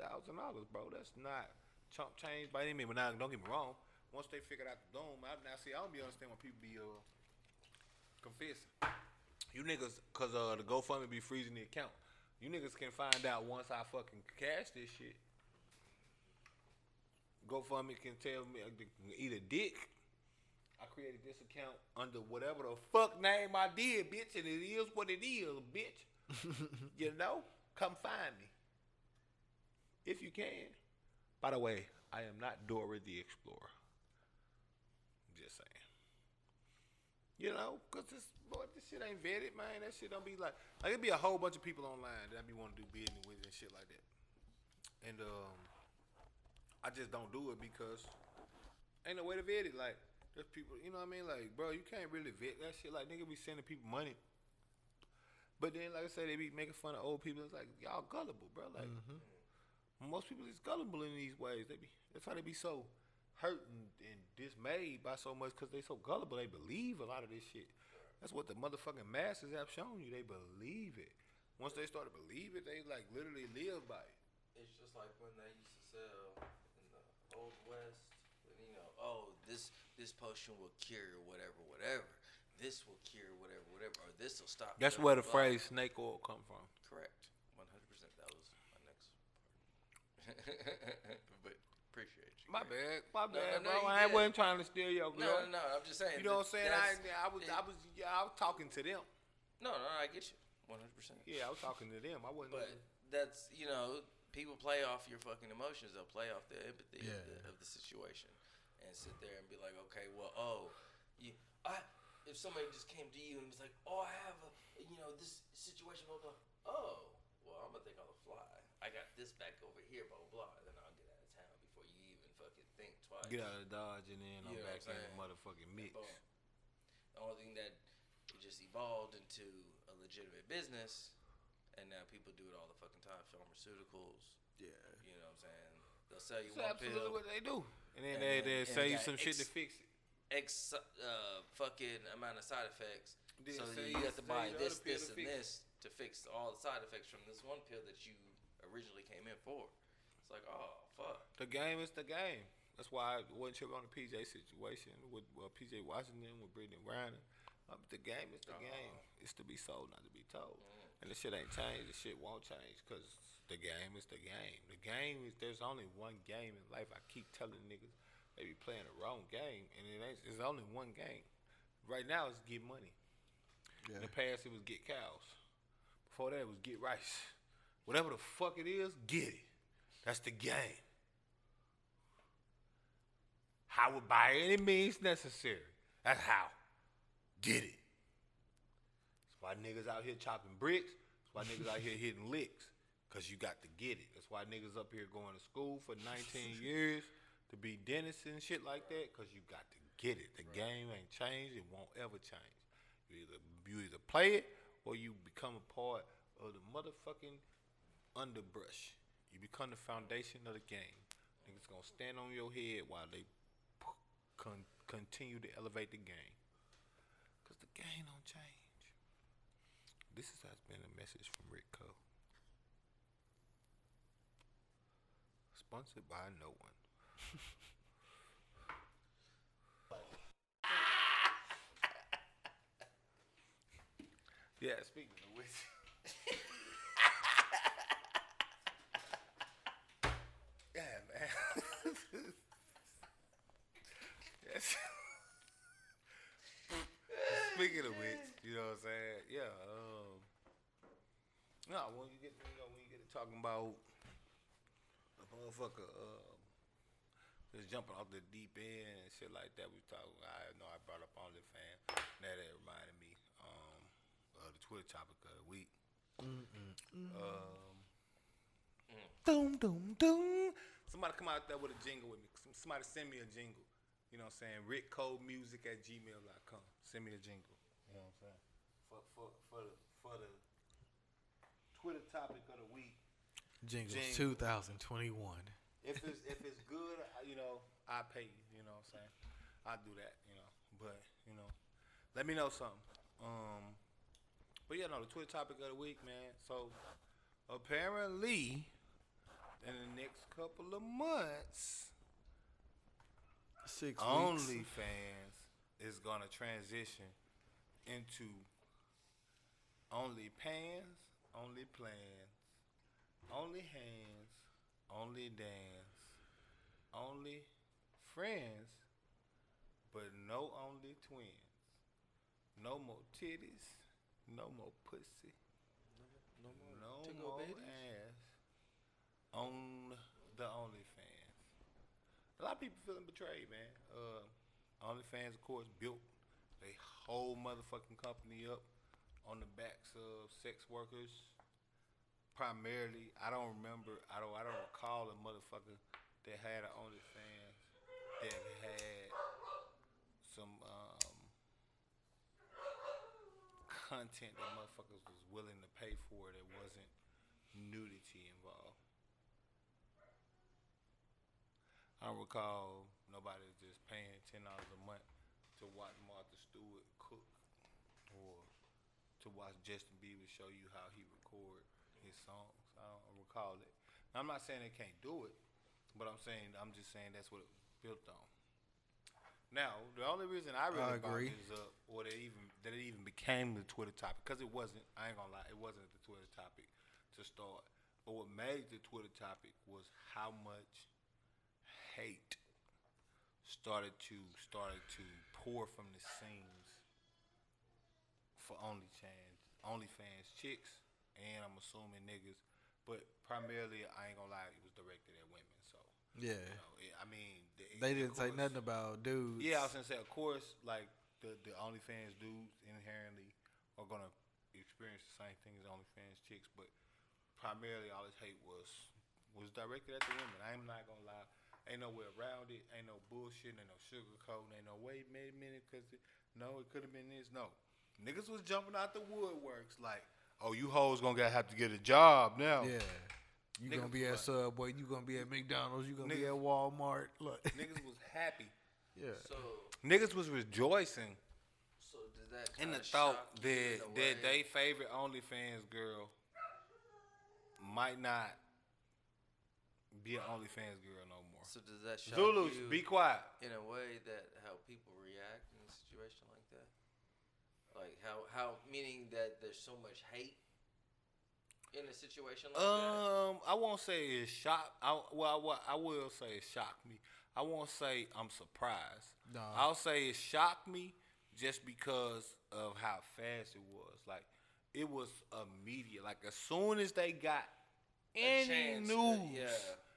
bro. That's not chump change by any means. But now, don't get me wrong. Once they figured out the dome, I don't be understand when people be confessing. You niggas, cause the GoFundMe be freezing the account. You niggas can find out once I fucking cash this shit. GoFundMe can tell me, eat a dick. I created this account under whatever the fuck name I did, bitch, and it is what it is, bitch. You know? Come find me. If you can. By the way, I am not Dora the Explorer. Just saying. You know? Because this shit ain't vetted, man. That shit don't be like it be a whole bunch of people online that I be wanting to do business with and shit like that. And I just don't do it because ain't no way to vet it. Like, there's people, you know what I mean? Like, bro, you can't really vet that shit. Like, nigga be sending people money. But then, like I say, they be making fun of old people. It's like, y'all gullible, bro. Like, most people is gullible in these ways. That's how they be so hurt and dismayed by so much because they so gullible. They believe a lot of this shit. That's what the motherfucking masses have shown you. They believe it. Once they start to believe it, they, like, literally live by it. It's just like when they used to sell in the Old West, you know, oh, this potion will cure whatever. This will cure whatever, or this will stop. That's where the phrase snake oil come from. Correct. 100%. That was my next part. But appreciate you. My bad, no, bro. I wasn't trying to steal your girl. No. I'm just saying. You know what I'm saying? I was talking to them. No, I get you. 100%. Yeah, I was talking to them. I wasn't. But that's, you know, people play off your fucking emotions. They'll play off the empathy of the situation and sit there and be like, okay, well, if somebody just came to you and was like, oh, I have this situation, blah, blah. Oh, well, I'm going to think on the fly. I got this back over here, blah, blah, blah. Then I'll get out of town before you even fucking think twice. Get out of Dodge and then I'm back in the motherfucking mix. The only thing that it just evolved into a legitimate business, and now people do it all the fucking time. Pharmaceuticals. Yeah. You know what I'm saying? They'll sell you one pill. That's absolutely what they do. And then they sell you some shit to fix it. Fucking amount of side effects. So you have to buy this, and this to fix all the side effects from this one pill that you originally came in for. It's like, oh, fuck. The game is the game. That's why I wasn't tripping on the PJ situation with PJ Washington, with Brittany Griner. The game is the game. It's to be sold, not to be told. And the shit ain't changed. The shit won't change because the game is the game. The game is, there's only one game in life. I keep telling niggas they be playing the wrong game, and it's only one game. Right now, it's get money. Yeah. In the past, it was get cows. Before that, it was get rice. Whatever the fuck it is, get it. That's the game. How it by any means necessary. That's how. Get it. That's why niggas out here chopping bricks. That's why niggas out here hitting licks. Because you got to get it. That's why niggas up here going to school for 19 years to be dentists and shit like that. Because you got to get it. The game ain't changed. It won't ever change. You either play it or you become a part of the motherfucking underbrush. You become the foundation of the game. Niggas gonna stand on your head while they continue to elevate the game. Because the game don't change. This has been a message from Rick Cole. Sponsored by no one. Yeah, speaking of which. Yeah, man. Yes. Speaking of which, you know what I'm saying? Yeah. No, when you get to talking about a motherfucker just jumping off the deep end and shit like that. We talk. I know I brought up OnlyFans. Now that reminded me of the Twitter topic of the week. Doom doom doom. Somebody come out there with a jingle with me. Somebody send me a jingle. You know what I'm saying? rickcodemusic@gmail.com. Send me a jingle. You know what I'm saying? For the Twitter topic of the week. Jingles 2021. If it's good, you know, I pay you. You know what I'm saying? I do that. You know, but you know, let me know something. But yeah, no, the Twitter topic of the week, man. So apparently, in the next couple of months, 6 weeks. OnlyFans is gonna transition into only pans, only plans, only hands, only dance, only friends, but no only twins. No more titties, no more pussy, no more ass on the OnlyFans. A lot of people feeling betrayed, man. OnlyFans, of course, built a whole motherfucking company up on the backs of sex workers. Primarily, I don't recall a motherfucker that had an OnlyFans that had some content that motherfuckers was willing to pay for that wasn't nudity involved. I don't recall nobody just paying $10 a month to watch Martha Stewart cook or to watch Justin Bieber show you how he record his songs. I don't recall it. Now, I'm not saying they can't do it, but I'm just saying that's what it was built on. Now, the only reason I really brought this up, or that it even became the Twitter topic, because it wasn't. I ain't gonna lie, it wasn't the Twitter topic to start. But what made the Twitter topic was how much hate started to pour from the seams for OnlyFans chicks, and I'm assuming niggas, but primarily I ain't gonna lie, it was directed at women. So yeah, you know, I mean, they didn't say nothing about dudes. Yeah, I was gonna say, of course, like the OnlyFans dudes inherently are gonna experience the same thing as OnlyFans chicks, but primarily all this hate was directed at the women. I'm not gonna lie. Ain't no way around it. Ain't no bullshit. Ain't no sugarcoating. Ain't no wait a minute, cause it could have been this. No, niggas was jumping out the woodworks like, oh, you hoes gonna have to get a job now. Yeah, you niggas gonna be at Subway. You gonna be at McDonald's. You gonna be at Walmart. Look, niggas was happy. Yeah. So niggas was rejoicing. So does that in the thought that they favorite OnlyFans girl might not be an OnlyFans girl no more. So does that shock Zulus, you be quiet. in a way that how people react in a situation like that? Like how meaning that there's so much hate in a situation like that? I won't say it shocked. I will say it shocked me. I won't say I'm surprised. No. I'll say it shocked me just because of how fast it was. Like, it was immediate. Like, as soon as they got any news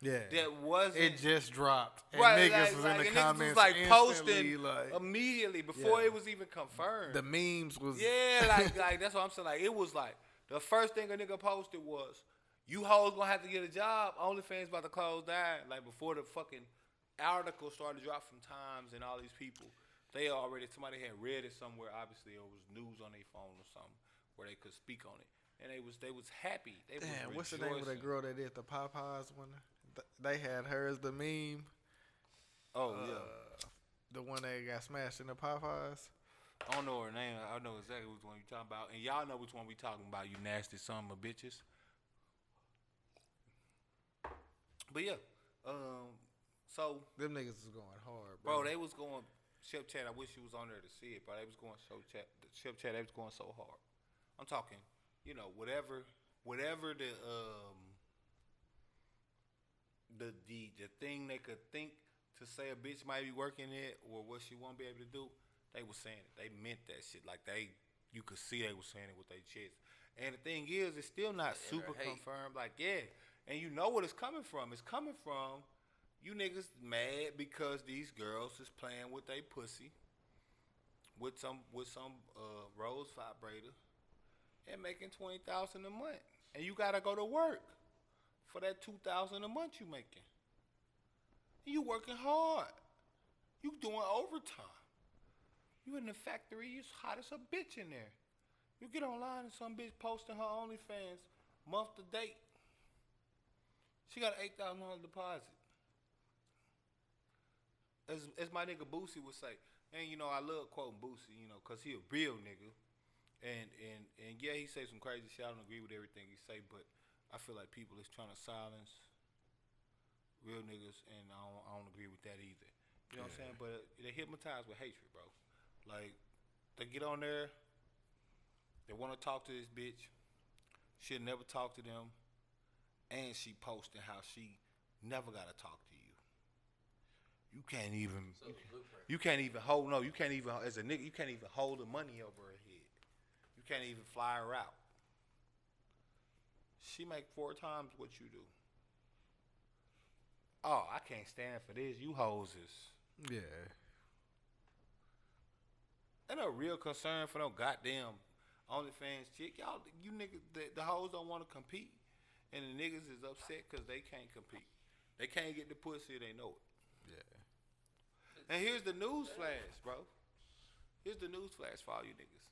that wasn't... It just dropped. And right, niggas was in the comments was posting immediately before it was even confirmed. The memes was... Yeah, like that's what I'm saying. Like, it was like, the first thing a nigga posted was, you hoes gonna have to get a job. OnlyFans about to close down. Like, before the fucking article started to drop from Times and all these people, somebody had read it somewhere. Obviously, it was news on their phone or something where they could speak on it, and they was happy. They Damn, was what's the name of that girl that did the Popeyes one? They had her as the meme. Oh yeah, the one that got smashed in the Popeyes. I don't know her name. I know exactly which one you talking about, and y'all know which one we talking about. You nasty son of bitches. But yeah, so them niggas was going hard, bro. They was going. Ship Chat, I wish you was on there to see it, but they was going Ship Chat, they was going so hard. I'm talking, whatever the thing they could think to say a bitch might be working it or what she won't be able to do, they was saying it. They meant that shit. Like, you could see they was saying it with their chest. And the thing is, it's still not super confirmed. Like, yeah, and you know what it's coming from. It's coming from You niggas mad because these girls is playing with they pussy with some Rose vibrator and making $20,000 a month, and you gotta go to work for that $2,000 a month you making. You working hard. You doing overtime. You in the factory. You hot as a bitch in there. You get online and some bitch posting her OnlyFans month to date. She got an $8,000 deposit. As my nigga Boosie would say, and you know I love quoting Boosie, you know, cause he a real nigga, and yeah, he say some crazy shit. I don't agree with everything he say, but I feel like people is trying to silence real niggas, and I don't agree with that either. You know what I'm saying? But they hypnotized with hatred, bro. Like they get on there, they want to talk to this bitch. She'll never talk to them, and she posting how she never gotta talk to you. You can't even. You can't even hold. No, you can't even. As a nigga, you can't even hold the money over her head. You can't even fly her out. She make 4 times what you do. Oh, I can't stand for this. You hoes is. Yeah. Ain't no real concern for no goddamn OnlyFans chick. Y'all, you niggas, the hoes don't want to compete, and the niggas is upset because they can't compete. They can't get the pussy. They know it. Yeah. And here's the news flash, bro. Here's the news flash for all you niggas.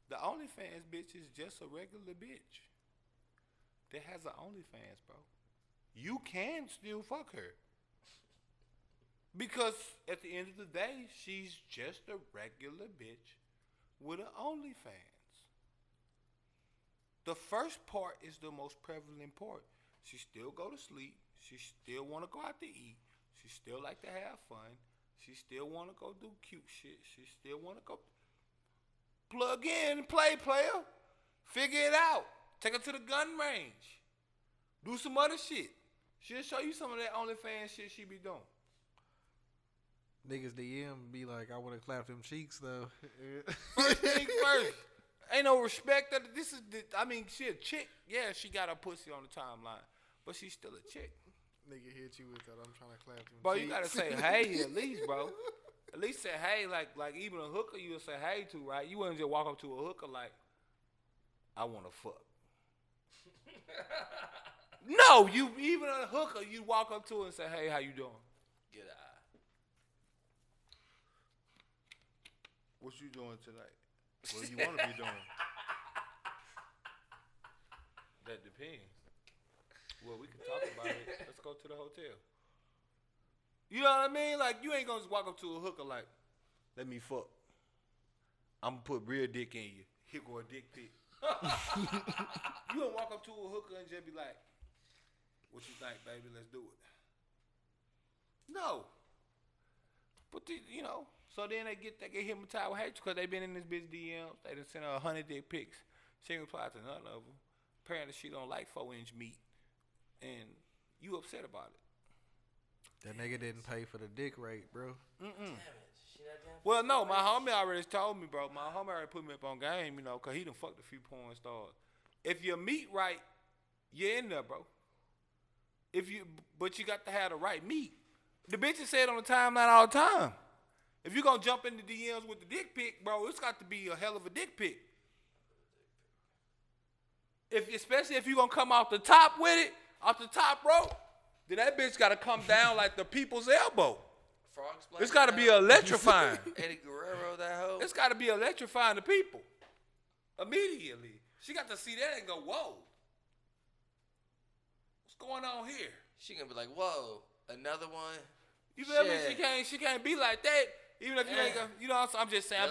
The OnlyFans bitch is just a regular bitch that has an OnlyFans, bro. You can still fuck her. Because at the end of the day, she's just a regular bitch with an OnlyFans. The first part is the most prevalent part. She still go to sleep. She still want to go out to eat. She still like to have fun. She still want to go do cute shit. She still want to go plug in and play, player. Figure it out. Take her to the gun range. Do some other shit. She'll show you some of that OnlyFans shit she be doing. Niggas DM be like, I want to clap them cheeks though. First thing first. Ain't no respect. She a chick. Yeah, she got her pussy on the timeline. But she's still a chick. Nigga hit you with that. I'm trying to clap them Bro, cheeks. you gotta say hey at least, bro. At least say hey, like even a hooker you would say hey to, right? You wouldn't just walk up to a hooker like, I wanna fuck. No, you even a hooker, you walk up to her and say, hey, how you doing? Good eye. What you doing tonight? What you wanna be doing? That depends. Well, we can talk about it. Let's go to the hotel. You know what I mean? Like, you ain't gonna just walk up to a hooker like, let me fuck. I'm gonna put real dick in you. Here go a dick pic. You don't walk up to a hooker and just be like, what you think, baby? Let's do it. No. But, so then they get hypnotized with hatred because they been in this bitch DMs. They done sent her 100 dick pics. She ain't replied to none of them. Apparently, she don't like 4-inch meat. And you upset about it. That nigga didn't pay for the dick rate, bro. Damn it. She not damn Well, no, my homie already told me, bro. My homie already put me up on game, because he done fucked a few porn stars. If your meat right, you're in there, bro. But you got to have the right meat. The bitches say it on the timeline all the time. If you gonna jump in the DMs with the dick pic, bro, it's got to be a hell of a dick pic. Especially if you gonna come off the top with it, off the top rope, then that bitch gotta come down like the people's elbow. Frog splash. It's gotta be electrifying. Eddie Guerrero, that hoe. It's gotta be electrifying the people. Immediately. She got to see that and go, whoa. What's going on here? She gonna be like, whoa, another one. You feel me? She can't be like that. Even if you ain't gonna, I'm just saying.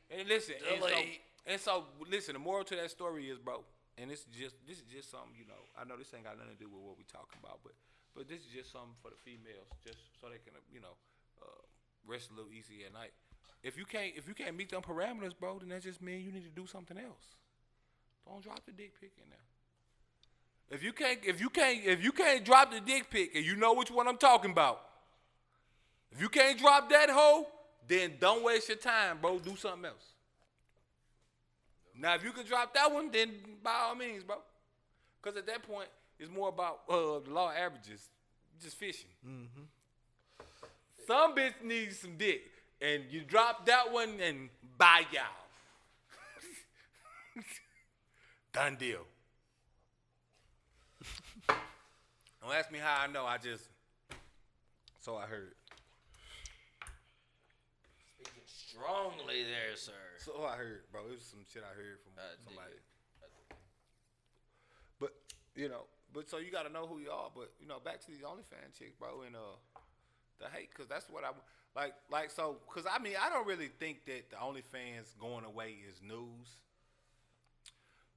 And listen, listen, the moral to that story is, bro, and this is just something, I know this ain't got nothing to do with what we talking about, but this is just something for the females, just so they can, rest a little easy at night. If you can't meet them parameters, bro, then that just means you need to do something else. Don't drop the dick pic in there. If you can't drop the dick pic, and you know which one I'm talking about, if you can't drop that hoe, then don't waste your time, bro. Do something else. Now, if you can drop that one, then by all means, bro. Because at that point, it's more about the law of averages. just fishing. Mm-hmm. Some bitch needs some dick, and you drop that one and bye y'all. Done deal. Don't ask me how I know. So I heard. Speaking strongly there, sir. So I heard, bro. It was some shit I heard from somebody. But so you gotta know who you are. But back to these OnlyFans chicks, bro, and the hate, cause that's what I like. So, cause I don't really think that the OnlyFans going away is news.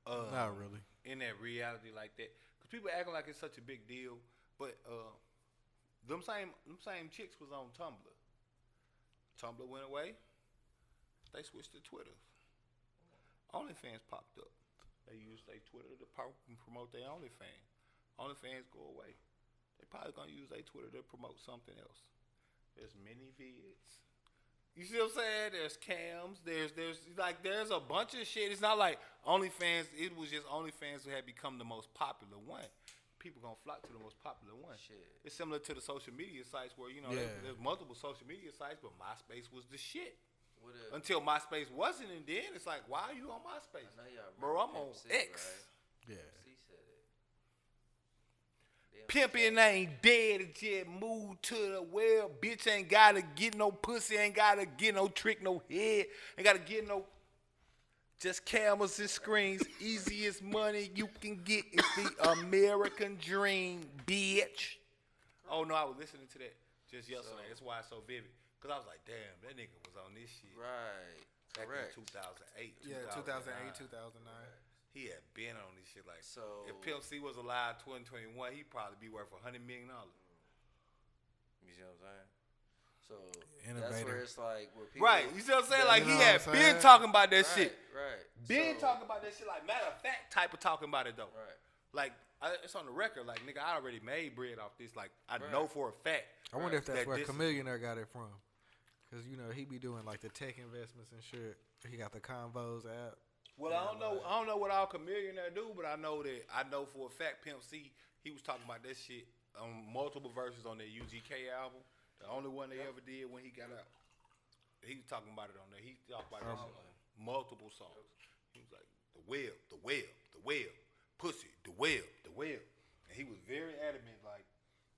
Not really. In that reality like that, cause people acting like it's such a big deal. But them same chicks was on Tumblr. Tumblr went away. They switched to Twitter. OnlyFans popped up. They used their Twitter to promote their OnlyFans. OnlyFans go away. They probably gonna use their Twitter to promote something else. There's mini vids. You see what I'm saying? There's cams. There's a bunch of shit. It's not like OnlyFans. It was just OnlyFans who had become the most popular one. People gonna flock to the most popular one. Shit. It's similar to the social media sites where there's multiple social media sites, but MySpace was the shit. Until MySpace wasn't, and then it's like, why are you on MySpace? I know y'all Bro, I'm on MC, X. Right? Yeah. MC said it. Pimpin' ain't dead, it just moved to the well. Bitch ain't gotta get no pussy, ain't gotta get no trick, no head, ain't gotta get no. Just cameras and screens, easiest money you can get is the American dream, bitch. Oh no, I was listening to that just yesterday. That's why it's so vivid. Cause I was like, damn, that nigga was on this shit. Right. Back Correct. in 2008. Yeah, 2008, 2009. He had been on this shit. Like, So- if Pimp C was alive 2021, he'd probably be worth $100 million. You see what I'm saying? So Innovator. that's where it's like where people Right. You see what I'm saying? Like, You he know had what I'm been saying? talking about that shit. Right. Been So- talking about that shit. Like, matter of fact type of talking about it, though. Right. Like, it's on the record. Like, nigga, I already made bread off this. Like, I Right. know for a fact. I wonder if that's that where this- Chameleonaire got it from. Because, he be doing, like, the tech investments and shit. He got the Convos app. Well, I don't know what all Chameleonaire do, but I know for a fact Pimp C, he was talking about that shit on multiple verses on that UGK album. The only one they ever did when he got out. He was talking about it on there. He talked about that shit on multiple songs. He was like, the web, pussy, the web. And he was very adamant, like,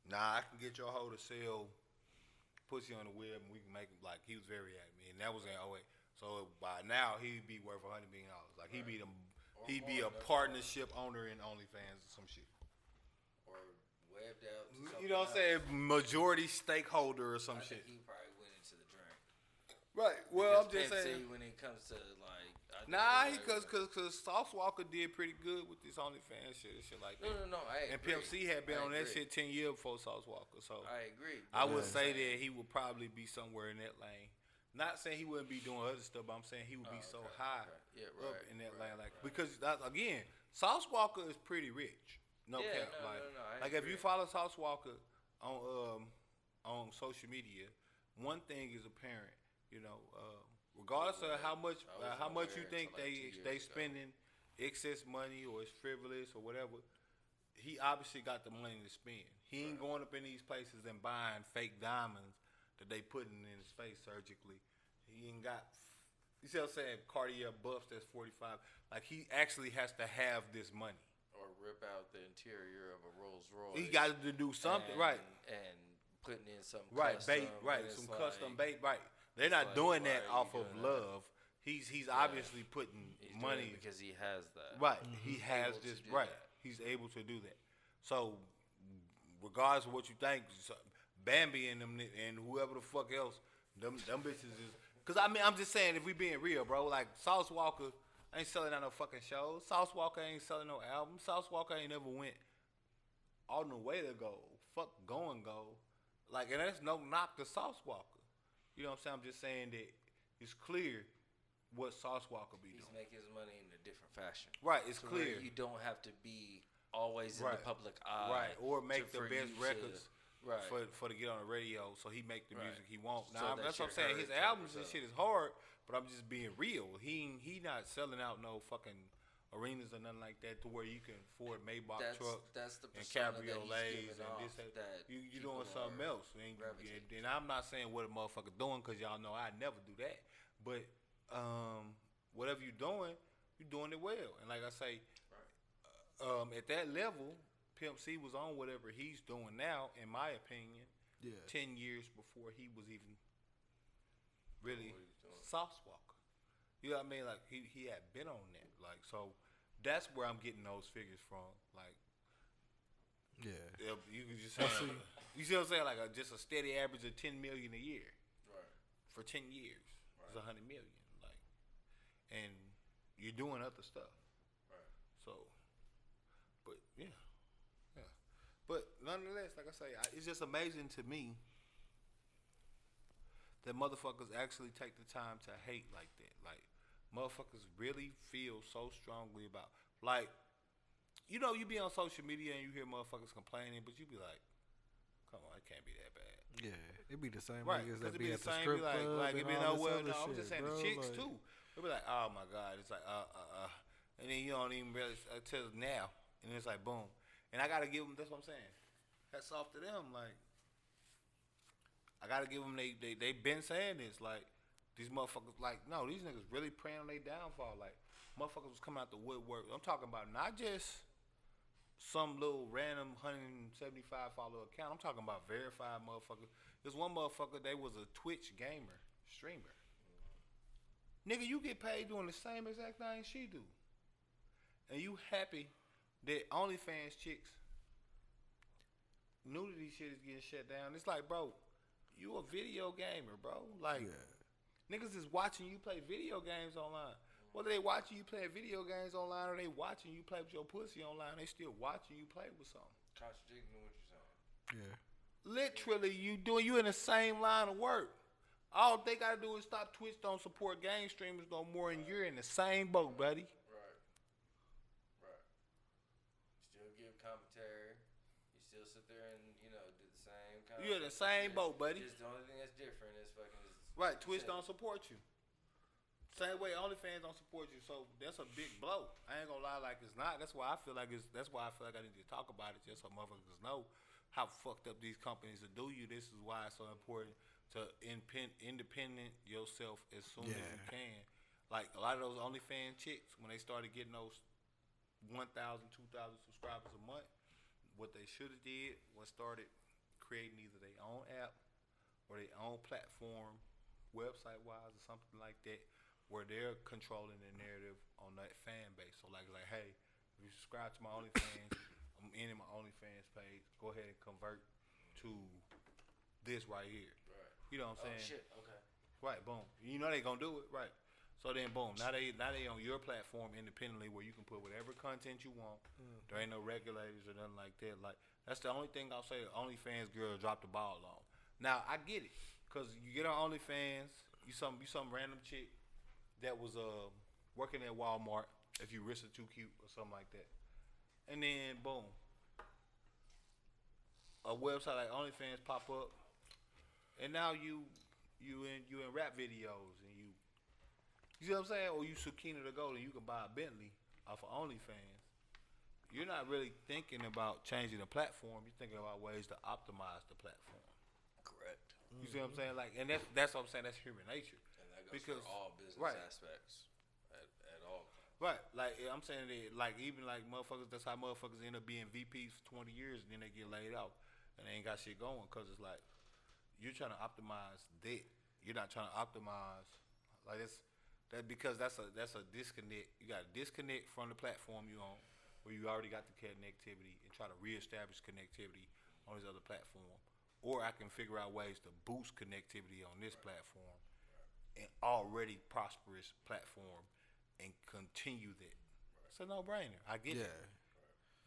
nah, I can get your hoe to sell pussy on the web and we can make him, like, he was very adamant. And that was in 08. So by now he'd be worth $100 million. Like he'd be a partnership owner in OnlyFans or some shit. Or webbed out. To You know what I'm saying? Majority stakeholder or some I shit. think he probably went into the drink. Right. Well, I'm just Pimp C, saying. when it comes to like, I think Nah, everybody cause Sauce Walker did pretty good with this OnlyFans shit and shit like that. No. I And agree. Pimp C had been I on that agree. shit 10 years before Sauce Walker. So I agree. I would But say that he would probably be somewhere in that lane. Not saying he wouldn't be doing other stuff, but I'm saying he would be so high Yeah, up right, in that right, lane. Like right. because again, Sauce Walker is pretty rich. No Yeah, cap. no, like, I like if you agree. follow Sauce Walker on social media, one thing is apparent. Regardless of how much you think they spending excess money or it's frivolous or whatever, he obviously got the money to spend. He ain't going up in these places and buying fake diamonds that they putting in his face surgically. He ain't got, you see what I'm saying, Cartier buffs that's 45. Like he actually has to have this money. Or rip out the interior of a Rolls Royce. He got to do something, right? And putting in some Right, custom, bait, right, and some it's custom like, bait, right. They're not like, doing why that are you off of doing that? love. He's obviously putting he's money. doing it because he has that. Right, he has able to this, do right. that. He's able to do that. So, regardless of what you think, Bambi and them and whoever the fuck else, them bitches is. Cause I'm just saying, if we being real, bro, like Sauce Walker ain't selling out no fucking shows. Sauce Walker ain't selling no albums. Sauce Walker ain't never went on the way to go. Fuck go and go. Like, and that's no knock to Sauce Walker. You know what I'm saying? I'm just saying that it's clear what Sauce Walker be He's doing. making his money in a different fashion. Right, it's To where clear. you don't have to be always in Right. the public eye. Right, or make the for best you records right. for to get on the radio, so he make the Right. music he want. So Now that that's what I'm shit saying. heard His type albums of and stuff. shit is hard, but I'm just being real. He not selling out no fucking arenas or nothing like that to where you can afford Maybach trucks that's the and persona that cabriolets he's and giving this. off that You people doing something are else. gravitating And I'm not saying what a motherfucker doing because y'all know I never do that. But whatever you're doing it well. And like I say, at that level, Pimp C was on whatever he's doing now, in my opinion, 10 years before he was even really soft walker. You know what I mean? Like he had been on that. Like, so that's where I'm getting those figures from. Like, you can just say, you see what I'm saying? Like just a steady average of 10 million a year. Right. For 10 years. It's 100 million. Like, and you're doing other stuff. Right. So, but yeah. But nonetheless, like I say, it's just amazing to me that motherfuckers actually take the time to hate like that. Like, motherfuckers really feel so strongly about, like, you know, you be on social media and you hear motherfuckers complaining, but you be like, come on, it can't be that bad. Yeah, it be the same Right, niggas because that it be be at the the same, strip like, club it and be all no, this well, other no, I'm shit, just saying bro, the chicks like, too. They be like, oh my God, it's like, and then you don't even really until now, and it's like, boom. And I gotta give them, that's what I'm saying. Hats off to them, like, I gotta give them, they been saying this, like, these motherfuckers, like, no, these niggas really praying on their downfall, like, motherfuckers was coming out the woodwork. I'm talking about not just some little random 175 follower account. I'm talking about verified motherfuckers. There's one motherfucker, they was a Twitch gamer, streamer. Nigga, you get paid doing the same exact thing she do. And you happy that OnlyFans chicks, nudity shit is getting shut down. It's like, bro, you a video gamer, bro. Like, niggas is watching you play video games online. Whether they watching you play video games online or they watching you play with your pussy online, they still watching you play with something. Contradicting what you're saying. Yeah. Literally, you in the same line of work. All they gotta do is stop Twitch don't support game streamers no more, and you're in the same boat, buddy. Right. Still give commentary. You still sit there and, you know, do the same kind You're in the same boat, buddy. Just the only thing that's different is fucking Right, Twitch don't support you. Same way OnlyFans don't support you, so that's a big blow. I ain't gonna lie, like it's not. That's why I feel like I need to talk about it, just so motherfuckers know how fucked up these companies will do you. This is why it's so important to independent yourself as soon as you can. Like a lot of those OnlyFans chicks, when they started getting those 1,000, 2,000 subscribers a month, what they should have did was started creating either their own app or their own platform, website wise or something like that, where they're controlling the narrative on that fan base. So like, hey, if you subscribe to my OnlyFans, I'm ending my OnlyFans page. Go ahead and convert to this right here. Right. You know what I'm saying? Oh shit. Okay. Right. Boom. You know they gonna do it. Right. So then, boom. Now they on your platform independently, where you can put whatever content you want. There ain't no regulators or nothing like that. Like that's the only thing I'll say. OnlyFans girl dropped the ball on. Now I get it, cause you get on OnlyFans, you some random chick that was working at Walmart, if you wrist are too cute or something like that, and then boom, a website like OnlyFans pop up, and now you in rap videos and you see what I'm saying, or you Sakina the Gold and you can buy a Bentley off of OnlyFans. You're not really thinking about changing the platform. You're thinking about ways to optimize the platform. Correct. You see what I'm saying? Like, and that's what I'm saying. That's human nature. And that goes Because, for all business right. aspects at all. Right. Like I'm saying that, like even like motherfuckers. That's how motherfuckers end up being VPs for 20 years and then they get laid off and they ain't got shit going because it's like you're trying to optimize that. You're not trying to optimize like because that's a disconnect. You got to disconnect from the platform you on where you already got the connectivity and try to reestablish connectivity on this other platform. Or I can figure out ways to boost connectivity on this platform, an already prosperous platform, and continue that. It's a no-brainer. I get it.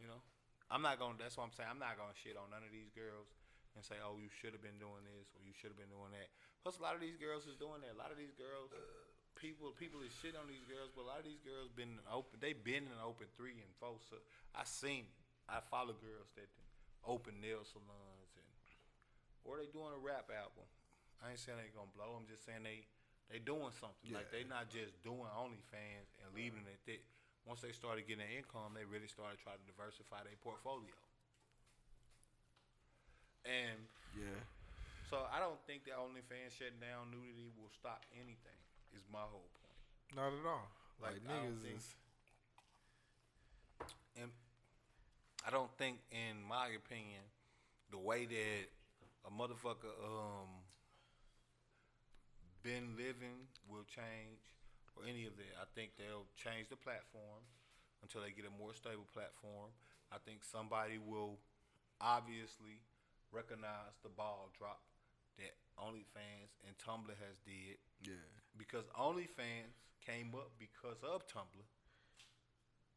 You know, I'm not gonna. That's what I'm saying. I'm not gonna shit on none of these girls and say, "Oh, you should have been doing this or you should have been doing that." Plus, a lot of these girls is doing that. A lot of these girls, people is shit on these girls, but a lot of these girls been open. They been in open 3 and 4. So I seen it. I follow girls that open nail salons or they doing a rap album. I ain't saying they gonna blow. I'm just saying they doing something. Like they not just doing OnlyFans and leaving it at that. once they started getting an income, they really started trying to diversify their portfolio. And Yeah. so I don't think that OnlyFans shutting down nudity will stop anything. Is my whole point. Not at all. Like I don't niggas think- is. And I don't think, in my opinion, the way that a motherfucker been living will change or any of that. I think they'll change the platform until they get a more stable platform. I think somebody will obviously recognize the ball drop that OnlyFans and Tumblr has did. Yeah. Because OnlyFans came up because of Tumblr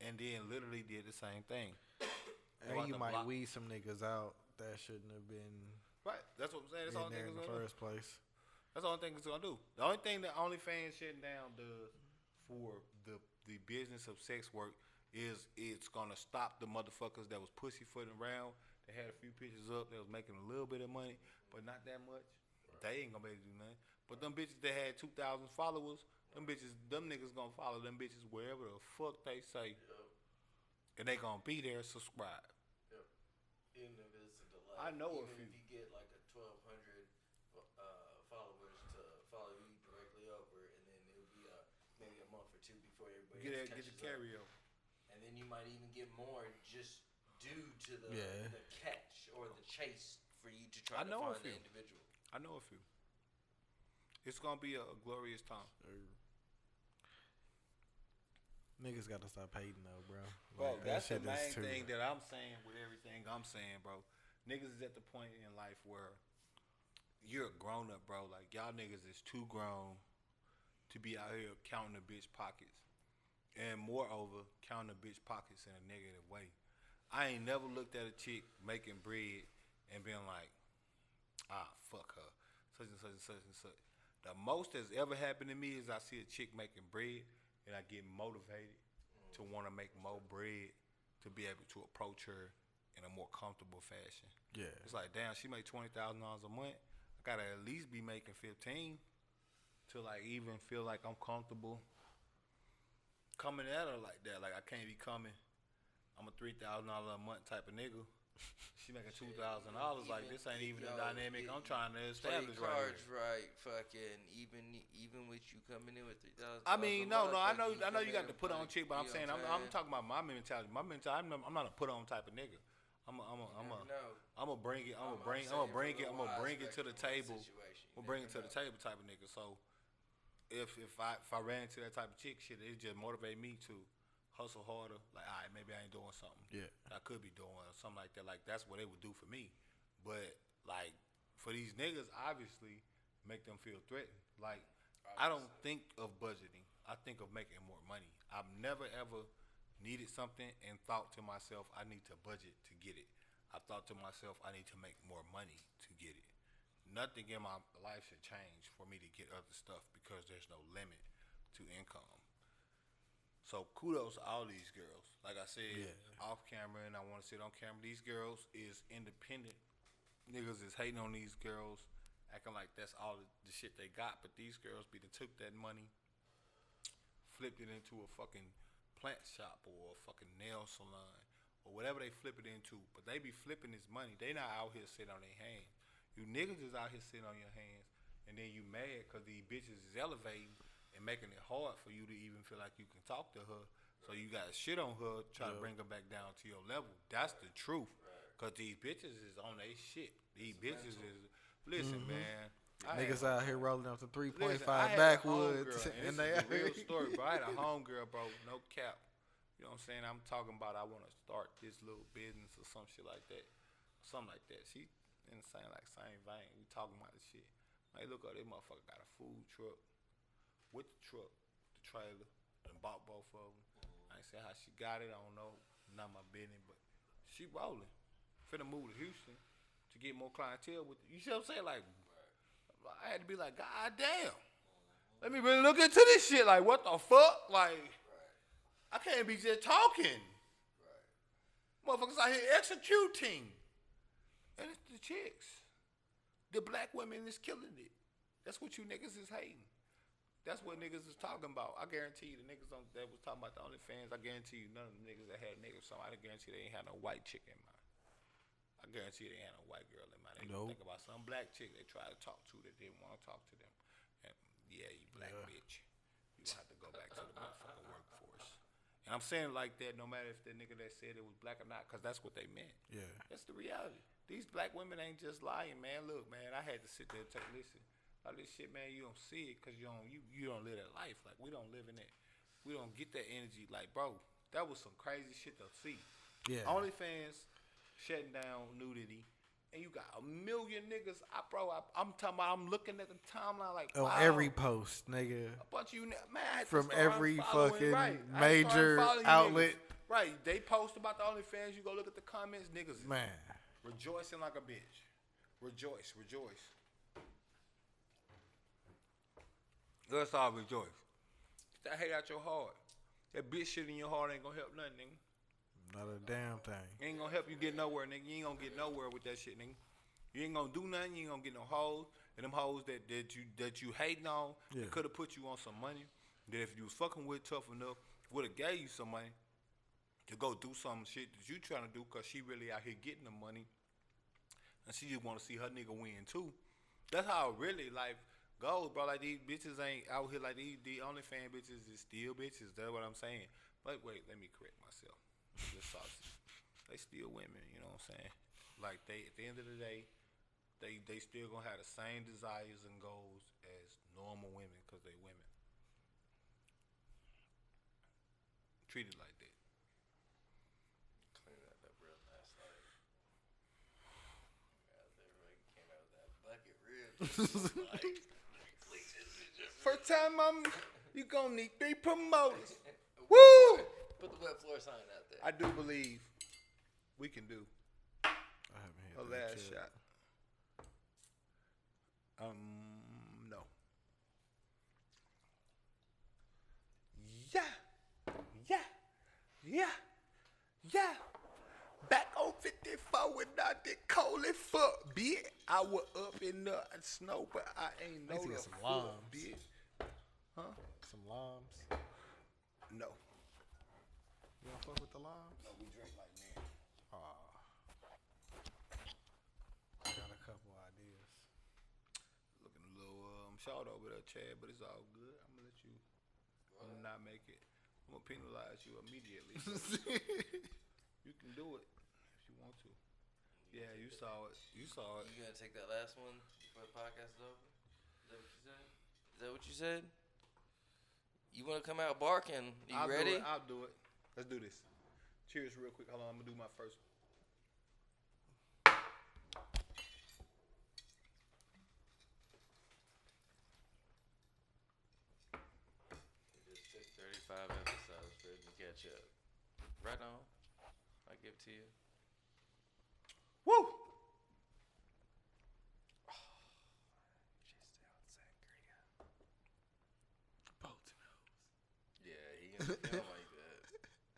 and then literally did the same thing. And you might weed some niggas out that shouldn't have been Right. That's what I'm saying. That's the in only there thing in the it's gonna do. first place. That's the only thing it's gonna do. The only thing that OnlyFans shutting down does for the business of sex work is it's gonna stop the motherfuckers that was pussyfooting around. They had a few pictures up. They was making a little bit of money, but not that much. They ain't gonna be able to do nothing. But them bitches that had 2,000 followers, them niggas gonna follow them bitches wherever the fuck they say, and they gonna be there. Subscribe. Even if it's a delay. I know even a few. if you get like a 1,200 followers to follow you directly over, and then it'll be maybe a month or two before everybody Get else your catches up. carryover. And then you might even get more just due to the Yeah. catch or the chase for you to try I to know a find the few. individual. I know a few. It's gonna be a glorious time. Niggas gotta stop hating though, bro. Bro, Like, that's the shit is main too- thing that I'm saying with everything I'm saying, bro. Niggas is at the point in life where you're a grown up, bro. Like, y'all niggas is too grown to be out here counting the bitch pockets. And moreover, counting the bitch pockets in a negative way. I ain't never looked at a chick making bread and been like, fuck her. Such and such and such and such. The most that's ever happened to me is I see a chick making bread and I get motivated to want to make more bread to be able to approach her in a more comfortable fashion. Yeah. It's like, damn, she make $20,000 a month. I gotta at least be making 15 to like even feel like I'm comfortable coming at her like that. Like, I can't be coming. I'm a $3,000 a month type of nigga. She making $2,000. Like, this ain't even the dynamic I'm trying to establish Play right cards here. right, fucking even with you coming in with 3,000. I mean, no, I know you got to put on chick, but I'm saying I'm talking about my mentality. My mentality, I'm not a put on type of nigga. I'm gonna bring it to the table. I'm gonna bring it to the table type of nigga. So if I ran into that type of chick shit, it just motivate me to hustle harder. Like, all right, maybe I ain't doing something. Yeah. I could be doing or something like that. Like, that's what it would do for me. But like for these niggas, obviously make them feel threatened. Like, I don't think of budgeting. I think of making more money. I've never ever needed something and thought to myself, I need to budget to get it. I thought to myself, I need to make more money to get it. Nothing in my life should change for me to get other stuff because there's no limit to income. So kudos to all these girls. Like I said, off camera, and I want to sit on camera. These girls is independent. Niggas is hating on these girls, acting like that's all the shit they got. But these girls be done took that money, flipped it into a fucking plant shop or a fucking nail salon or whatever they flip it into. But they be flipping this money. They not out here sitting on their hands. You niggas is out here sitting on your hands, and then you mad because these bitches is elevating and making it hard for you to even feel like you can talk to her. So you got shit on her, try to bring her back down to your level. That's the truth. Because these bitches is on their shit. These bitches is, listen, man. Niggas out here rolling up to 3.5 Listen, I had a backwoods. homegirl, And this they is a real story, bro. I had a homegirl, bro, no cap. You know what I'm saying? I'm talking about I want to start this little business or some shit like that. Something like that. She in the same vein. We talking about this shit. Like, look, this motherfucker got a food truck. With the truck, the trailer, and bought both of them. I ain't say how she got it. I don't know. Not my business, but she rolling. Finna move to Houston to get more clientele with it. You see what I'm saying? Like, I had to be like, God damn. Let me really look into this shit. Like, what the fuck? Like, I can't be just talking. Motherfuckers out here executing. And it's the chicks. The black women is killing it. That's what you niggas is hating. That's what niggas is talking about. I guarantee you the niggas that was talking about the OnlyFans, I guarantee you none of the niggas that had niggas, so I guarantee they ain't had no white chick in mind. I guarantee they ain't had no white girl in mind. They think about some black chick they try to talk to that didn't want to talk to them. And yeah, you black bitch. You gonna have to go back to the motherfucking workforce. And I'm saying it like that no matter if the nigga that said it was black or not, because that's what they meant. Yeah. That's the reality. These black women ain't just lying, man. Look, man, I had to sit there and listen. All this shit, man, you don't see it because you don't live that life. Like, we don't live in it. We don't get that energy. Like, bro, that was some crazy shit to see. Yeah. OnlyFans shutting down nudity. And you got a million niggas. I'm talking about, I'm looking at the timeline like, wow. On every post, nigga. A bunch of you, man. From every fucking major outlet. Niggas. Right. They post about the OnlyFans. You go look at the comments. Niggas man, rejoicing like a bitch. Rejoice. Let's all rejoice. Get that hate out your heart. That bitch shit in your heart ain't gonna help nothing, nigga. Not a damn thing. Ain't gonna help you get nowhere, nigga. You ain't gonna get nowhere with that shit, nigga. You ain't gonna do nothing. You ain't gonna get no hoes. And them hoes that you hating on, they could have put you on some money. That if you was fucking with tough enough, would have gave you some money to go do some shit that you trying to do because she really out here getting the money. And she just want to see her nigga win, too. That's how really life goes, bro. Like, these bitches ain't out here like these OnlyFans bitches is still bitches. That's what I'm saying. But wait, let me correct myself. They still women, you know what I'm saying? Like, they at the end of the day, they still gonna have the same desires and goals as normal women because they women. Treated like that. Clean that up real nice. Everybody came out with that bucket real. First time you gonna need 3 promoters. Woo! Put the wet floor sign out there. I do believe we can do I haven't hit a that last shot. No. Yeah. Back on 54 when I did cold and fuck, bitch. I was up in the snow, but I ain't know the some fuck, limes. bitch. Huh? Some limes. No. You don't fuck with the limes? No, we drink like men. I got a couple ideas. Looking a little short over there, Chad, but it's all good. I'm gonna let you not make it. I'm gonna penalize you immediately. You can do it if you want to. Yeah, you saw it. You gonna take that last one before the podcast is over? Is that what you said? You wanna come out barking? You ready? I'll do it. Let's do this. Cheers real quick. Hold on, I'm gonna do my first. It just took 35 episodes for it to catch up. Right on. I give it to you. Woo! Yeah, he gonna feel like that.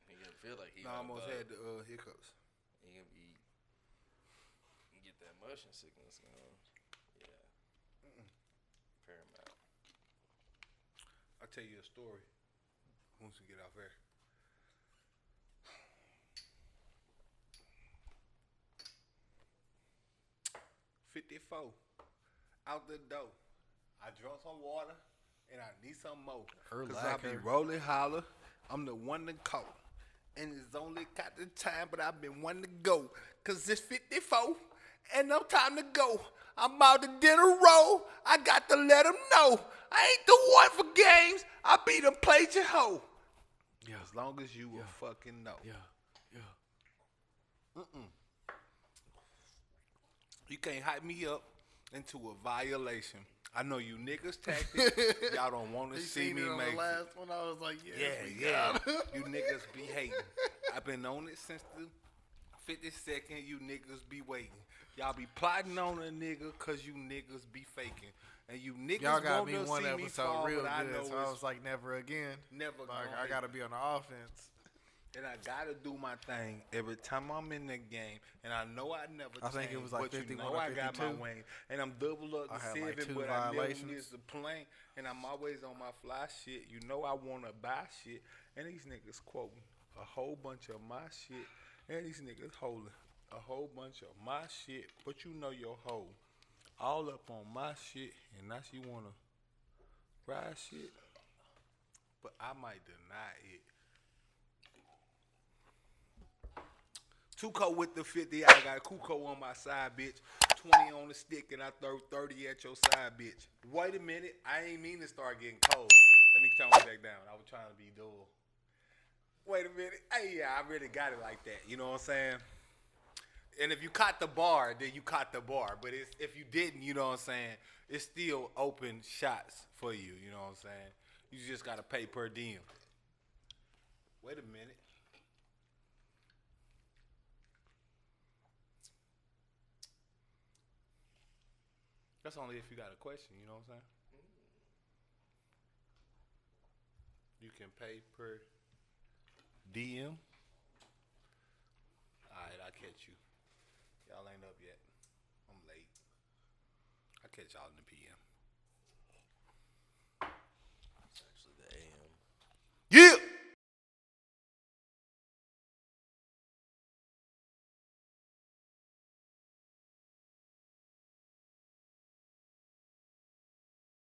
He gonna feel like he. I almost had the hiccups. He gonna be. You get that motion sickness going. Yeah. Paramount. I'll tell you a story once we get off air. $54 out the door. I drunk some water and I need some more. Cause I be rolling holler. I'm the one to call. And it's only got the time, but I've been one to go. Cause it's 54 and no time to go. I'm out to dinner roll. I got to let them know. I ain't the one for games. I be them played your hoe. Yeah. As long as you will fucking know. Yeah. You can't hype me up into a violation. I know you niggas tactic. Y'all don't want to see me make it. The last one, I was like, yeah. You niggas be hating. I've been on it since the 52nd. You niggas be waiting. Y'all be plotting on a nigga because you niggas be faking. And you niggas y'all gotta be want to one see episode me fall, real but I good. know So I was like, never again. Never. Like, I gotta be on the offense. And I gotta do my thing every time I'm in the game. And I know I never I think it change, was like but you 51 know or I got my 52. wing. And I'm double up I to had 7, like 2 but I never violations. miss the plane. And I'm always on my fly shit. You know I wanna buy shit. And these niggas quoting a whole bunch of my shit. And these niggas holding a whole bunch of my shit. But you know your hoe. All up on my shit. And now she wanna ride shit. But I might deny it. Tuco with the 50, I got Kuko on my side, bitch. 20 on the stick, and I throw 30 at your side, bitch. Wait a minute, I ain't mean to start getting cold. Let me tone it back down. I was trying to be dull. Wait a minute, hey, yeah, I really got it like that. You know what I'm saying? And if you caught the bar, then you caught the bar. But if you didn't, you know what I'm saying, it's still open shots for you. You know what I'm saying? You just gotta pay per diem. Wait a minute. That's only if you got a question, you know what I'm saying? You can pay per DM. Alright, I'll catch you. Y'all ain't up yet. I'm late. I'll catch y'all in the PM.